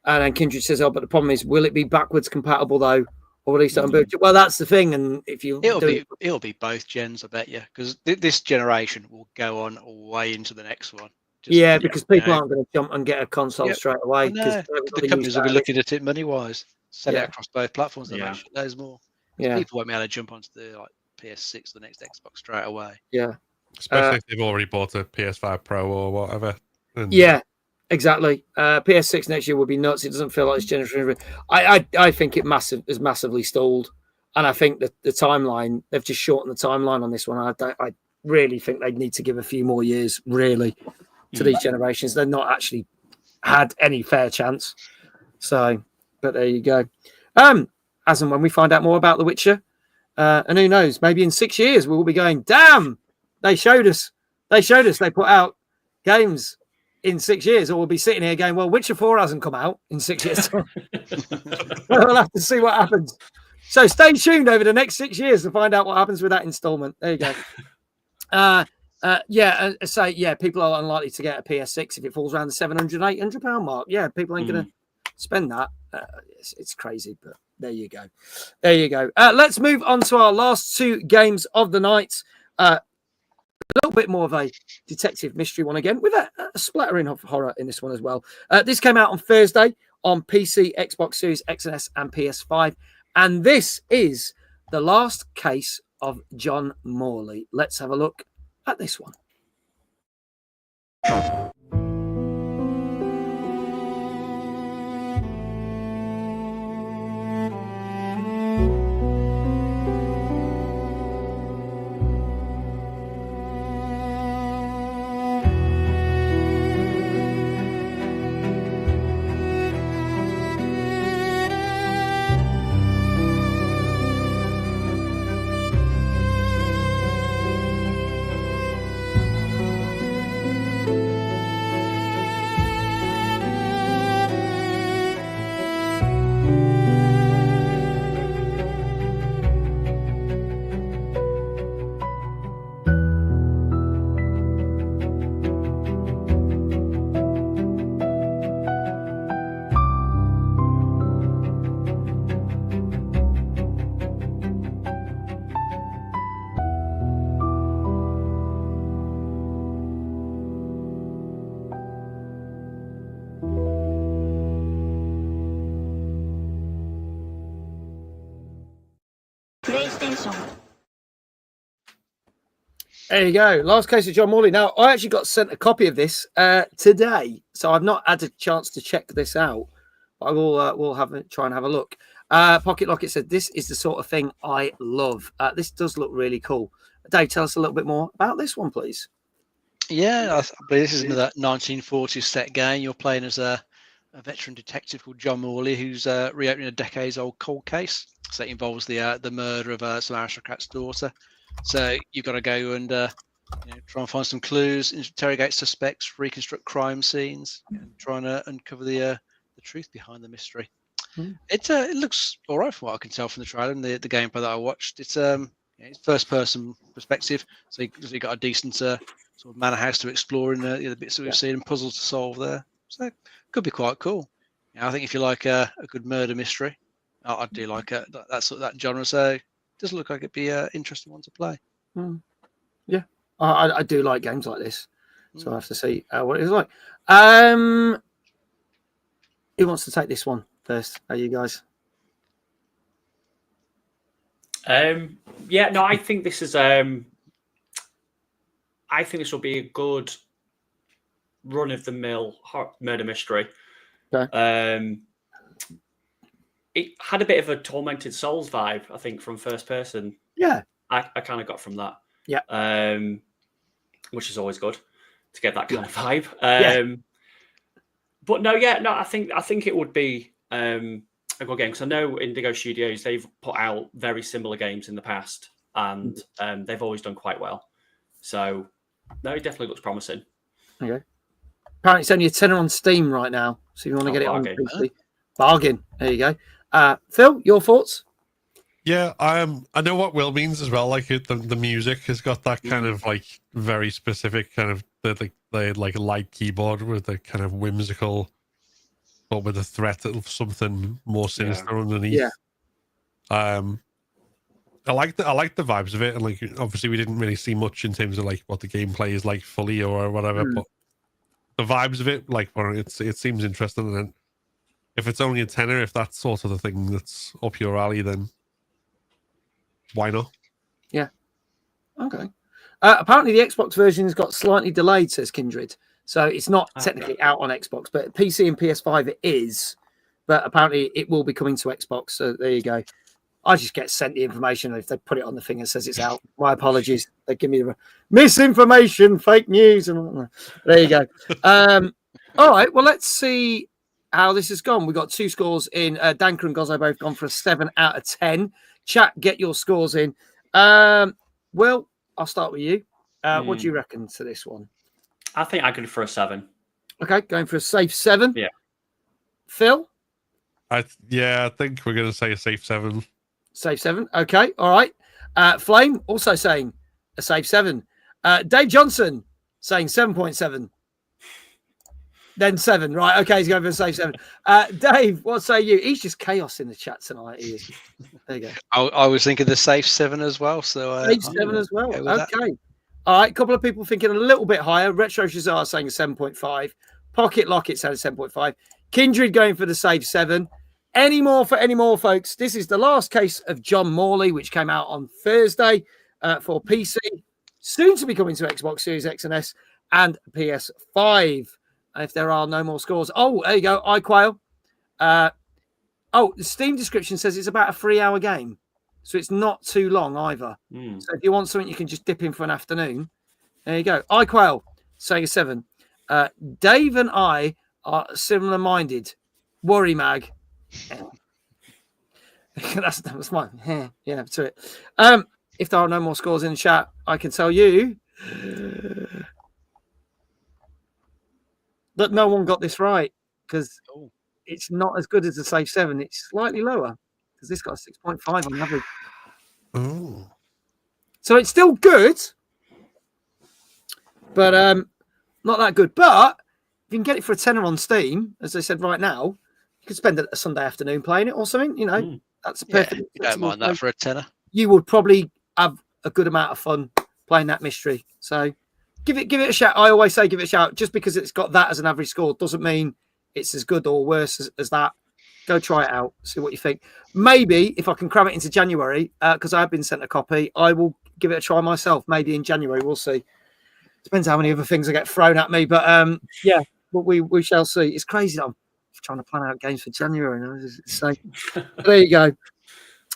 And then Kindred says, "Oh, but the problem is, will it be backwards compatible though, or will it start on Well, that's the thing. And if you it'll be both gens, I bet you, because this generation will go on way into the next one. Because people aren't going to jump and get a console straight away. Because the companies will be looking at it money wise, sell it across both platforms. They'll make sure there's more. People won't be able to jump onto the PS6, the next Xbox straight away. Yeah, especially if they've already bought a PS5 Pro or whatever. Yeah, exactly. PS6 next year would be nuts. It doesn't feel like it's generation. I think it is massively stalled, and I think that the timeline, they've just shortened the timeline on this one. I really think they need to give a few more years really to these generations. They've not actually had any fair chance. So, but there you go. As and when we find out more about The Witcher, and who knows, maybe in 6 years we'll be going, damn, they showed us they put out games in 6 years, or we'll be sitting here going, well, Witcher 4 hasn't come out in 6 years. We'll have to see what happens. So stay tuned over the next 6 years to find out what happens with that installment. There you go. People are unlikely to get a PS6 if it falls around the £700-800 mark. Yeah, people ain't going to spend that. It's crazy, but there you go. Let's move on to our last two games of the night. A little bit more of a detective mystery one again, with a splattering of horror in this one as well. This came out on Thursday on PC, Xbox Series X and S, and PS5. And this is The Last Case of John Morley. Let's have a look at this one. There you go. Last Case of John Morley. Now, I actually got sent a copy of this today, so I've not had a chance to check this out. But I will try and have a look. Pocket Locket said, this is the sort of thing I love. This does look really cool. Dave, tell us a little bit more about this one, please. Yeah, I believe this is another 1940s set game. You're playing as a veteran detective called John Morley, who's reopening a decades-old cold case. So it involves the murder of some aristocrat's daughter. So you've got to go and try and find some clues, interrogate suspects, reconstruct crime scenes, and try and uncover the truth behind the mystery. It looks all right from what I can tell from the trailer and the gameplay that I watched. It's first-person perspective, so you got a decent sort of manor house to explore in the bits that we've seen and puzzles to solve there. So it could be quite cool. I think if you like a good murder mystery, I do like that genre. So it does look like it'd be an interesting one to play. Yeah, I do like games like this, so I have to see what it's like. Who wants to take this one first? Are you guys? I think this is. I think this will be a good run-of-the-mill murder mystery. Okay. It had a bit of a Tormented Souls vibe, I think, from first person. Yeah. I kind of got from that. Yeah. Which is always good to get that kind of vibe. But I think it would be a good game, because I know Indigo Studios, they've put out very similar games in the past, and they've always done quite well. So no, it definitely looks promising. Okay. Apparently it's only a tenner on Steam right now, so if you want to get it on PC, bargain. There you go. Phil, your thoughts? Yeah, I know what Will means as well. Like the music has got that kind of like very specific kind of the light keyboard with the kind of whimsical but with a threat of something more sinister underneath. Yeah. I like the vibes of it, and like obviously we didn't really see much in terms of like what the gameplay is like fully or whatever, but the vibes of it, like, it seems interesting. And then if it's only a tenner, if that's sort of the thing that's up your alley, then why not? Yeah. Okay. Apparently the Xbox version's got slightly delayed, says Kindred. So it's not technically out on Xbox, but PC and PS5 it is. But apparently it will be coming to Xbox. So there you go. I just get sent the information. If they put it on the thing and says it's out, my apologies. They give me the misinformation, fake news, and all that. There you go. All right. Well, let's see how this has gone. We got 2 scores in. Danker and Gozzo both gone for a 7 out of 10. Chat, get your scores in. Will, I'll start with you. What do you reckon to this one? I think I go for a 7. Okay, going for a safe 7. Yeah. Phil? I think we're going to say a safe 7. Safe 7. Okay, all right. Flame also saying a safe 7. Dave Johnson saying 7.7. Then 7. Right, okay, he's going for a safe 7. Dave, what say you? He's just chaos in the chat tonight. He is. There you go. I was thinking the safe 7 as well. So safe 7 as well. Okay. All right, a couple of people thinking a little bit higher. Retro Shazar saying a 7.5. Pocket Locket said a 7.5. Kindred going for the safe 7. Any more, folks? This is the last case of John Morley, which came out on Thursday for PC, soon to be coming to Xbox Series X and S and PS5. If there are no more scores. Oh, there you go. iQuail. The Steam description says it's about a 3-hour game. So it's not too long either. So if you want something you can just dip in for an afternoon, there you go. iQuail saying a 7. Dave and I are similar-minded. Worry Mag. That's mine. Yeah, to it. If there are no more scores in the chat, I can tell you that no one got this right because it's not as good as the safe 7. It's slightly lower because this got a 6.5 on average. Oh, so it's still good, but not that good. But if you can get it for a tenner on Steam, as they said right now, you could spend a Sunday afternoon playing it or something. You know, that's a perfect. You don't mind that for a tenner. You would probably have a good amount of fun playing that mystery. So give it a shout. I always say give it a shout. Just because it's got that as an average score doesn't mean it's as good or worse as that. Go try it out. See what you think. Maybe if I can cram it into January, because I've been sent a copy, I will give it a try myself. Maybe in January, we'll see. Depends how many other things I get thrown at me. But yeah, but we shall see. It's crazy that I'm trying to plan out games for January. So there you go.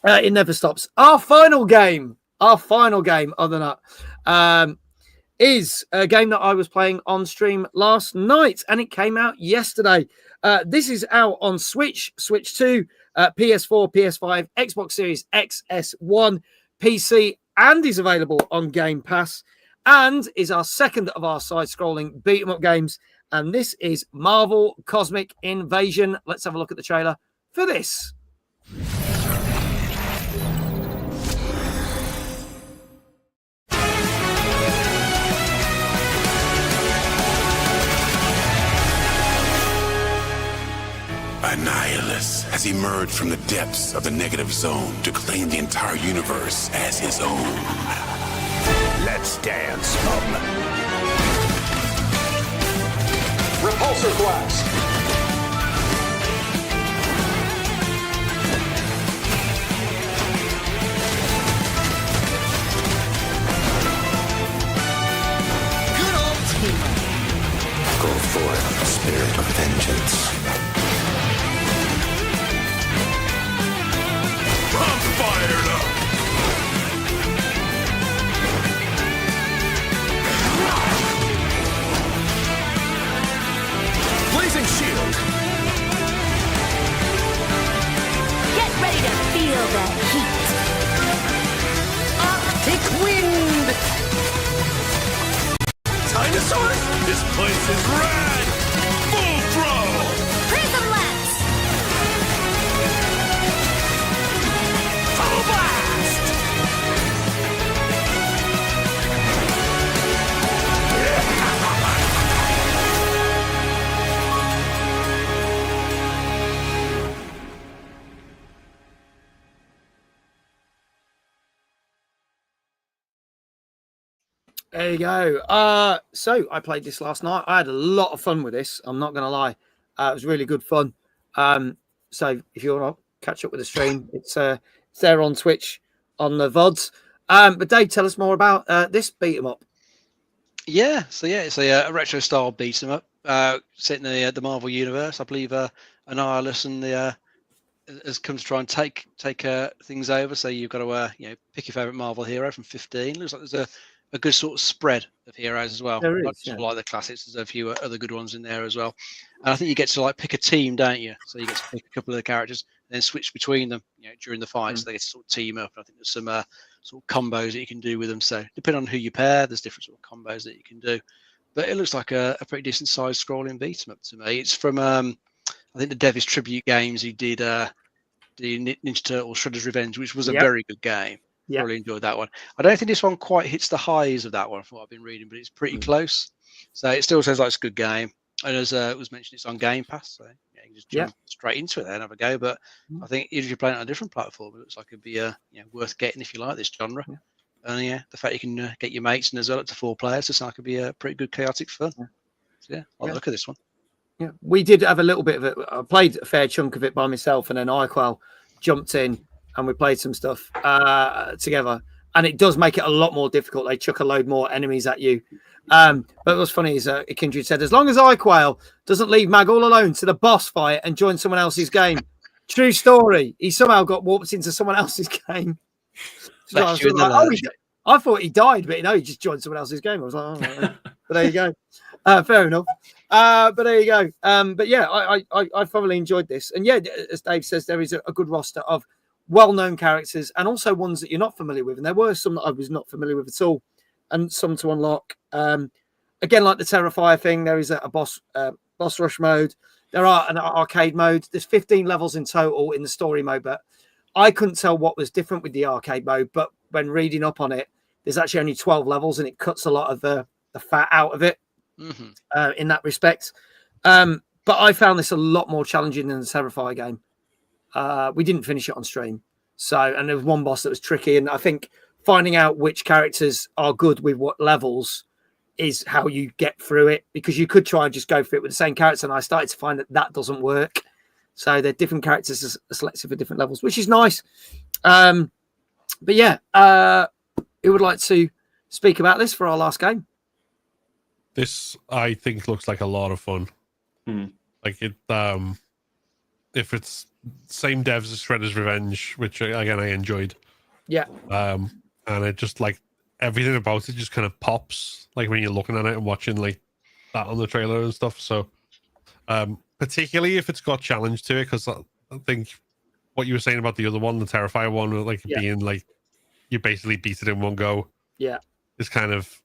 It never stops. Our final game, other than that, is a game that I was playing on stream last night, and it came out yesterday. This is out on Switch, Switch 2, PS4, PS5, Xbox Series X, S1, PC, and is available on Game Pass, and is our second of our side-scrolling beat-em-up games, and this is Marvel Cosmic Invasion. Let's have a look at the trailer for this. Annihilus has emerged from the depths of the negative zone to claim the entire universe as his own. Let's dance, Mum. Repulsor blast. Good old team. Go forth, spirit of vengeance. I'm fired up. Blazing shield. Get ready to feel the heat. Arctic wind. Dinosaurs? This place is rad. Full throttle. Prism lens. Full blast. There you go. So I played this last night. I had a lot of fun with this. I'm not going to lie. It was really good fun. So if you want to catch up with the stream, it's there on Twitch on the VODs. But Dave, tell us more about this beat 'em up. Yeah, so it's a retro style beat 'em up set in the Marvel universe. I believe Annihilus and has come to try and take things over. So you've got to pick your favorite Marvel hero from 15. Looks like there's a good sort of spread of heroes as well. There is, Not just like the classics. There's a few other good ones in there as well. And I think you get to like pick a team, don't you? So you get to pick a couple of the characters and then switch between them, during the fight. So they get to sort of team up. And I think there's some sort of combos that you can do with them. So depending on who you pair, there's different sort of combos that you can do. But it looks like a pretty decent sized scrolling beat 'em up to me. It's from I think the Devis Tribute Games. He did the Ninja Turtles Shredder's Revenge, which was a very good game. Yeah. Really enjoyed that one. I don't think this one quite hits the highs of that one from what I've been reading, but it's pretty close. So it still sounds like it's a good game. And as it was mentioned, it's on Game Pass, so you can just jump straight into it there and have a go. But I think if you're playing on a different platform, it looks like it'd be worth getting if you like this genre. And the fact you can get your mates and as well up to 4 players, it's like it'd be a pretty good chaotic fun. So I'll look at this one. Yeah, we did have a little bit of it. I played a fair chunk of it by myself, and then Iquel jumped in and we played some stuff together. And it does make it a lot more difficult. They chuck a load more enemies at you. But what's funny is Kindred said, as long as Iquel doesn't leave Mag all alone to the boss fight and join someone else's game. True story. He somehow got warped into someone else's game. So I, I thought he died, but he just joined someone else's game. I was like, oh, right. But there you go. Fair enough. But there you go. But yeah, I thoroughly enjoyed this. And yeah, as Dave says, there is a good roster of well-known characters and also ones that you're not familiar with. And there were some that I was not familiar with at all, and some to unlock. Again, like the Terrifier thing, there is a boss rush mode. There are an arcade mode. There's 15 levels in total in the story mode, but I couldn't tell what was different with the arcade mode. But when reading up on it, there's actually only 12 levels, and it cuts a lot of the fat out of it in that respect. But I found this a lot more challenging than the Terrifier game. We didn't finish it on stream. And there was one boss that was tricky. And I think finding out which characters are good with what levels is how you get through it, because you could try and just go for it with the same character. And I started to find that doesn't work. So they're different characters are selected for different levels, which is nice. But yeah, who would like to speak about this for our last game? This, I think, looks like a lot of fun. Like it, if it's same devs as Shredder's Revenge, which again I enjoyed. Yeah. And it just like everything about it just kind of pops, like when you're looking at it and watching like that on the trailer and stuff. So, particularly if it's got challenge to it, because I think what you were saying about the other one, the Terrifier one, like being like you basically beat it in one go. Yeah. It's kind of,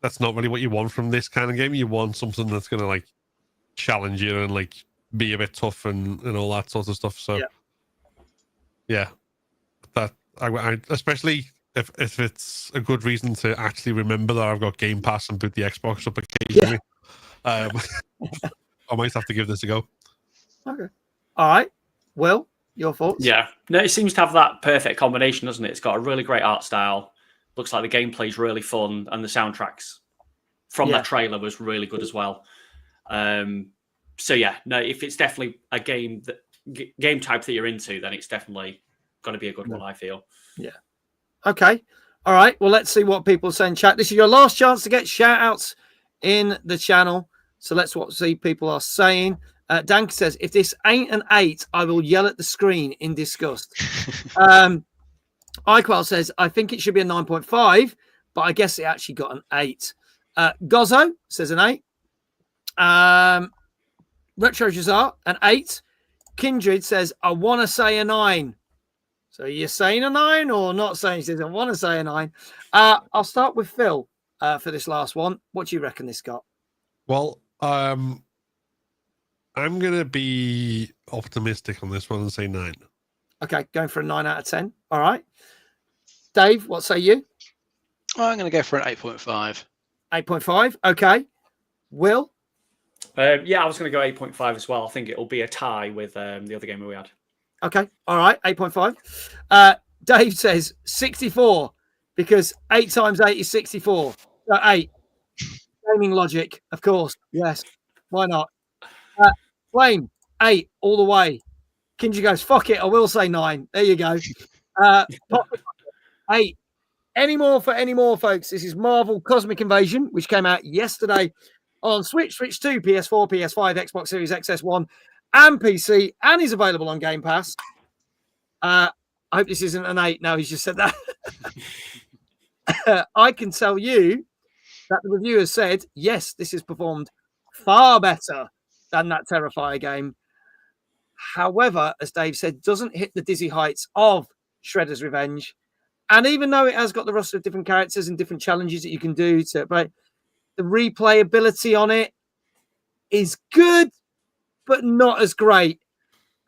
that's not really what you want from this kind of game. You want something that's going to like challenge you and like be a bit tough and all that sort of stuff. So yeah, that I especially if it's a good reason to actually remember that I've got Game Pass and boot the Xbox up occasionally. I might have to give this a go. Okay. All right. Will, your thoughts? Yeah. No, it seems to have that perfect combination, doesn't it? It's got a really great art style. Looks like the gameplay's really fun, and the soundtracks from that trailer was really good as well. So yeah, no, if it's definitely a game type that you're into, then it's definitely going to be a good one, I feel. Yeah. Okay. All right. Well, let's see what people say in chat. This is your last chance to get shout outs in the channel. So let's see people are saying. Dank says, if this ain't an 8, I will yell at the screen in disgust. Iquel says, I think it should be a 9.5, but I guess it actually got an 8. Gozzo says an 8. Retro Jazar, an 8. Kindred says, I want to say a 9. So you're saying a 9 or not saying? He says, I want to say a 9. I'll start with Phil for this last one. What do you reckon this got? Well, I'm going to be optimistic on this one and say 9. Okay, going for a 9 out of 10. All right. Dave, what say you? I'm going to go for an 8.5. 8.5. Okay. Will? Yeah, I was going to go 8.5 as well. I think it'll be a tie with the other game we had. Okay. All right. 8.5. Dave says 64 because 8 times 8 is 64. 8. Gaming logic, of course. Yes. Why not? Flame, 8 all the way. Kinji goes, fuck it. I will say 9. There you go. 8. Any more, folks? This is Marvel Cosmic Invasion, which came out yesterday on Switch, Switch 2, PS4, PS5, Xbox Series XS1, and PC, and is available on Game Pass. I hope this isn't an 8. No, he's just said that. I can tell you that the reviewers said, yes, this has performed far better than that Terrifier game. However, as Dave said, doesn't hit the dizzy heights of Shredder's Revenge. And even though it has got the roster of different characters and different challenges that you can do to play, the replayability on it is good, but not as great.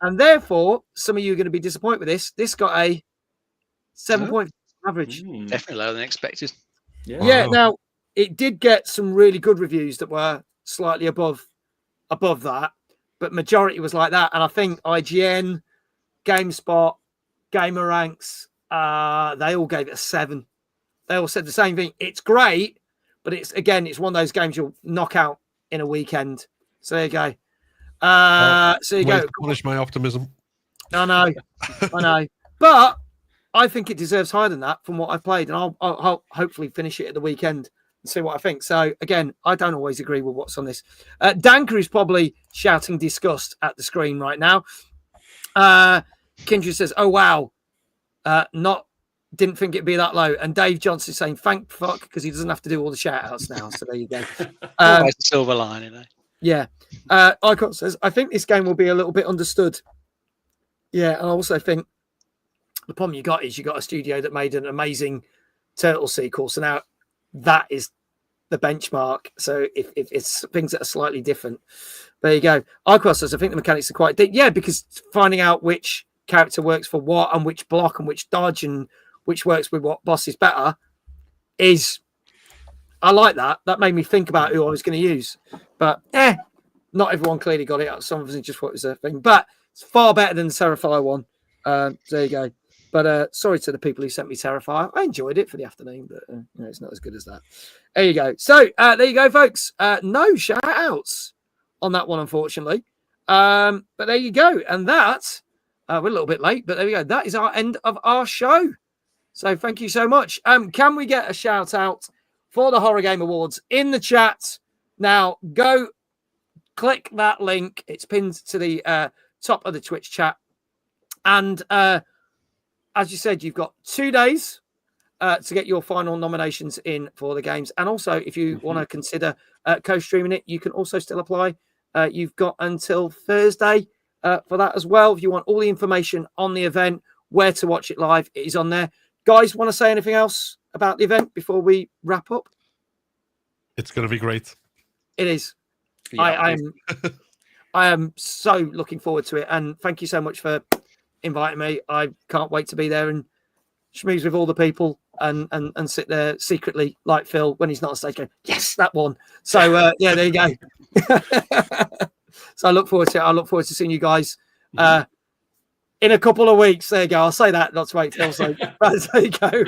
And therefore, some of you are going to be disappointed with this. This got a 7.5 average. Definitely lower than expected. Yeah. Now, it did get some really good reviews that were slightly above that, but majority was like that. And I think IGN, GameSpot, GamerRanks, they all gave it a 7. They all said the same thing. It's great, but it's one of those games you'll knock out in a weekend. So there you go. So you go. Punish my optimism. I know. But I think it deserves higher than that from what I've played, and I'll hopefully finish it at the weekend and see what I think. So again, I don't always agree with what's on this. Danker is probably shouting disgust at the screen right now. Kindred says, "Oh wow, didn't think it'd be that low." And Dave Johnson is saying, "Thank fuck," because he doesn't have to do all the shout outs now. So there you go. Always the silver lining, eh? Yeah. Icon says, "I think this game will be a little bit understood." Yeah, and I also think the problem you got a studio that made an amazing Turtle sequel. So now that is the benchmark. So if it's things that are slightly different, there you go. Icon says, "I think the mechanics are quite deep." Yeah, because finding out which character works for what and which block and which dodge and which works with what boss is better I like that. That made me think about who I was going to use. But not everyone clearly got it. Some of us just thought it was a thing. But it's far better than the Terrifier one. There you go. But sorry to the people who sent me Terrifier. I enjoyed it for the afternoon, but it's not as good as that. There you go. So there you go, folks. No shout outs on that one, unfortunately. But there you go. And that, we're a little bit late, but there we go. That is our end of our show. So thank you so much. Can we get a shout out for the Horror Game Awards in the chat? Now, go click that link. It's pinned to the top of the Twitch chat. And as you said, you've got 2 days to get your final nominations in for the games. And also, if you want to consider co-streaming it, you can also still apply. You've got until Thursday for that as well. If you want all the information on the event, where to watch it live, it is on there. Guys, want to say anything else about the event before we wrap up? It's going to be great. It is. Yeah, I am so looking forward to it. And thank you so much for inviting me. I can't wait to be there and schmooze with all the people and sit there secretly like Phil when he's not on stage going, yes, that one. So, yeah, there you go. So I look forward to it. I look forward to seeing you guys in a couple of weeks. There you go. I'll say that, not to wait Phil. So there you go.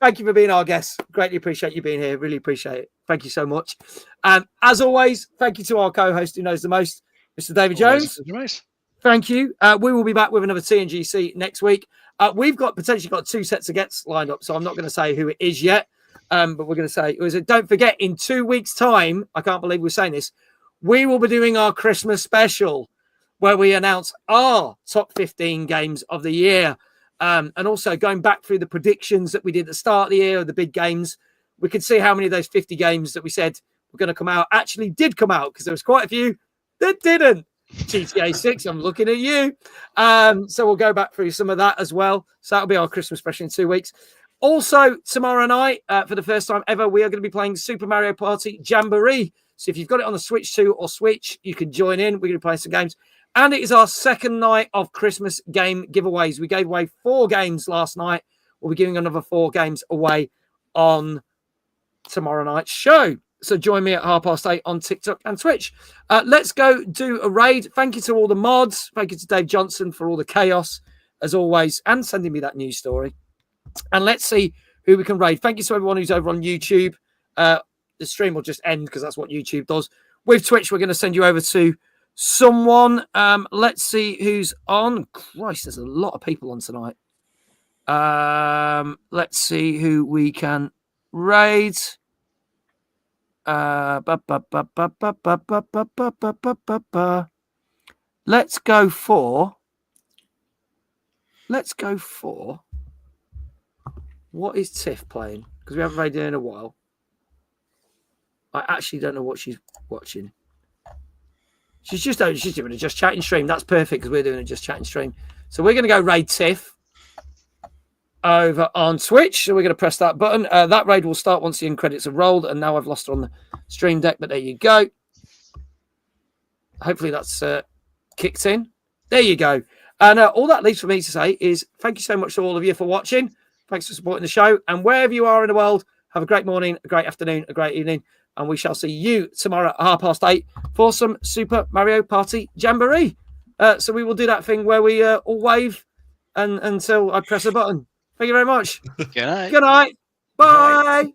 Thank you for being our guest. Greatly appreciate you being here. Really appreciate it. Thank you so much. As always, thank you to our co-host who knows the most, Mr. David Jones. Thank you. We will be back with another TNGC next week. We've potentially got 2 sets of guests lined up, so I'm not going to say who it is yet. But we're going to say, don't forget, in 2 weeks' time, I can't believe we're saying this, we will be doing our Christmas special where we announce our top 15 games of the year. And also going back through the predictions that we did at the start of the year of the big games, we could see how many of those 50 games that we said were going to come out actually did come out, because there was quite a few that didn't. GTA 6, I'm looking at you. So we'll go back through some of that as well. So that'll be our Christmas special in 2 weeks. Also, tomorrow night, for the first time ever, we are going to be playing Super Mario Party Jamboree. So if you've got it on the Switch 2 or Switch, you can join in. We're going to be playing some games. And it is our second night of Christmas game giveaways. We gave away 4 games last night. We'll be giving another 4 games away on tomorrow night's show. So join me at 8:30 on TikTok and Twitch. Let's go do a raid. Thank you to all the mods. Thank you to Dave Johnson for all the chaos, as always, and sending me that news story. And let's see who we can raid. Thank you to everyone who's over on YouTube. The stream will just end because that's what YouTube does. With Twitch, we're going to send you over to someone. Let's see who's on. Christ, there's a lot of people on tonight. Let's see who we can raid. Let's go for. What is Tiff playing? Because we haven't raided her in a while. I actually don't know what she's watching. She's doing a just chatting stream. That's perfect because we're doing a just chatting stream. So we're going to go raid Tiff over on Twitch. So we're going to press that button. That raid will start once the end credits are rolled. And now I've lost her on the stream deck, but there you go. Hopefully that's kicked in. There you go. And all that leaves for me to say is thank you so much to all of you for watching. Thanks for supporting the show. And wherever you are in the world, have a great morning, a great afternoon, a great evening. And we shall see you tomorrow at 8:30 for some Super Mario Party Jamboree. So we will do that thing where we all wave until I press a button. Thank you very much. Good night. Good night. Bye.